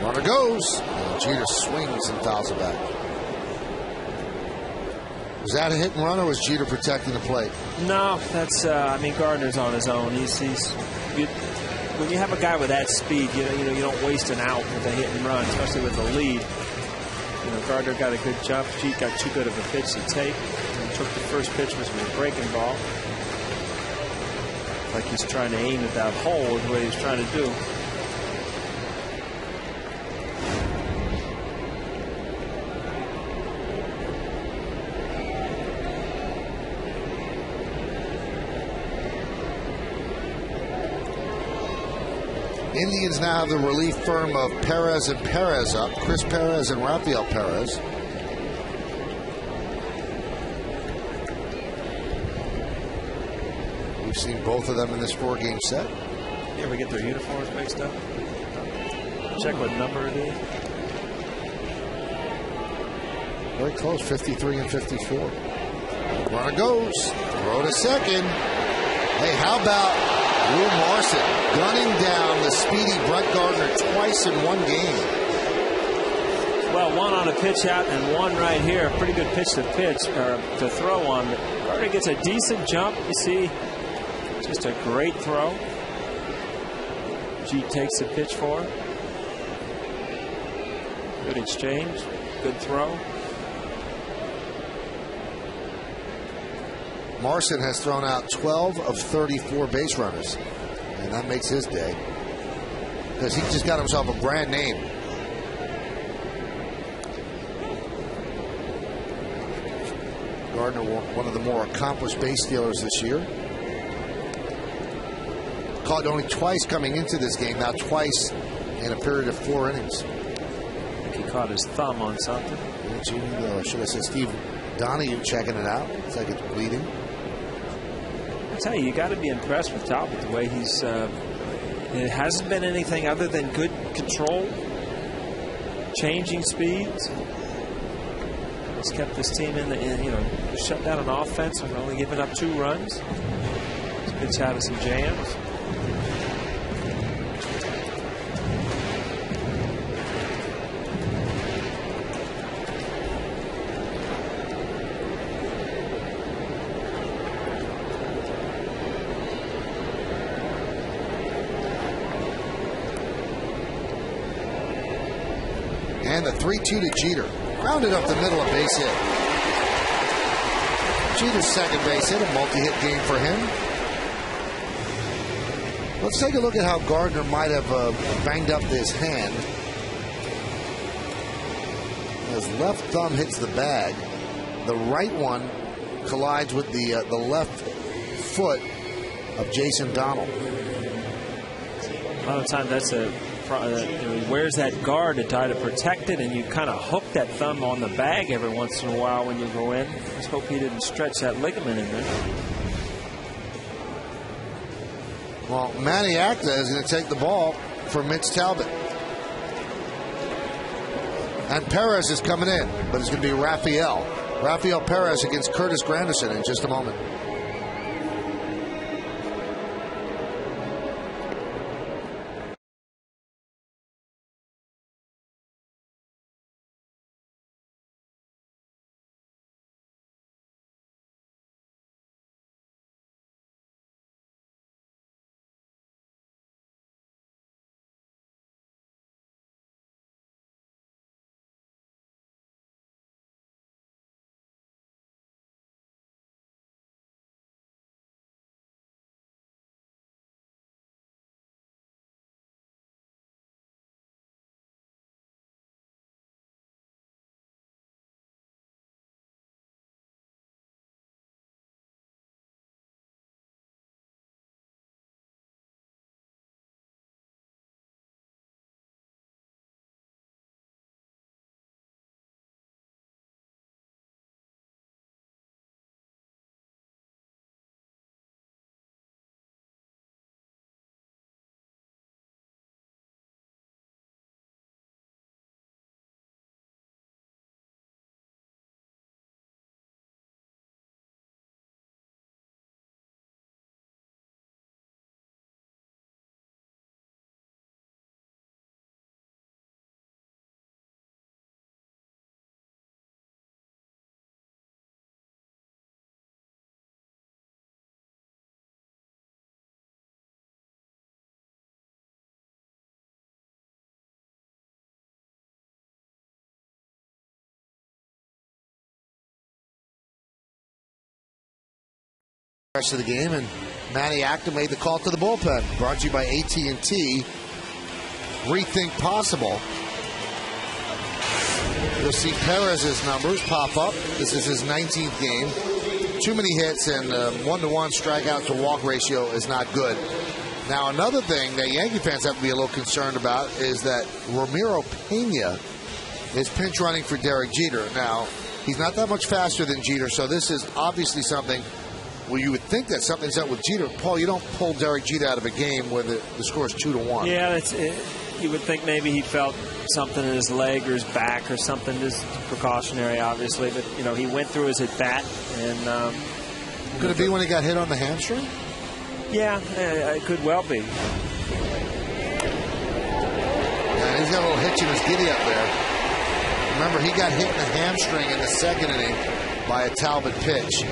Runner goes. And Jeter swings and fouls it back. Was that a hit and run, or was Jeter protecting the plate? No, that's. Gardner's on his own. When you have a guy with that speed, you don't waste an out with a hit and run, especially with the lead. Gardner got a good jump. Jeter got too good of a pitch to take. And took the first pitch, which was a breaking ball. Like he's trying to aim at that hole is what he was trying to do. Indians now have the relief firm of Perez and Perez up. Chris Perez and Rafael Perez. We've seen both of them in this 4-game set. You ever get their uniforms mixed up? Check what number it is. Very close, 53 and 54. Runner goes. Throw to second. Hey, how about Will Marson gunning down the speedy Brett Gardner twice in one game? Well, one on a pitch out and one right here. A pretty good pitch to throw on. Gardner gets a decent jump. You see, just a great throw. G takes the pitch for him. Good exchange. Good throw. Marson has thrown out 12 of 34 base runners, and that makes his day because he just got himself a brand name. Gardner, one of the more accomplished base stealers this year. Caught only twice coming into this game, now twice in a period of 4 innings. I think he caught his thumb on something. Should I say Steve Donahue checking it out? It's like it's bleeding. I tell you got to be impressed with Talbot, the way he's. It hasn't been anything other than good control, changing speeds. He's kept this team shut down an offense and only given up 2 runs. He's pitched out of some jams. And the 3-2 to Jeter. Rounded up the middle, a base hit. Jeter's second base hit, a multi-hit game for him. Let's take a look at how Gardner might have banged up his hand. His left thumb hits the bag. The right one collides with the left foot of Jason Donald. A lot of times that's he wears that guard to try to protect it, and you kind of hook that thumb on the bag every once in a while when you go in. Just hope he didn't stretch that ligament in there. Well, Manny Acta is going to take the ball for Mitch Talbot. And Perez is coming in, but it's going to be Rafael Perez against Curtis Granderson in just a moment. Rest of the game, and Matty Acton made the call to the bullpen. Brought to you by AT&T. Rethink possible. You'll see Perez's numbers pop up. This is his 19th game. Too many hits, and 1-to-1 strikeout to walk ratio is not good. Now, another thing that Yankee fans have to be a little concerned about is that Ramiro Pena is pinch running for Derek Jeter. Now, he's not that much faster than Jeter, so this is obviously something where you would think that something's up with Jeter. Paul, you don't pull Derek Jeter out of a game where the score is 2-1. Yeah, you would think maybe he felt something in his leg or his back or something, just precautionary, obviously. But, you know, he went through his at-bat. And could it be when he got hit on the hamstring? Yeah, it could well be. Yeah, he's got a little hitch in his giddy up there. Remember, he got hit in the hamstring in the second inning by a Talbot pitch.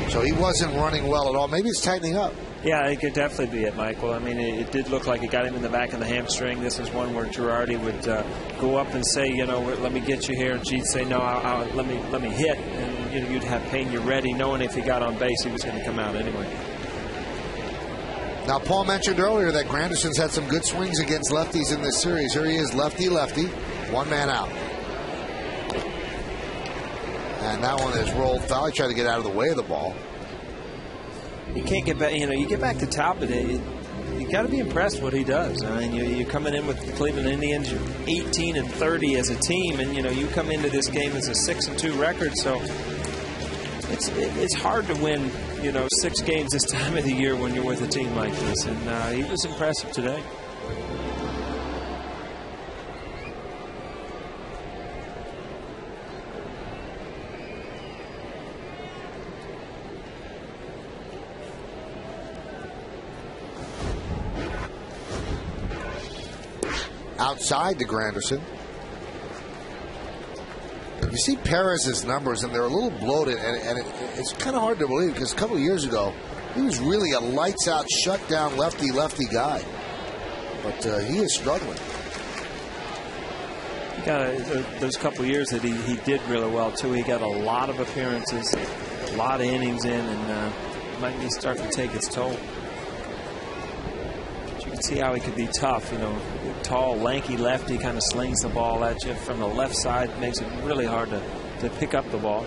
So he wasn't running well at all. Maybe it's tightening up. Yeah, it could definitely be it, Michael. I mean, it did look like it got him in the back of the hamstring. This is one where Girardi would go up and say, you know, let me get you here. And Jeet say, no, let me hit. And you know, you'd have Pena ready, knowing if he got on base, he was going to come out anyway. Now, Paul mentioned earlier that Granderson's had some good swings against lefties in this series. Here he is, lefty-lefty, one man out. And that one is rolled foul. He tried to get out of the way of the ball. You can't get back. You know, you get back to Talbot. You got to be impressed what he does. I mean, you're coming in with the Cleveland Indians. You're 18-30 as a team, and you know you come into this game as a 6-2 record. So it's hard to win. You know, 6 games this time of the year when you're with a team like this. And he was impressive today. Outside to Granderson. You see Perez's numbers, and they're a little bloated, and it's kind of hard to believe because a couple of years ago, he was really a lights-out, shut-down lefty-lefty guy. But he is struggling. He got those couple of years that he did really well, too. He got a lot of appearances, a lot of innings in, and might be starting to take its toll. You can see how he could be tough, you know, tall, lanky lefty, kind of slings the ball at you from the left side, makes it really hard to pick up the ball.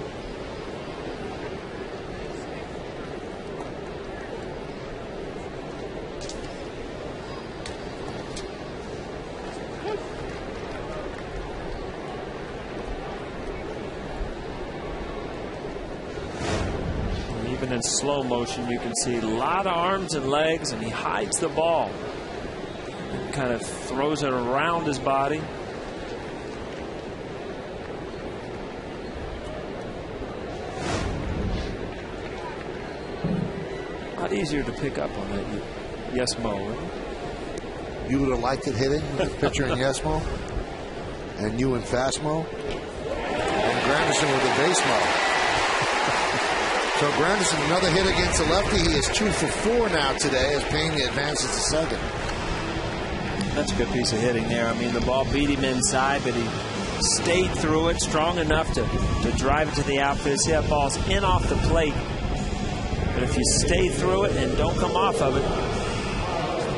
Even in slow motion, you can see a lot of arms and legs, and he hides the ball. Kind of throws it around his body. A lot easier to pick up on that Yes-Mo. You would have liked it hitting with the pitcher in Yes-Mo, and you in Fast-Mo, and Granderson with the base-Mo. So Granderson, another hit against the lefty. He is 2 for 4 now today as Pena advances to second. That's a good piece of hitting there. I mean, the ball beat him inside, but he stayed through it strong enough to drive it to the outfield. See, that ball's in off the plate. But if you stay through it and don't come off of it,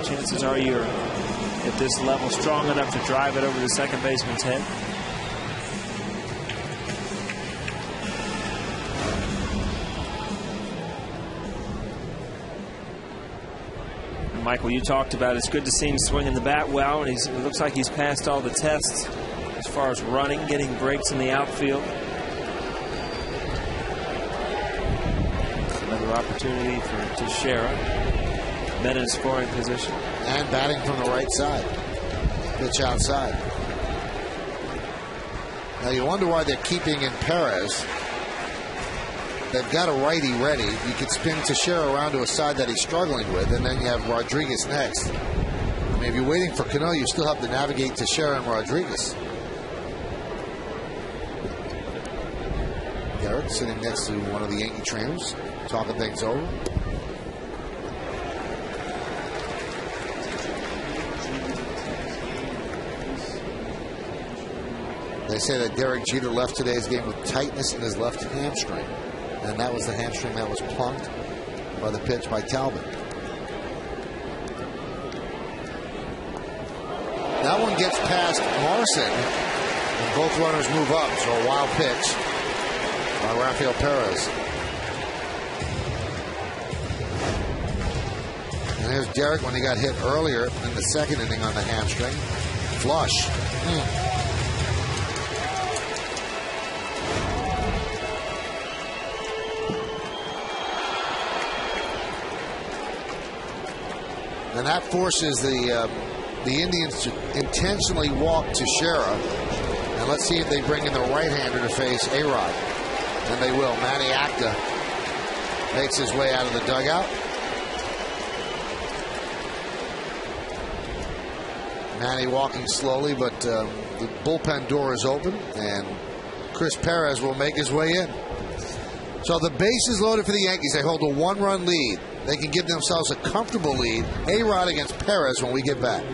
chances are you're at this level strong enough to drive it over the second baseman's head. Michael, you talked about it's good to see him swinging the bat well, and it looks like he's passed all the tests as far as running, getting breaks in the outfield. Another opportunity for Teixeira. Men in scoring position. And batting from the right side. Pitch outside. Now you wonder why they're keeping in Perez. They've got a righty ready. You could spin Teixeira around to a side that he's struggling with, and then you have Rodriguez next. I mean, if you're waiting for Cano, you still have to navigate Teixeira and Rodriguez. Garrett sitting next to one of the Yankee trainers, talking things over. They say that Derek Jeter left today's game with tightness in his left hamstring. And that was the hamstring that was plunked. by the pitch by Talbot. That one gets past Morrison, and both runners move up. So a wild pitch by Rafael Perez. And there's Derek when he got hit earlier in the second inning on the hamstring. Flush. And that forces the Indians to intentionally walk Teixeira. And let's see if they bring in the right-hander to face A-Rod. And they will. Manny Acta makes his way out of the dugout. Manny walking slowly, but the bullpen door is open, and Chris Perez will make his way in. So the base is loaded for the Yankees. They hold a one-run lead. They can give themselves a comfortable lead. A-Rod against Perez when we get back.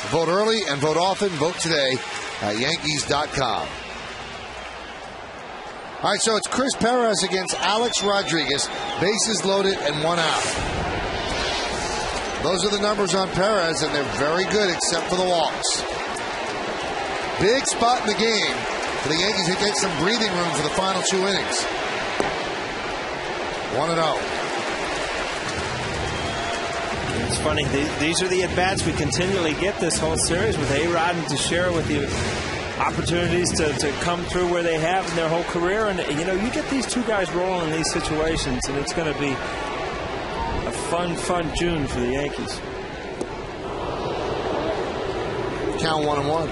Vote early and vote often. Vote today at Yankees.com. All right, so it's Chris Perez against Alex Rodriguez. Bases loaded and one out. Those are the numbers on Perez, and they're very good except for the walks. Big spot in the game for the Yankees to get some breathing room for the final two innings. 1-0. It's funny, these are the at-bats we continually get this whole series with A-Rod and Teixeira with the opportunities to come through where they have in their whole career. And, you know, you get these two guys rolling in these situations, and it's going to be a fun June for the Yankees. Count 1-1.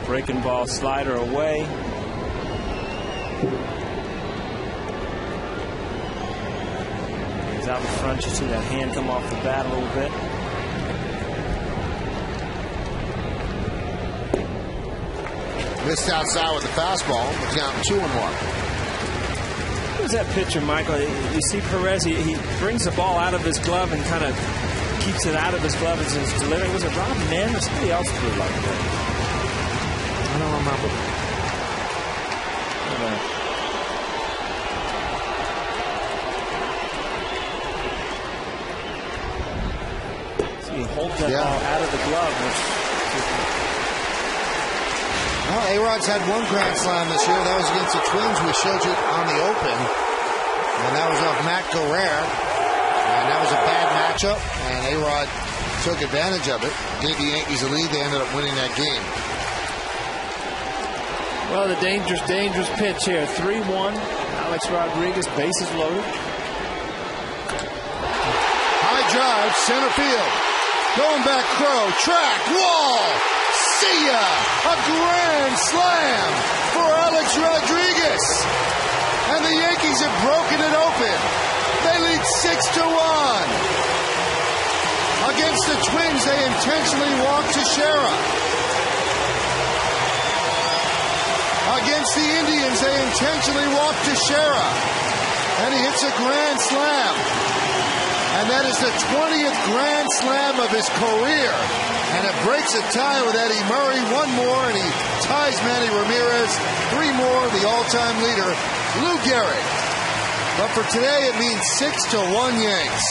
Breaking ball slider away. Out in front, you see that hand come off the bat a little bit. Missed outside with the fastball. We're counting 2-1. Who's that pitcher, Michael? You see Perez, he brings the ball out of his glove and kind of keeps it out of his glove as he's delivering. Was it Rob Mann or somebody else did like that? I don't remember. He holds that ball out of the glove. Well, A-Rod's had one grand slam this year. That was against the Twins. We showed you on the open. And that was off Matt Guerrero. And that was a bad matchup. And A-Rod took advantage of it. Gave the Yankees a lead. They ended up winning that game. Well, the dangerous pitch here. 3-1. Alex Rodriguez, bases loaded. High drive, center field. Going back, Crow, track, wall, See ya! A grand slam for Alex Rodriguez. And the Yankees have broken it open. They lead 6-1. Against the Twins, they intentionally walk Teixeira. Against the Indians, they intentionally walk Teixeira. And he hits a grand slam. And that is the 20th grand slam of his career. And it breaks a tie with Eddie Murray. One more, and he ties Manny Ramirez. 3 more, the all-time leader, Lou Gehrig. But for today, it means 6-1 Yanks.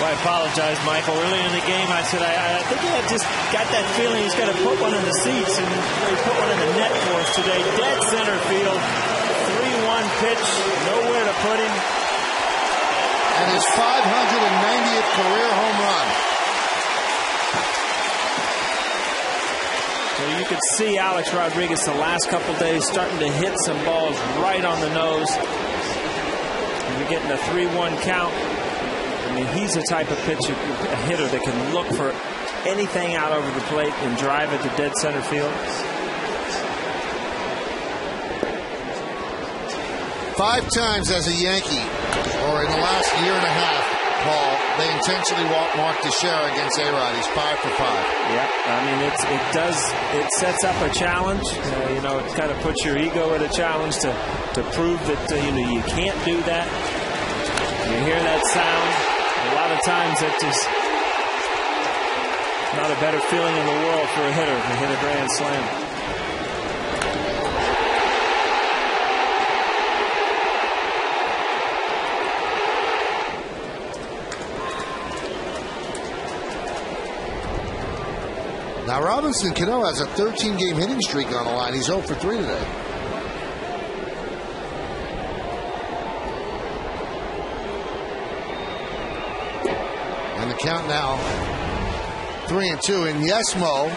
Well, I apologize, Michael. Earlier in the game, I said I think I just got that feeling he's going to put one in the seats, and he put one in the net for us today. Dead center field, 3-1 pitch, nowhere to put him. And his 590th career home run. So you could see Alex Rodriguez the last couple days starting to hit some balls right on the nose. And you're getting a 3-1 count. I mean, he's the type of pitcher, a hitter that can look for anything out over the plate and drive it to dead center field. 5 times as a Yankee, or in the last year and a half, Paul, they intentionally walked Mark Teixeira against A-Rod. He's 5 for 5. Yeah, I mean, it sets up a challenge. You know, it kind of puts your ego at a challenge to prove that, you can't do that. You hear that sound. A lot of times that just not a better feeling in the world for a hitter to hit a grand slam. Now, Robinson Cano has a 13-game hitting streak on the line. He's 0 for 3 today. And the count now, 3-2. And yes, Mo,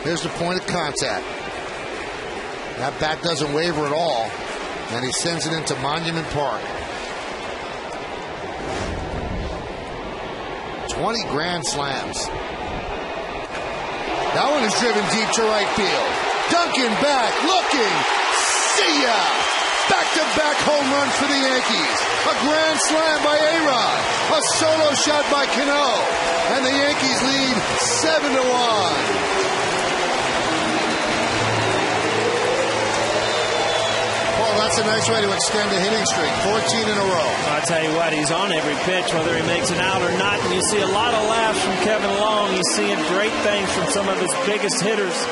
here's the point of contact. That bat doesn't waver at all, and he sends it into Monument Park. 20 grand slams. That one is driven deep to right field. Duncan back, looking. See ya! Back-to-back home run for the Yankees. A grand slam by A-Rod. A solo shot by Cano. And the Yankees lead 7-1. That's a nice way to extend a hitting streak. 14 in a row. I'll tell you what, he's on every pitch, whether he makes an out or not. And you see a lot of laughs from Kevin Long. He's seeing great things from some of his biggest hitters.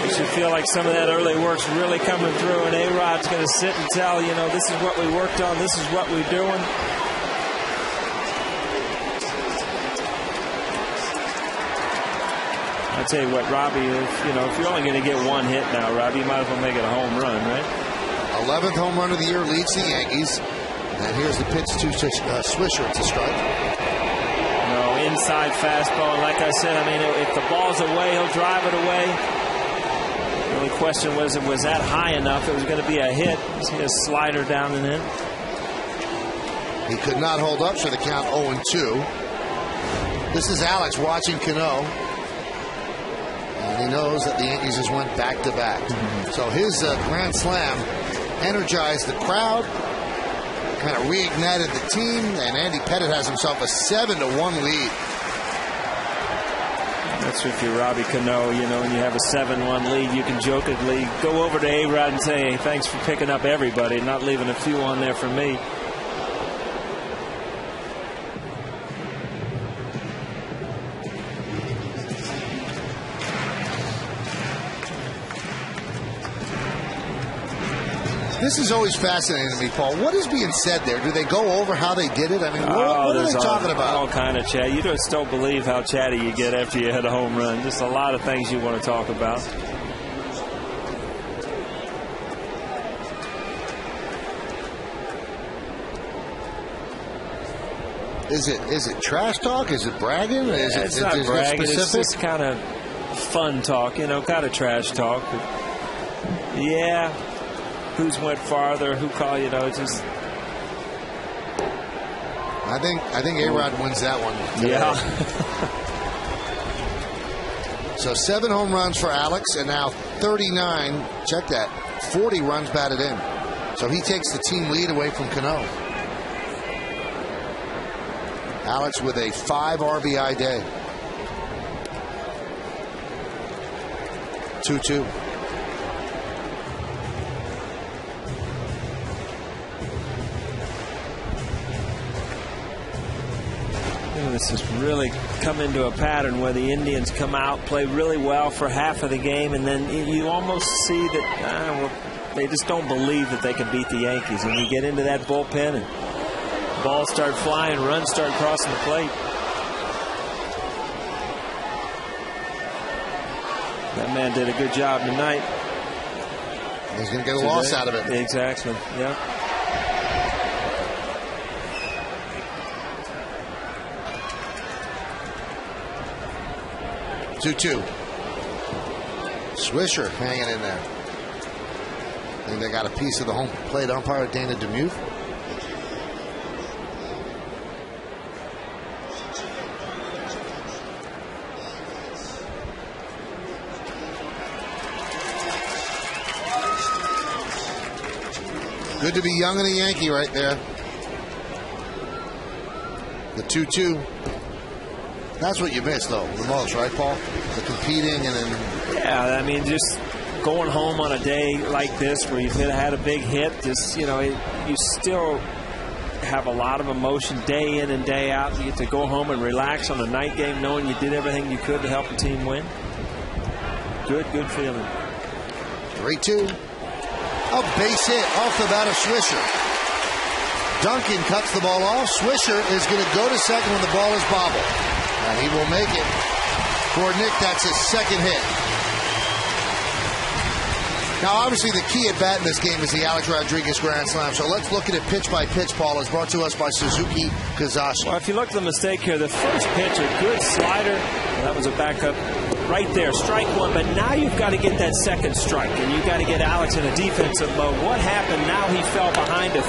You should feel like some of that early work's really coming through. And A-Rod's going to sit and tell, this is what we worked on. This is what we're doing. I tell you what, Robbie, if you're only going to get one hit now, Robbie, you might as well make it a home run, right? 11th home run of the year leads the Yankees. And here's the pitch to Swisher. It's a strike. No, inside fastball. And like I said, if the ball's away, he'll drive it away. The only question was that high enough? It was going to be a hit. See a slider down and in. He could not hold up, so the count 0-2. This is Alex watching Cano. He knows that the Yankees just went back-to-back. So his grand slam energized the crowd, kind of reignited the team, and Andy Pettitte has himself a 7-1 lead. That's if you're Robbie Cano, and you have a 7-1 lead, you can jokingly go over to A-Rod and say, hey, thanks for picking up everybody, not leaving a few on there for me. This is always fascinating to me, Paul. What is being said there? Do they go over how they did it? What are they talking about? All kind of chat. You just don't believe how chatty you get after you hit a home run. Just a lot of things you want to talk about. Is it trash talk? Is it bragging? It's not bragging. It's just kind of fun talk, kind of trash talk. But yeah. Who's went farther, who called, just... I think A-Rod wins that one today. Yeah. So 7 home runs for Alex, and now 39. Check that. 40 runs batted in. So he takes the team lead away from Cano. Alex with a 5 RBI day. 2-2. This has really come into a pattern where the Indians come out, play really well for half of the game, and then you almost see that they just don't believe that they can beat the Yankees. And you get into that bullpen and balls start flying, runs start crossing the plate. That man did a good job tonight. He's going to get a loss out of it. Exactly, yeah. Two. Swisher hanging in there. I think they got a piece of the home plate umpire, Dana Demuth. Good to be young and a Yankee right there. The 2-2. That's what you miss, though, the most, right, Paul? The competing and then... Yeah, I mean, just going home on a day like this where you've had a big hit, just, you know, you still have a lot of emotion day in and day out. You get to go home and relax on a night game knowing you did everything you could to help the team win. Good feeling. 3-2. A base hit off the bat of Swisher. Duncan cuts the ball off. Swisher is going to go to second when the ball is bobbled. And he will make it. For Nick, that's his second hit. Now, obviously, the key at bat in this game is the Alex Rodriguez Grand Slam. So let's look at it pitch by pitch, Paul. It's brought to us by Suzuki Kazashi. Well, if you look at the mistake here, the first pitch, a good slider. That was a backup right there. Strike one. But now you've got to get that second strike. And you've got to get Alex in a defensive mode. What happened? Now he fell behind a 3-1.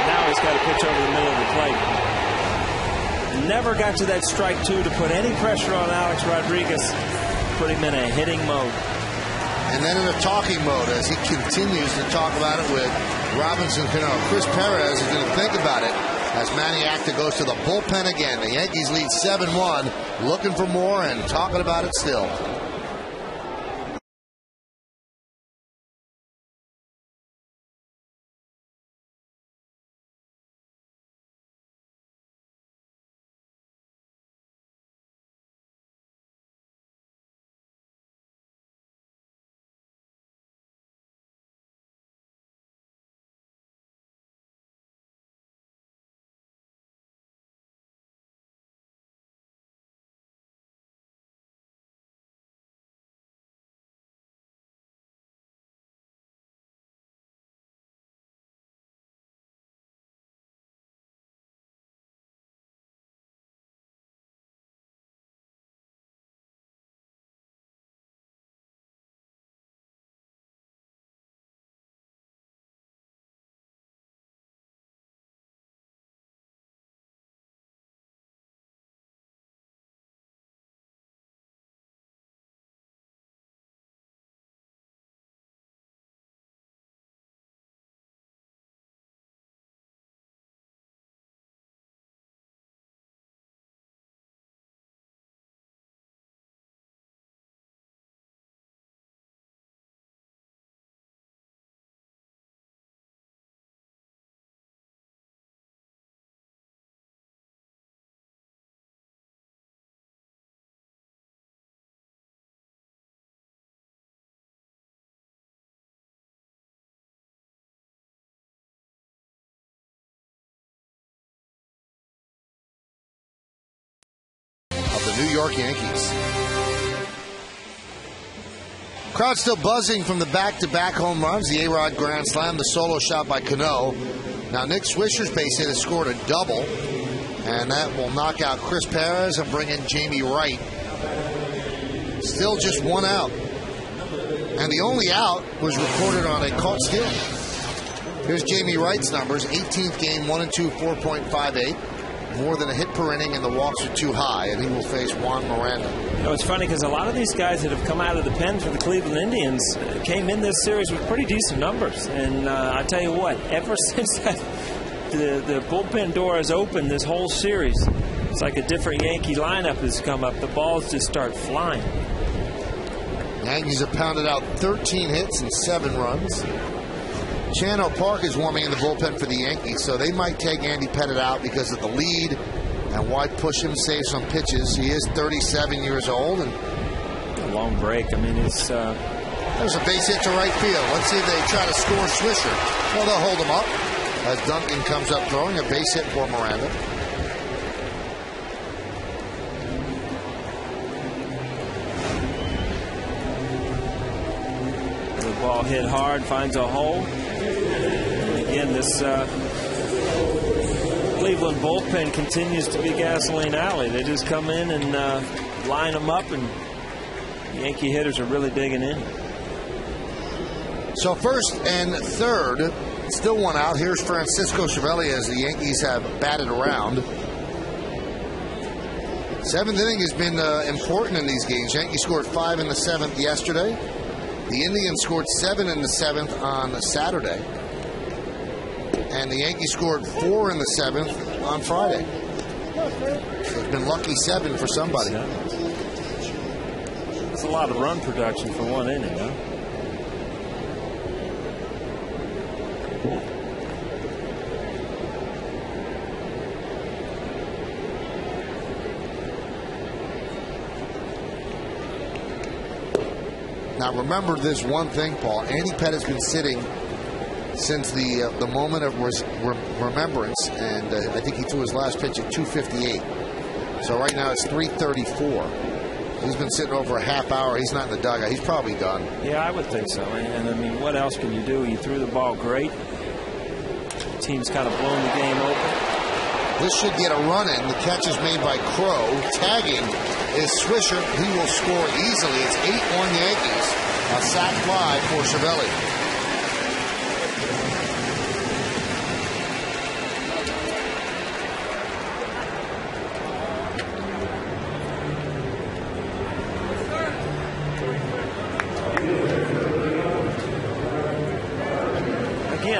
Now he's got to pitch over the middle of the plate. Never got to that strike two to put any pressure on Alex Rodriguez. Put him in a hitting mode. And then in a talking mode as he continues to talk about it with Robinson Cano. Chris Perez is going to think about it as Manny Acta goes to the bullpen again. The Yankees lead 7-1, looking for more and talking about it still. The New York Yankees. Crowd still buzzing from the back-to-back home runs. The A-Rod Grand Slam, the solo shot by Cano. Now Nick Swisher's base hit has scored a double, and that will knock out Chris Perez and bring in Jamie Wright. Still just one out. And the only out was recorded on a caught steal. Here's Jamie Wright's numbers. 18th game, 1-2, 4.58. More than a hit per inning, and the walks are too high, and he will face Juan Miranda. You know, it's funny because a lot of these guys that have come out of the pen for the Cleveland Indians came in this series with pretty decent numbers. And I tell you what, ever since the bullpen door has opened this whole series, it's like a different Yankee lineup has come up. The balls just start flying. Yankees have pounded out 13 hits and 7 runs. Chano Park is warming in the bullpen for the Yankees, so they might take Andy Pettitte out because of the lead and why push him, save some pitches. He is 37 years old. And a long break. I mean, it's... There's a base hit to right field. Let's see if they try to score Swisher. Well, they'll hold him up as Duncan comes up throwing. A base hit for Miranda. The ball hit hard, finds a hole. And again, this Cleveland bullpen continues to be gasoline alley. They just come in and line them up, and Yankee hitters are really digging in. So first and third, still one out. Here's Francisco Cervelli as the Yankees have batted around. 7th inning has been important in these games. Yankees scored 5 in the 7th yesterday. The Indians scored 7 in the 7th on Saturday. And the Yankees scored 4 in the 7th on Friday. So it's been lucky 7 for somebody. That's a lot of run production for one inning, huh? Now remember this one thing, Paul. Andy Pettitte's been sitting since the moment of remembrance, and I think he threw his last pitch at 2:58. So right now it's 3:34. He's been sitting over a half hour. He's not in the dugout. He's probably done. Yeah, I would think so. And I mean, what else can you do? You threw the ball great. The team's kind of blown the game open. This should get a run in. The catch is made by Crow. Tagging is Swisher. He will score easily. It's 8-1 Yankees. A sac fly for Cervelli.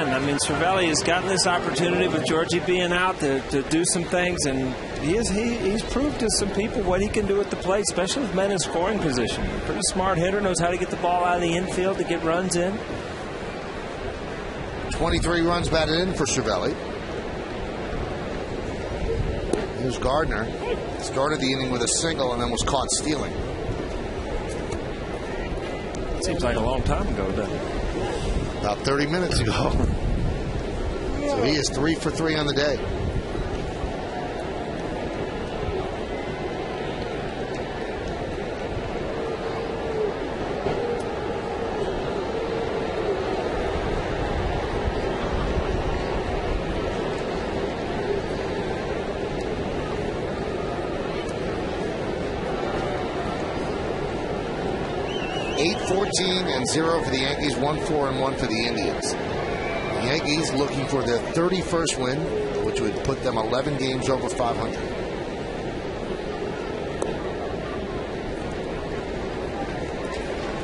I mean, Cervelli has gotten this opportunity with Georgie being out to do some things, and he's proved to some people what he can do at the plate, especially with men in scoring position. Pretty smart hitter, knows how to get the ball out of the infield to get runs in. 23 runs batted in for Cervelli. Here's Gardner. Started the inning with a single and then was caught stealing. Seems like a long time ago, doesn't it? About 30 minutes ago. So he is 3 for 3 on the day. $8-14 0 for the Yankees, 1-4-1 for the Indians. The Yankees looking for their 31st win, which would put them 11 games over 500.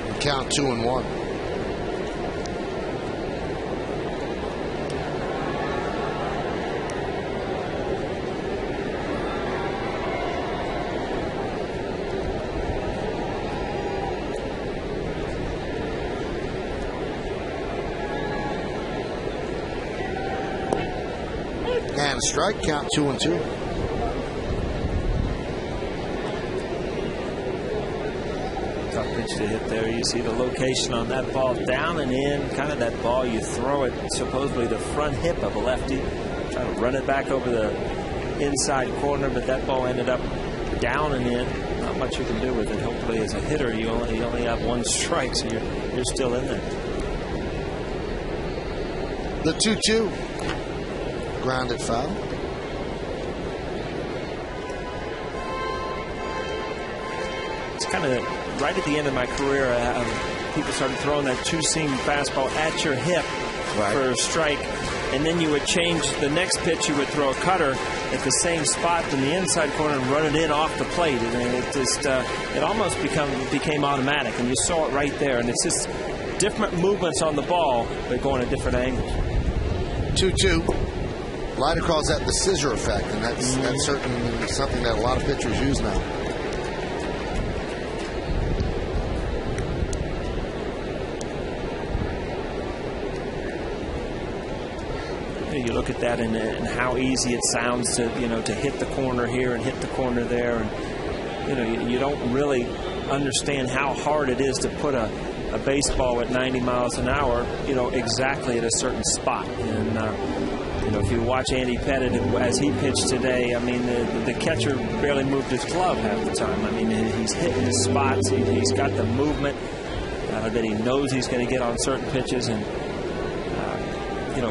And count 2-1. And a strike, count 2-2. Tough pitch to hit there. You see the location on that ball, down and in, kind of that ball you throw it, supposedly the front hip of a lefty. Try to run it back over the inside corner, but that ball ended up down and in. Not much you can do with it. Hopefully, as a hitter, you only have one strike, so you're still in there. The 2-2. Grounded foul. It's kind of right at the end of my career, people started throwing that two-seam fastball at your hip for a strike, and then you would change the next pitch. You would throw a cutter at the same spot in the inside corner and run it in off the plate, and it just it almost became automatic, and you saw it right there. And it's just different movements on the ball, but going at different angles. 2-2. Leiter calls that the scissor effect, and that's certainly something that a lot of pitchers use now. You look at that and how easy it sounds to to hit the corner here and hit the corner there, and you don't really understand how hard it is to put a baseball at 90 miles an hour exactly at a certain spot. And if you watch Andy Pettit as he pitched today, I mean the catcher barely moved his glove half the time. I mean he's hitting the spots. He's got the movement that he knows he's going to get on certain pitches, and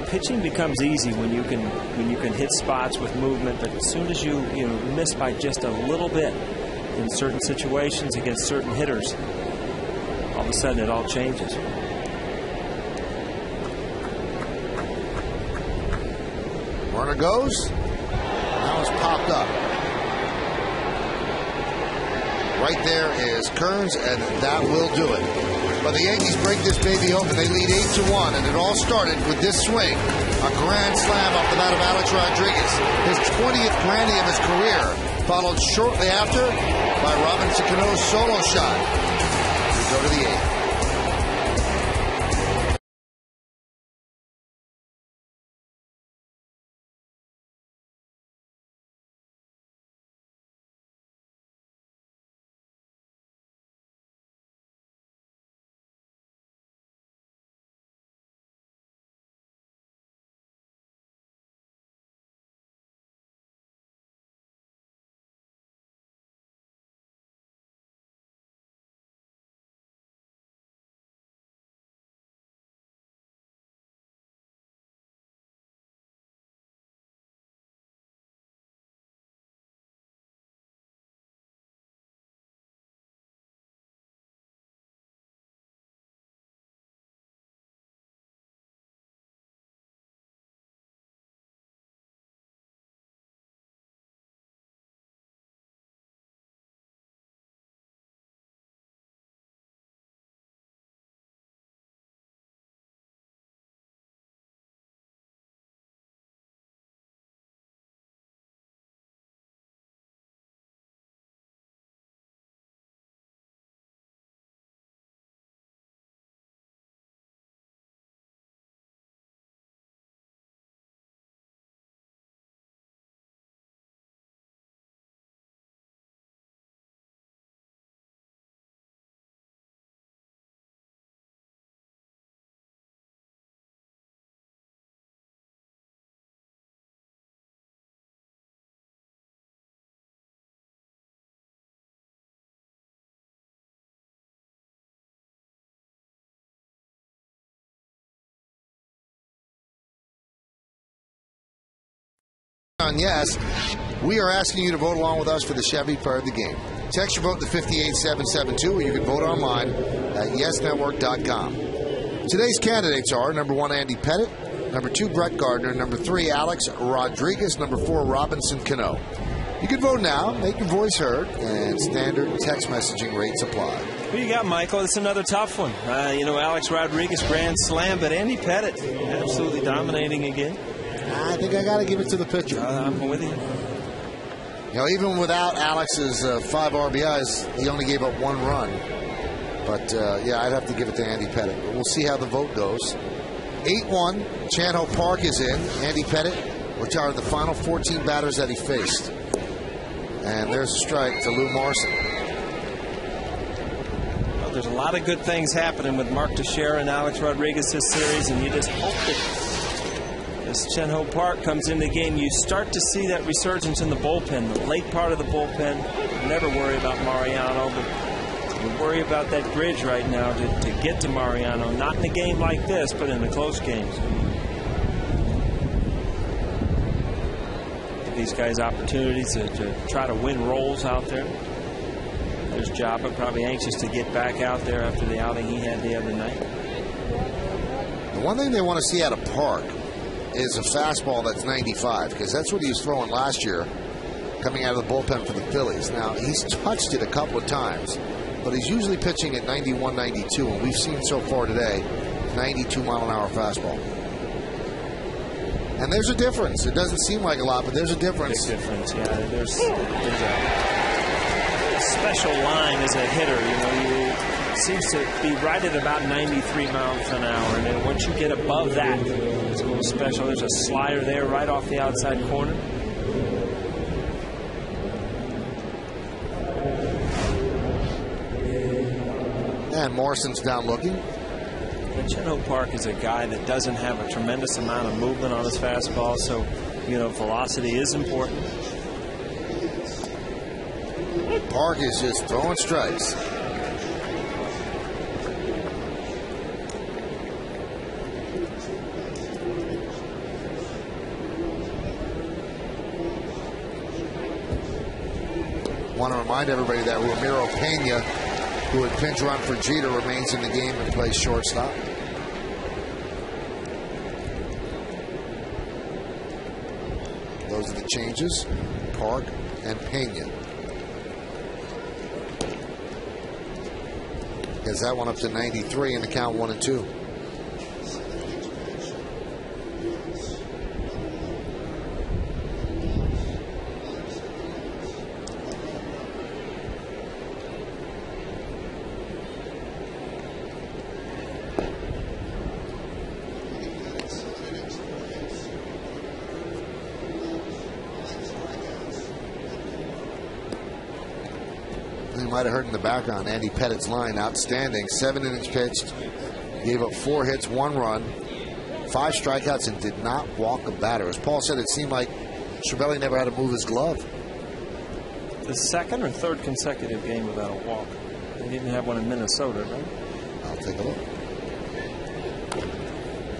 pitching becomes easy when you can hit spots with movement. But as soon as you miss by just a little bit in certain situations against certain hitters, all of a sudden it all changes. Runner goes. Now it's popped up. Right there is Kearns, and that will do it. But the Yankees break this baby open. They lead 8-1, and it all started with this swing. A grand slam off the bat of Alex Rodriguez. His 20th grandy of his career, followed shortly after by Robinson Cano's solo shot. We go to the 8th. Yes, we are asking you to vote along with us for the Chevy Player of the Game. Text your vote to 58772, or you can vote online at yesnetwork.com. Today's candidates are number 1, Andy Pettit, number 2, Brett Gardner, number 3, Alex Rodriguez, number 4, Robinson Cano. You can vote now, make your voice heard, and standard text messaging rates apply. Who you got, Michael? It's another tough one. Alex Rodriguez, grand slam, but Andy Pettit absolutely dominating again. I think I got to give it to the pitcher. I'm with you. Even without Alex's 5 RBIs, he only gave up 1 run. But, I'd have to give it to Andy Pettit. But we'll see how the vote goes. 8-1, Chan-Ho Park is in. Andy Pettit retired the final 14 batters that he faced. And there's a strike to Lou Morrison. Well, there's a lot of good things happening with Mark Teixeira and Alex Rodriguez this series, and you just hope that as Chan-Ho Park comes in the game, you start to see that resurgence in the bullpen, the late part of the bullpen. Never worry about Mariano, but you worry about that bridge right now to get to Mariano. Not in a game like this, but in the close games. Give these guys opportunities to try to win roles out there. There's Jabba, probably anxious to get back out there after the outing he had the other night. The one thing they want to see out of Park is a fastball that's 95, because that's what he was throwing last year coming out of the bullpen for the Phillies. Now, he's touched it a couple of times, but he's usually pitching at 91, 92, and we've seen so far today 92-mile-an-hour fastball. And there's a difference. It doesn't seem like a lot, but there's a difference. Big difference, yeah. There's a special line as a hitter. You know, it seems to be right at about 93 miles an hour. And then once you get above that, it's a little special. There's a slider there right off the outside corner. And Morrison's down looking. But you know, Park is a guy that doesn't have a tremendous amount of movement on his fastball, so, you know, velocity is important. Park is just throwing strikes. Want to remind everybody that Ramiro Pena, who had pinch run for Jeter, remains in the game and plays shortstop. Those are the changes. Park and Pena. Gets that one up to 93 in the count 1-2. Might have heard in the background Andy Pettit's line, outstanding. 7 innings pitched, gave up 4 hits, 1 run, 5 strikeouts, and did not walk a batter. As Paul said, it seemed like Cervelli never had to move his glove. The second or third consecutive game without a walk. They didn't have one in Minnesota, right? I'll take a look.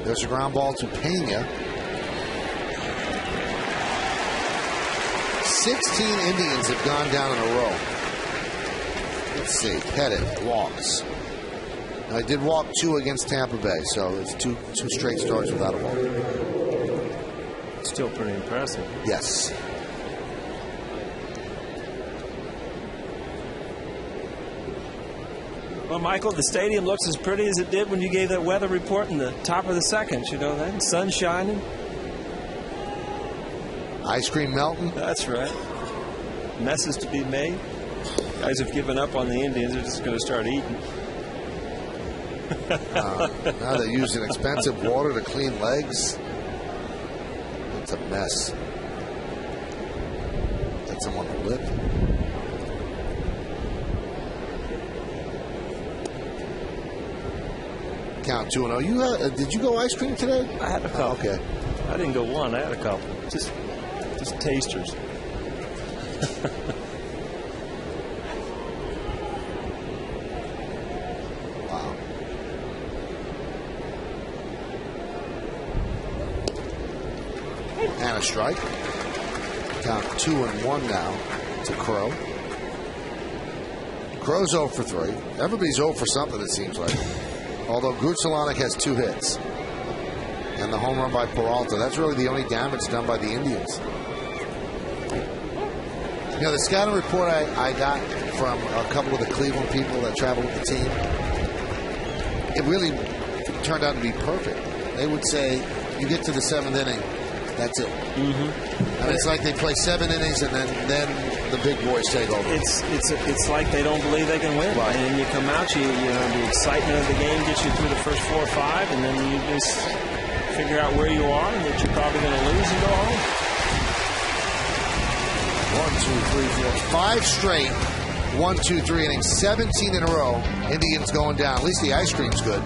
There's a ground ball to Pena. 16 Indians have gone down in a row. Let's see, Pettit walks. I did walk 2 against Tampa Bay, so it's two straight starts without a walk. Still pretty impressive. Yes. Well, Michael, the stadium looks as pretty as it did when you gave that weather report in the top of the second. You know that? Sun shining. Ice cream melting. That's right. Messes to be made. Guys have given up on the Indians. They're just going to start eating. Now they're using expensive water to clean legs. It's a mess. That's someone on the lip. Count 2-0. Did you go ice cream today? I had a couple. Okay. I didn't go one. I had a couple. Just tasters. And a strike. Count 2-1 now to Crow. Crow's 0 for 3. Everybody's 0 for something, it seems like. Although Gutsalonic has 2 hits. And the home run by Peralta. That's really the only damage done by the Indians. You know, the scouting report I got from a couple of the Cleveland people that traveled with the team, it really turned out to be perfect. They would say, you get to the 7th inning, that's it. Mm-hmm. And it's like they play 7 innings and then the big boys take over. It's like they don't believe they can win. Right. And you come out, you know, the excitement of the game gets you through the first 4 or 5, and then you just figure out where you are and that you're probably going to lose and go home. 1, 2, 3, 4, 5 straight. 1, 2, 3 innings, 17 in a row. Indians going down. At least the ice cream's good.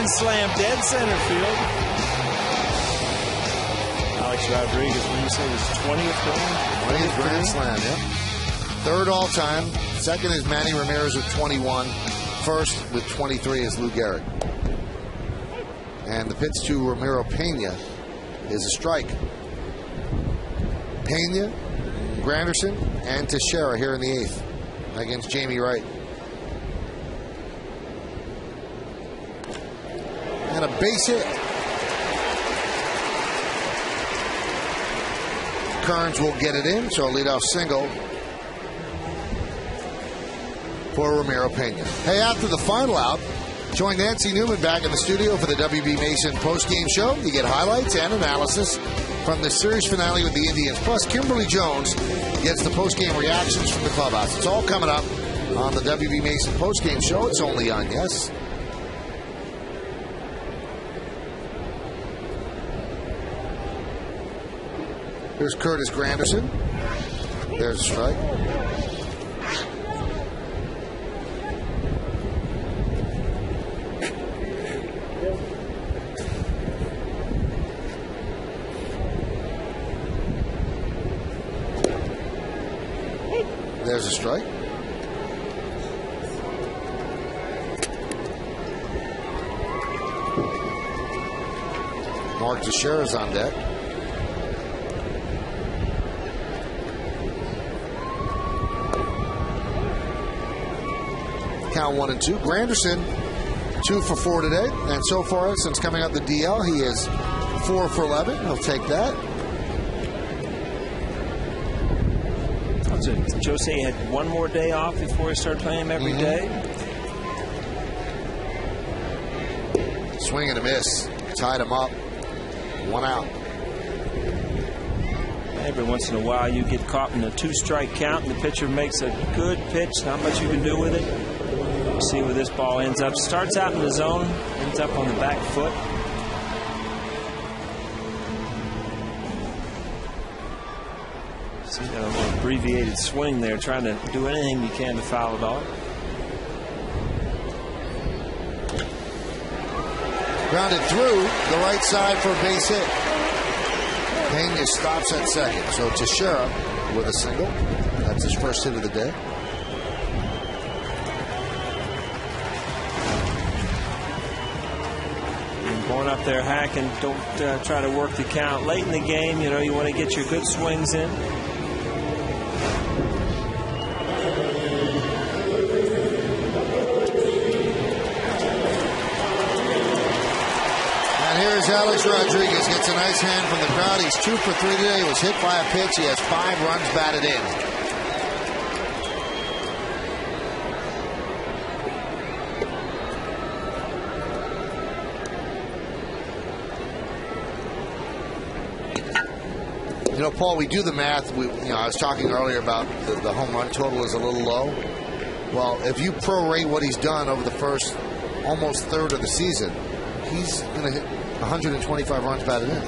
grand slam, dead center field. Alex Rodriguez, when you say his 20th grand? 20th grand slam, yep. Third all-time. Second is Manny Ramirez with 21. First with 23 is Lou Gehrig. And the pitch to Ramiro Pena is a strike. Pena, Granderson, and Teixeira here in the 8th against Jamie Wright. And a base hit. Kearns will get it in, so a leadoff single for Ramiro Pena. Hey, after the final out, join Nancy Newman back in the studio for the WB Mason postgame show. You get highlights and analysis from the series finale with the Indians. Plus, Kimberly Jones gets the postgame reactions from the clubhouse. It's all coming up on the WB Mason postgame show. It's only on Yes. Here's Curtis Granderson. There's a strike. There's a strike. Mark Teixeira's on deck. Count 1-2. Granderson 2 for 4 today, and so far since coming up the DL, he is 4 for 11. He'll take that. Joe say he had one more day off before he started playing him every day. Swing and a miss. Tied him up. 1 out. Every once in a while you get caught in a 2-strike count and the pitcher makes a good pitch. Not much you can do with it. We'll see where this ball ends up. Starts out in the zone, ends up on the back foot. See that little abbreviated swing there, trying to do anything you can to foul it off. Grounded through the right side for a base hit. Pena stops at second. So Teixeira with a single. That's his first hit of the day. And going up there hacking, don't try to work the count. Late in the game, you know, you want to get your good swings in. Alex Rodriguez gets a nice hand from the crowd. He's 2 for 3 today. He was hit by a pitch. He has 5 runs batted in. You know, Paul, we do the math. I was talking earlier about the home run total is a little low. Well, if you prorate what he's done over the first almost third of the season, he's going to hit 125 runs batted in.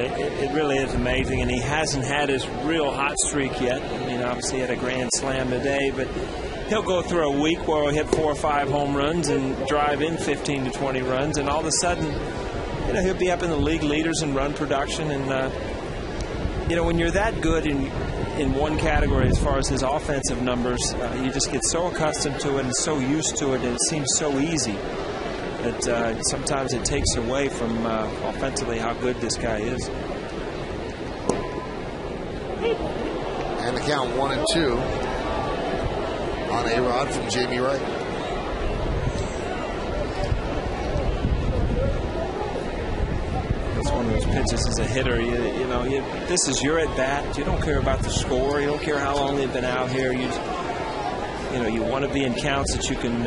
It really is amazing, and he hasn't had his real hot streak yet. I mean, obviously he had a grand slam today, but he'll go through a week where he'll hit 4 or 5 home runs and drive in 15 to 20 runs, and all of a sudden, you know, he'll be up in the league leaders in run production. And you know, when you're that good in one category as far as his offensive numbers, you just get so accustomed to it and so used to it, and it seems so easy that sometimes it takes away from offensively how good this guy is. And the count 1-2 on A-Rod from Jamie Wright. That's one of those pitches as a hitter. You know, this is your at bat. You don't care about the score. You don't care how long they've been out here. You know, you want to be in counts that you can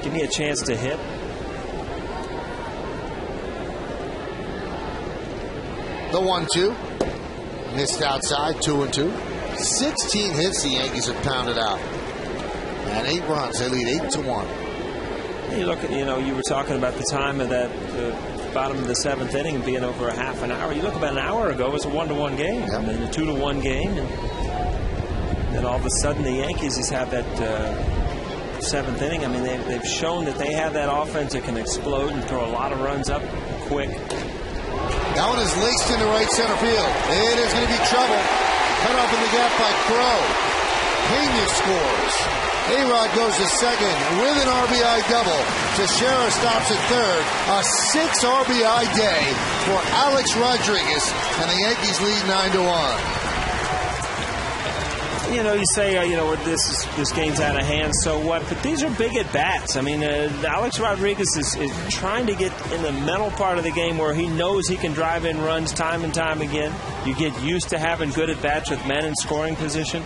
give me a chance to hit. The 1-2. Missed outside, 2-2. 16 hits the Yankees have pounded out. And 8 runs. They lead 8-1. You look at, you know, you were talking about the time of that bottom of the 7th inning being over a half an hour. You look about an hour ago, it was a 1-1 game. Yep. And then a 2-1 game. And then all of a sudden the Yankees just have that seventh inning. I mean, they've shown that they have that offense that can explode and throw a lot of runs up quick. That one is laced into right center field. It is going to be trouble. Cut off in the gap by Crow. Pena scores. A-Rod goes to second with an RBI double. Teixeira stops at third. A 6 RBI day for Alex Rodriguez, and the Yankees lead 9-1. You know, you say, this game's out of hand, so what? But these are big at-bats. I mean, Alex Rodriguez is trying to get in the mental part of the game where he knows he can drive in runs time and time again. You get used to having good at-bats with men in scoring position.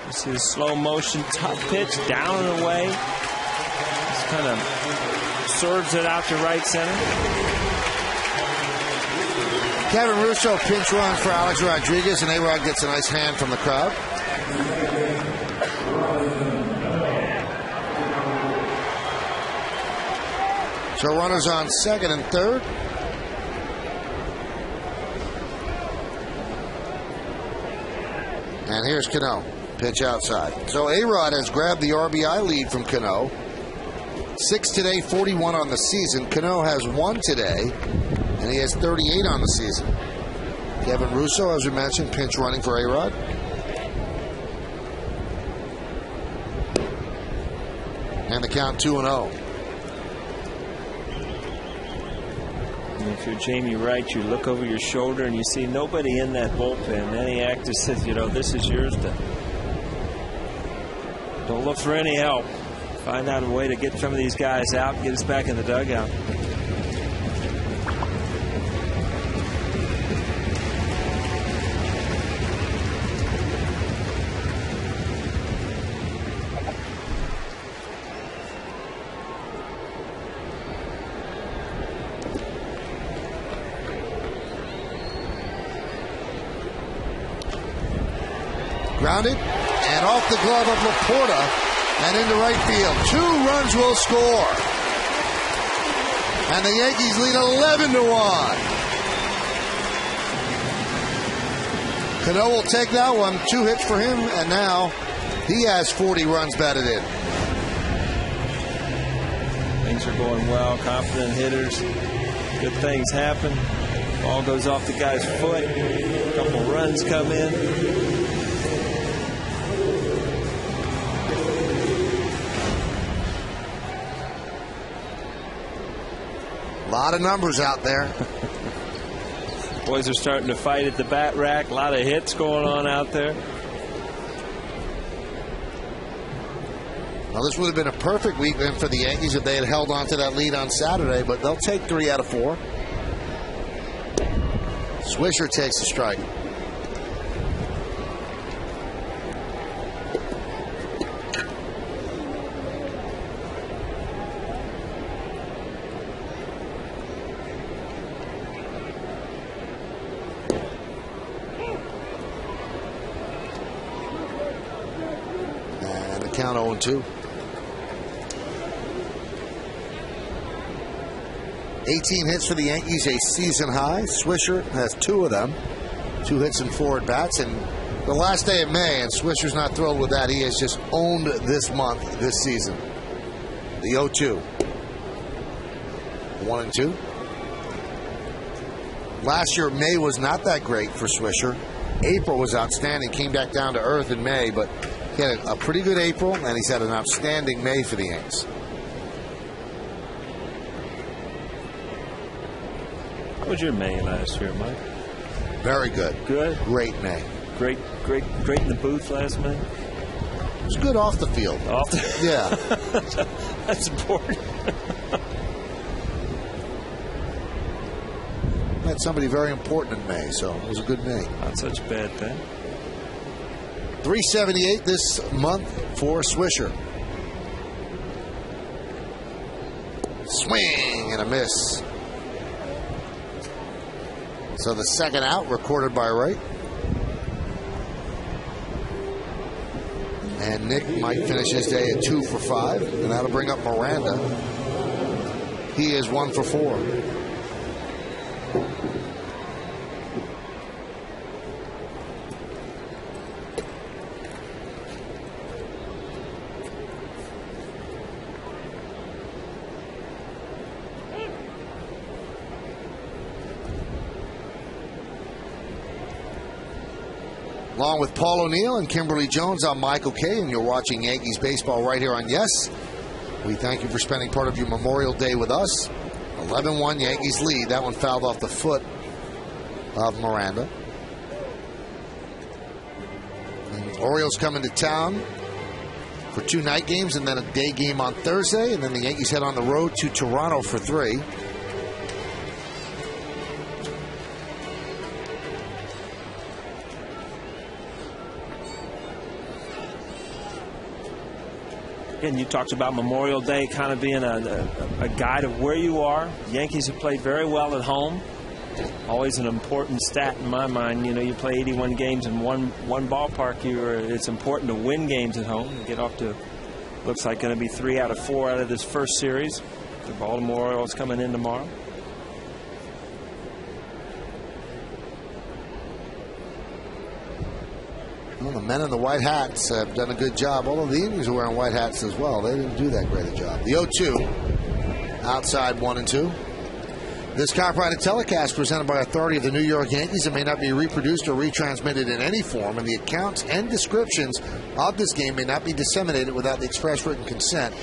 You see the slow motion, top pitch, down and away. Just kind of serves it out to right center. Kevin Russo pinch runs for Alex Rodriguez, and A-Rod gets a nice hand from the crowd. So runners on second and third. And here's Cano. Pitch outside. So A-Rod has grabbed the RBI lead from Cano. 6 today, 41 on the season. Cano has 1 today, and he has 38 on the season. Kevin Russo, as we mentioned, pinch running for A-Rod. And the count 2-0. If you're Jamie Wright, you look over your shoulder and you see nobody in that bullpen. Any actor says, this is yours to. Don't look for any help. Find out a way to get some of these guys out and get us back in the dugout. Grounded and off the glove of Laporta and into right field. 2 runs will score. And the Yankees lead 11-1. Cano will take that one. 2 hits for him, and now he has 40 runs batted in. Things are going well. Confident hitters. Good things happen. Ball goes off the guy's foot. A couple runs come in. A lot of numbers out there. Boys are starting to fight at the bat rack. A lot of hits going on out there. Well, this would have been a perfect weekend for the Yankees if they had held on to that lead on Saturday, but they'll take 3 out of 4. Swisher takes the strike. Count 0-2. 18 hits for the Yankees, a season high. Swisher has 2 of them. 2 hits and 4 at-bats. And the last day of May, and Swisher's not thrilled with that. He has just owned this month, this season. The 0-2. 1-2. Last year, May was not that great for Swisher. April was outstanding, came back down to earth in May, but he had a pretty good April, and he's had an outstanding May for the Yanks. How was your May last year, Mike? Very good. Good? Great May. Great in the booth last May? It was good off the field. Off the Yeah. That's important. Met somebody very important in May, so it was a good May. Not such a bad thing. 378 this month for Swisher. Swing and a miss. So the second out recorded by Wright. And Nick might finish his day at 2 for 5, and that'll bring up Miranda. He is 1 for 4. Along with Paul O'Neill and Kimberly Jones, I'm Michael Kay, and you're watching Yankees baseball right here on Yes. We thank you for spending part of your Memorial Day with us. 11-1 Yankees lead. That one fouled off the foot of Miranda. And Orioles coming to town for 2 night games and then a day game on Thursday. And then the Yankees head on the road to Toronto for 3. And you talked about Memorial Day kind of being a guide of where you are. Yankees have played very well at home. Always an important stat in my mind. You know, you play 81 games in one ballpark. It's important to win games at home. Get off to, looks like going to be 3 out of 4 out of this first series. The Baltimore Orioles coming in tomorrow. Well, the men in the white hats have done a good job. Although the Indians are wearing white hats as well. They didn't do that great a job. The 0-2. Outside 1-2. This copyrighted telecast presented by authority of the New York Yankees. It may not be reproduced or retransmitted in any form, and the accounts and descriptions of this game may not be disseminated without the express written consent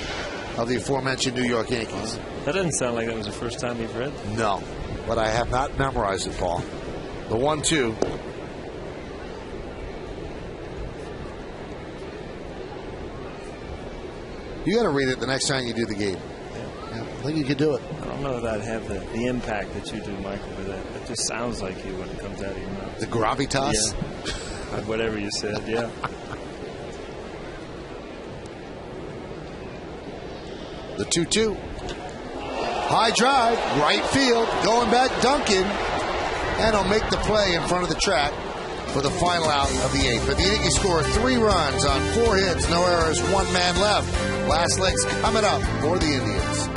of the aforementioned New York Yankees. That doesn't sound like that was the first time you've read. No, but I have not memorized it, Paul. The 1-2. You got to read it the next time you do the game. Yeah, I think you could do it. I don't know that I'd have the impact that you do, Michael, with that. It just sounds like you when it comes out of your mouth. The gravitas? Yeah. Whatever you said, yeah. The 2-2. High drive, right field, going back Duncan. And he'll make the play in front of the track for the final out of the 8th. But the Yankees scored 3 runs on 4 hits, no errors, 1 man left. Last legs coming up for the Indians.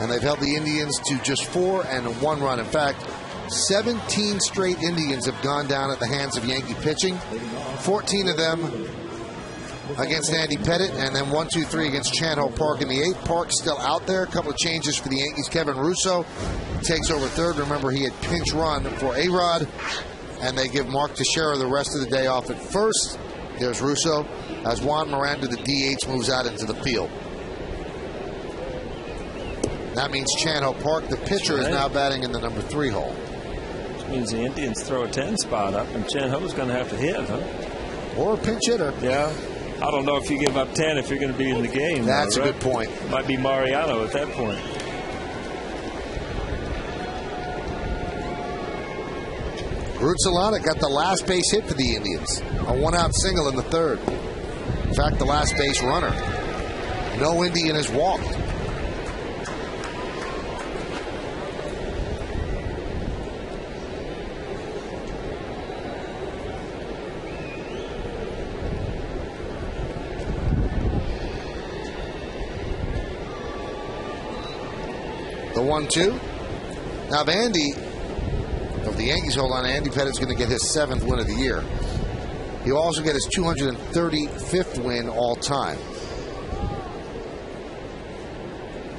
And they've held the Indians to just 4 and 1 run. In fact, 17 straight Indians have gone down at the hands of Yankee pitching. 14 of them against Andy Pettit, and then 1, 2, 3 against Chan-Ho Park in the 8th. Park still out there. A couple of changes for the Yankees. Kevin Russo takes over third. Remember, he had pinch run for A-Rod, and they give Mark Teixeira the rest of the day off at first. There's Russo as Juan Miranda, the DH, moves out into the field. That means Chan-Ho Park, the pitcher, is now batting in the number 3 hole. Which means the Indians throw a 10 spot up, and Chan-Ho's going to have to hit, huh? Or a pinch hitter. Yeah. I don't know if you give up 10 if you're going to be in the game. That's a good point. Might be Mariano at that point. Rutsalana got the last base hit for the Indians. A one-out single in the third. In fact, the last base runner. No Indian has walked. The 1-2. Now, if Andy, of the Yankees hold on, Andy Pettit's going to get his 7th win of the year. He'll also get his 235th win all time.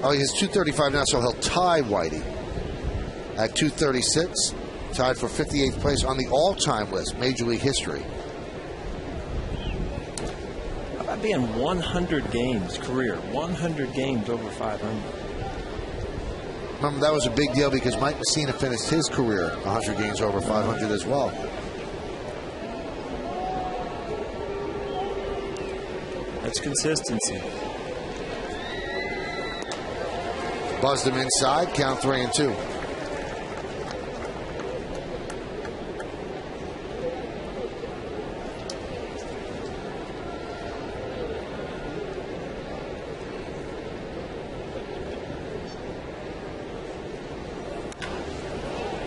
Oh, he has 235 now, so he'll tie Whitey at 236, tied for 58th place on the all-time list, Major League history. How about being 100 games career, 100 games over 500? Remember, that was a big deal because Mike Messina finished his career 100 games over 500 as well. That's consistency. Buzzed him inside, count 3-2.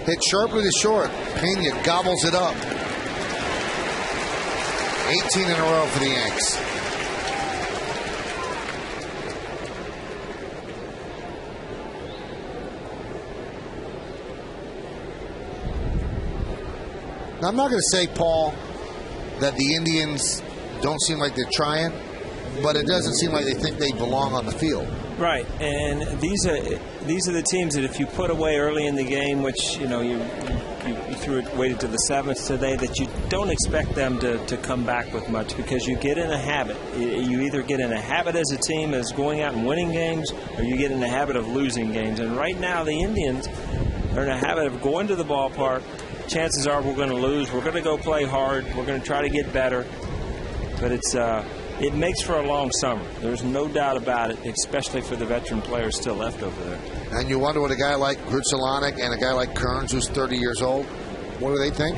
Hit sharply to short. Pena gobbles it up. 18 in a row for the Yanks. Now, I'm not going to say, Paul, that the Indians don't seem like they're trying, but it doesn't seem like they think they belong on the field. Right, and these are the teams that if you put away early in the game, which you threw it, waited to the 7th today, that you don't expect them to come back with much, because you get in a habit. You either get in a habit as a team as going out and winning games, or you get in a habit of losing games. And right now the Indians are in a habit of going to the ballpark. Chances are we're going to lose. We're going to go play hard. We're going to try to get better. But it makes for a long summer. There's no doubt about it, especially for the veteran players still left over there. And you wonder what a guy like Grutzelanek and a guy like Kearns, who's 30 years old, what do they think?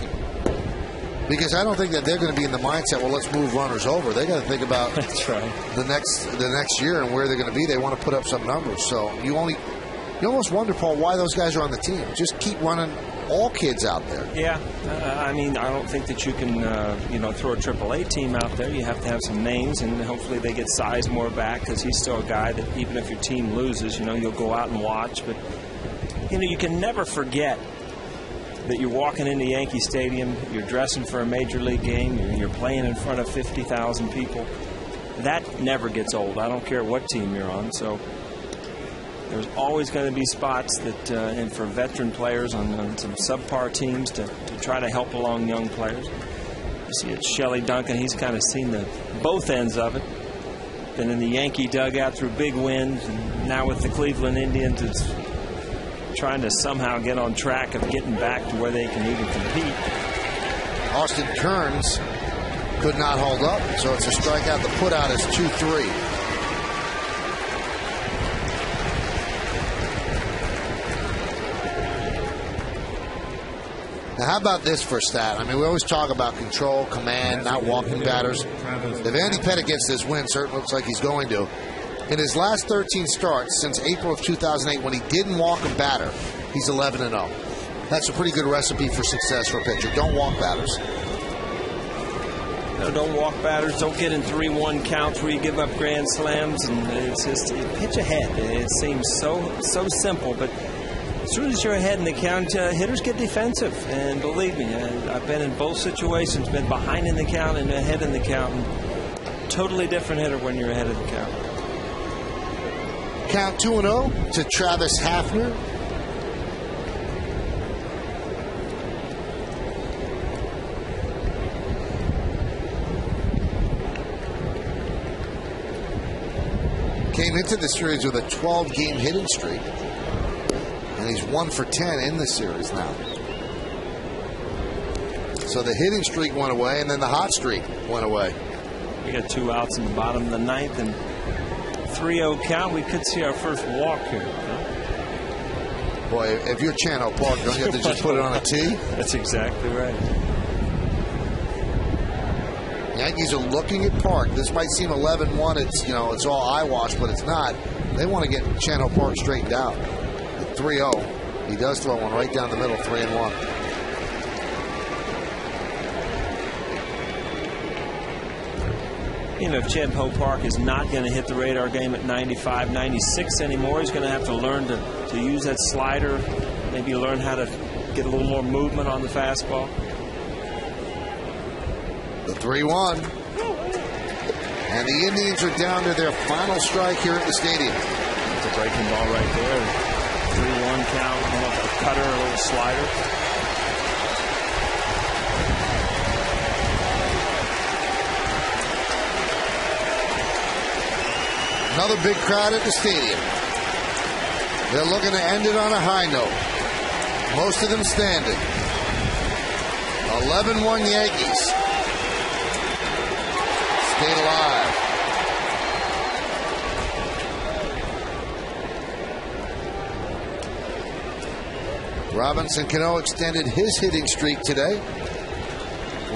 Because I don't think that they're going to be in the mindset, well, let's move runners over. They got to think about That's right. the next year and where they're going to be. They want to put up some numbers. So you almost wonder, Paul, why those guys are on the team. Just keep running all kids out there. Yeah, I mean, I don't think that you can, throw a AAA team out there. You have to have some names, and hopefully they get Sizemore back, because he's still a guy that even if your team loses, you'll go out and watch. But, you can never forget that you're walking into Yankee Stadium, you're dressing for a major league game, you're playing in front of 50,000 people. That never gets old. I don't care what team you're on. So there's always going to be spots that, and for veteran players on some subpar teams to try to help along young players. You see it, Shelley Duncan, he's kind of seen both ends of it. Been in the Yankee dugout through big wins, and now with the Cleveland Indians, it's trying to somehow get on track of getting back to where they can even compete. Austin Kearns could not hold up, so it's a strikeout. The putout is 2-3. Now, how about this for a stat? I mean, we always talk about control, command, not walking batters. If Andy Pettitte gets this win, certainly looks like he's going to. In his last 13 starts since April of 2008, when he didn't walk a batter, he's 11-0. That's a pretty good recipe for success for a pitcher. Don't walk batters. No, don't walk batters. Don't get in 3-1 counts where you give up grand slams. And it's just pitch ahead. It seems so simple, but as soon as you're ahead in the count, hitters get defensive. And believe me, I've been in both situations, been behind in the count and ahead in the count. And totally different hitter when you're ahead of the count. Count 2-0 to Travis Hafner. Came into the series with a 12-game hitting streak. And he's 1 for 10 in the series now. So the hitting streak went away, and then the hot streak went away. We got 2 outs in the bottom of the 9th, and 3-0 count. We could see our first walk here. Boy, if you're Channel Park, don't you have to just put it on a tee? That's exactly right. Yankees are looking at Park. This might seem 11-1. It's, you know, it's all eyewash, but it's not. They want to get Channel Park straightened out. At 3-0, he does throw one right down the middle, 3-1. You know, if Chad-Ho Park is not going to hit the radar game at 95, 96 anymore, he's going to have to learn to use that slider, maybe learn how to get a little more movement on the fastball. The 3-1. And the Indians are down to their final strike here at the stadium. It's a breaking ball right there. 3-1 count, a cutter, a little slider. Another big crowd at the stadium. They're looking to end it on a high note. Most of them standing. 11-1 Yankees. Stayed alive. Robinson Cano extended his hitting streak today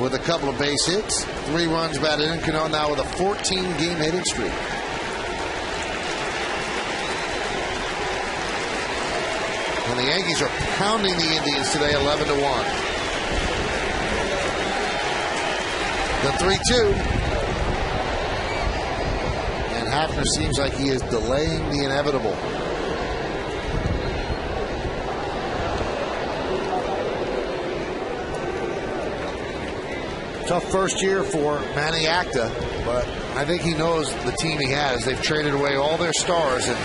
with a couple of base hits. 3 runs batted in. Cano now with a 14-game hitting streak. And the Yankees are pounding the Indians today, 11-1. The 3-2. And Hafner seems like he is delaying the inevitable. Tough first year for Manny Acta, but I think he knows the team he has. They've traded away all their stars, and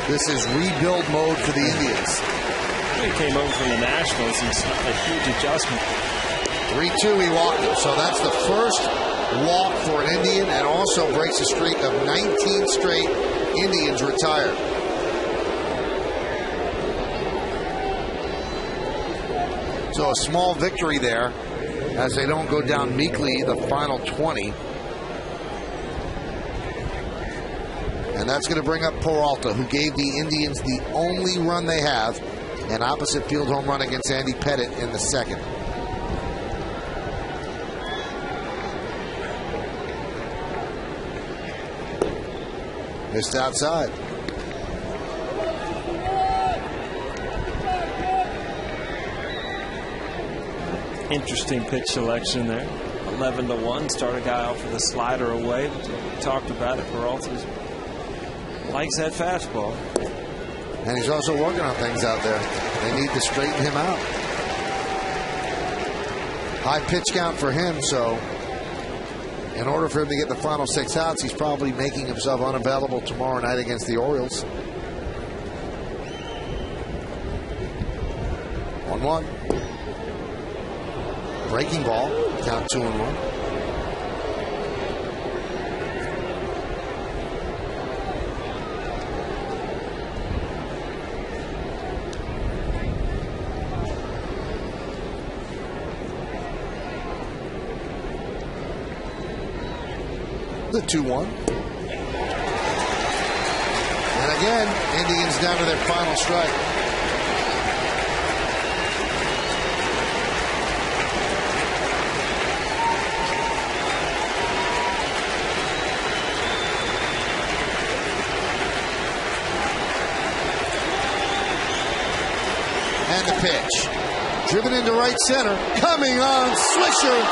this is rebuild mode for the Indians. He came over from the Nationals, and it's not a huge adjustment. 3-2, he walked him. So that's the first walk for an Indian, and also breaks a streak of 19 straight Indians retired. So a small victory there as they don't go down meekly the final 20. And that's going to bring up Peralta, who gave the Indians the only run they have, an opposite field home run against Andy Pettit in the second. Missed outside. Interesting pitch selection there. 11-1. Start a guy off with a slider away. We talked about it. Peralta likes that fastball. And he's also working on things out there. They need to straighten him out. High pitch count for him, so in order for him to get the final 6 outs, he's probably making himself unavailable tomorrow night against the Orioles. 1-1. Breaking ball. Count 2-1. The 2-1. And again, Indians down to their final strike. And the pitch. Driven into right center. Coming on. Swisher.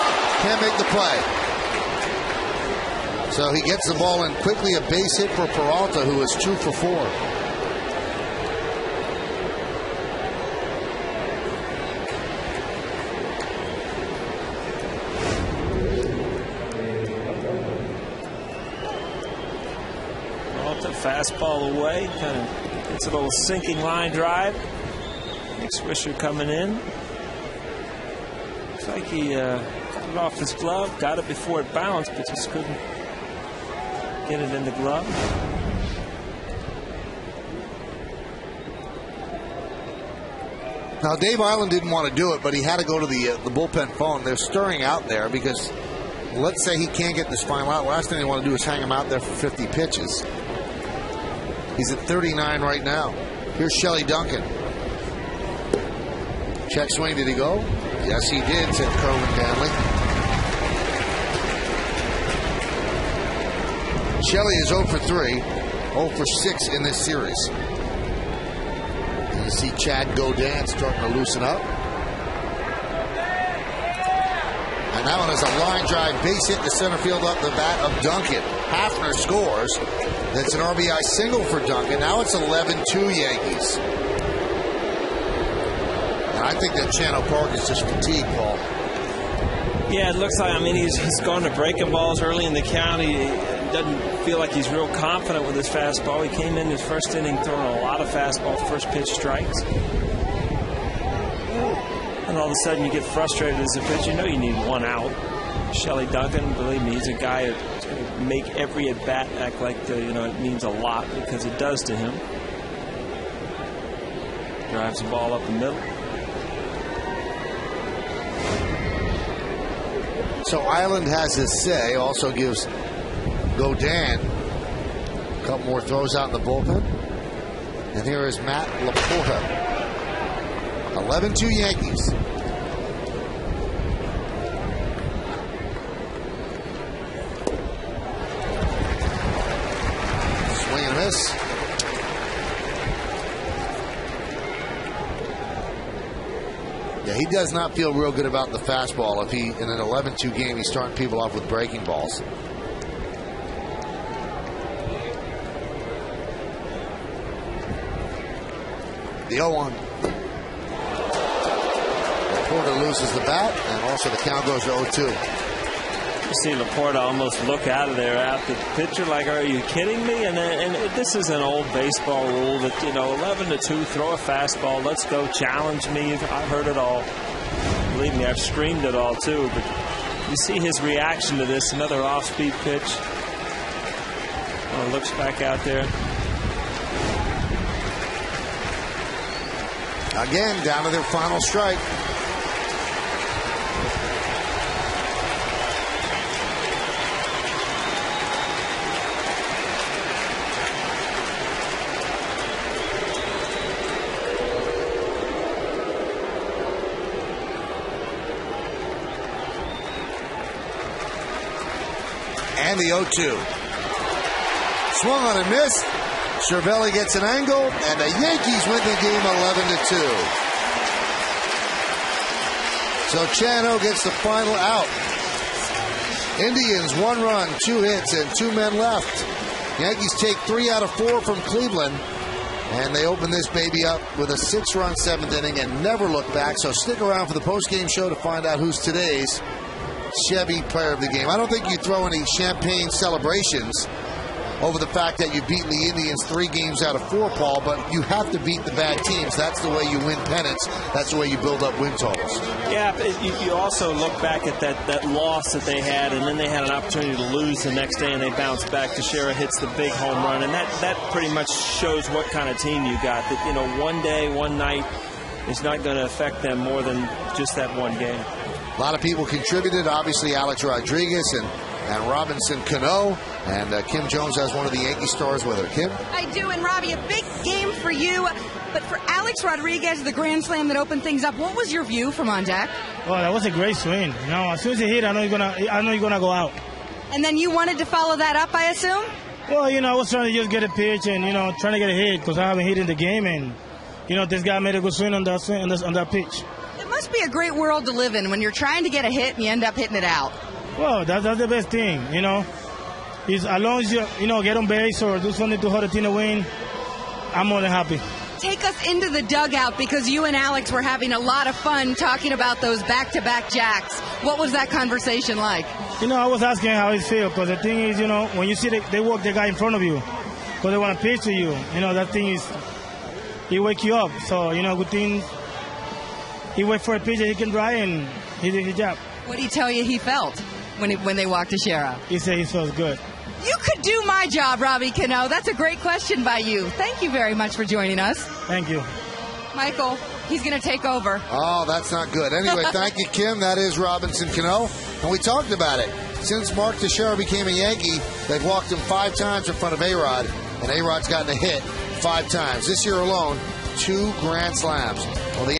Can't make the play. So he gets the ball in quickly. A base hit for Peralta, who is 2 for 4. Peralta fastball away. Kind of gets a little sinking line drive. Swisher coming in. Looks like he got it off his glove. Got it before it bounced, but just couldn't get it in the glove. Now, Dave Island didn't want to do it, but he had to go to the bullpen phone. They're stirring out there because let's say he can't get this final out. Last thing they want to do is hang him out there for 50 pitches. He's at 39 right now. Here's Shelley Duncan. Check swing, did he go? Yes, he did, said Kerwin Danley. Shelley is 0 for 3, 0 for 6 in this series. And you see Chad Godin starting to loosen up. And that one is a line drive base hit to center field up the bat of Duncan. Hafner scores. That's an RBI single for Duncan. Now it's 11-2 Yankees. And I think that Chano Park is just fatigued, Paul. Yeah, it looks like, I mean, he's gone to breaking balls early in the count. He doesn't feel like he's real confident with his fastball. He came in his first inning throwing a lot of fastball, first pitch strikes. And all of a sudden you get frustrated as a pitcher. You know you need one out. Shelley Duncan, believe me, he's a guy that's going to make every at-bat act like it means a lot, because it does to him. Drives the ball up the middle. So Island has his say, also gives Godin a couple more throws out in the bullpen. And here is Matt Laporta. 11-2 Yankees. Swing and a miss. Yeah, he does not feel real good about the fastball. If he, in an 11-2 game, he's starting people off with breaking balls. The 0-1. Laporta loses the bat, and also the count goes to 0-2. You see Laporta almost look out of there at the pitcher like, are you kidding me? And this is an old baseball rule that, 11-2, throw a fastball, let's go, challenge me. I've heard it all. Believe me, I've screamed it all too. But you see his reaction to this, another off-speed pitch. Looks back out there. Again, down to their final strike. And the 0-2. Swung on and missed. Cervelli gets an angle, and the Yankees win the game 11-2. So Chano gets the final out. Indians 1 run, 2 hits, and 2 men left. Yankees take 3 out of 4 from Cleveland, and they open this baby up with a 6-run 7th inning and never look back. So stick around for the post-game show to find out who's today's Chevy player of the game. I don't think you throw any champagne celebrations over the fact that you've beaten the Indians 3 games out of 4, Paul, but you have to beat the bad teams. That's the way you win pennants. That's the way you build up win totals. Yeah, you also look back at that loss that they had, and then they had an opportunity to lose the next day, and they bounced back. Teixeira hits the big home run, and that pretty much shows what kind of team you got. That, one day, one night is not going to affect them more than just that one game. A lot of people contributed. Obviously, Alex Rodriguez and Robinson Cano. And Kim Jones has one of the Yankee stars with her. Kim? I do. And Robbie, a big game for you. But for Alex Rodriguez, the grand slam that opened things up, what was your view from on deck? Oh, that was a great swing. As soon as he hit, I know he's gonna go out. And then you wanted to follow that up, I assume? Well, I was trying to just get a pitch and, trying to get a hit because I haven't hit in the game. And, this guy made a good swing on that pitch. It must be a great world to live in when you're trying to get a hit and you end up hitting it out. Well, that's the best thing, As long as you get on base or do something to help the team to win, I'm more than happy. Take us into the dugout because you and Alex were having a lot of fun talking about those back-to-back jacks. What was that conversation like? I was asking how he feels because the thing is, when you see they walk the guy in front of you because they want to pitch to you, that thing is, he wake you up. So, good thing he wait for a pitch that he can drive and he did his job. What did he tell you he felt when they walked Teixeira? He said he feels good. You could do my job, Robbie Cano. That's a great question by you. Thank you very much for joining us. Thank you. Michael, he's going to take over. Oh, that's not good. Anyway, thank you, Kim. That is Robinson Cano. And we talked about it. Since Mark Teixeira became a Yankee, they've walked him 5 times in front of A-Rod, and A-Rod's gotten a hit 5 times. This year alone, 2 grand slams.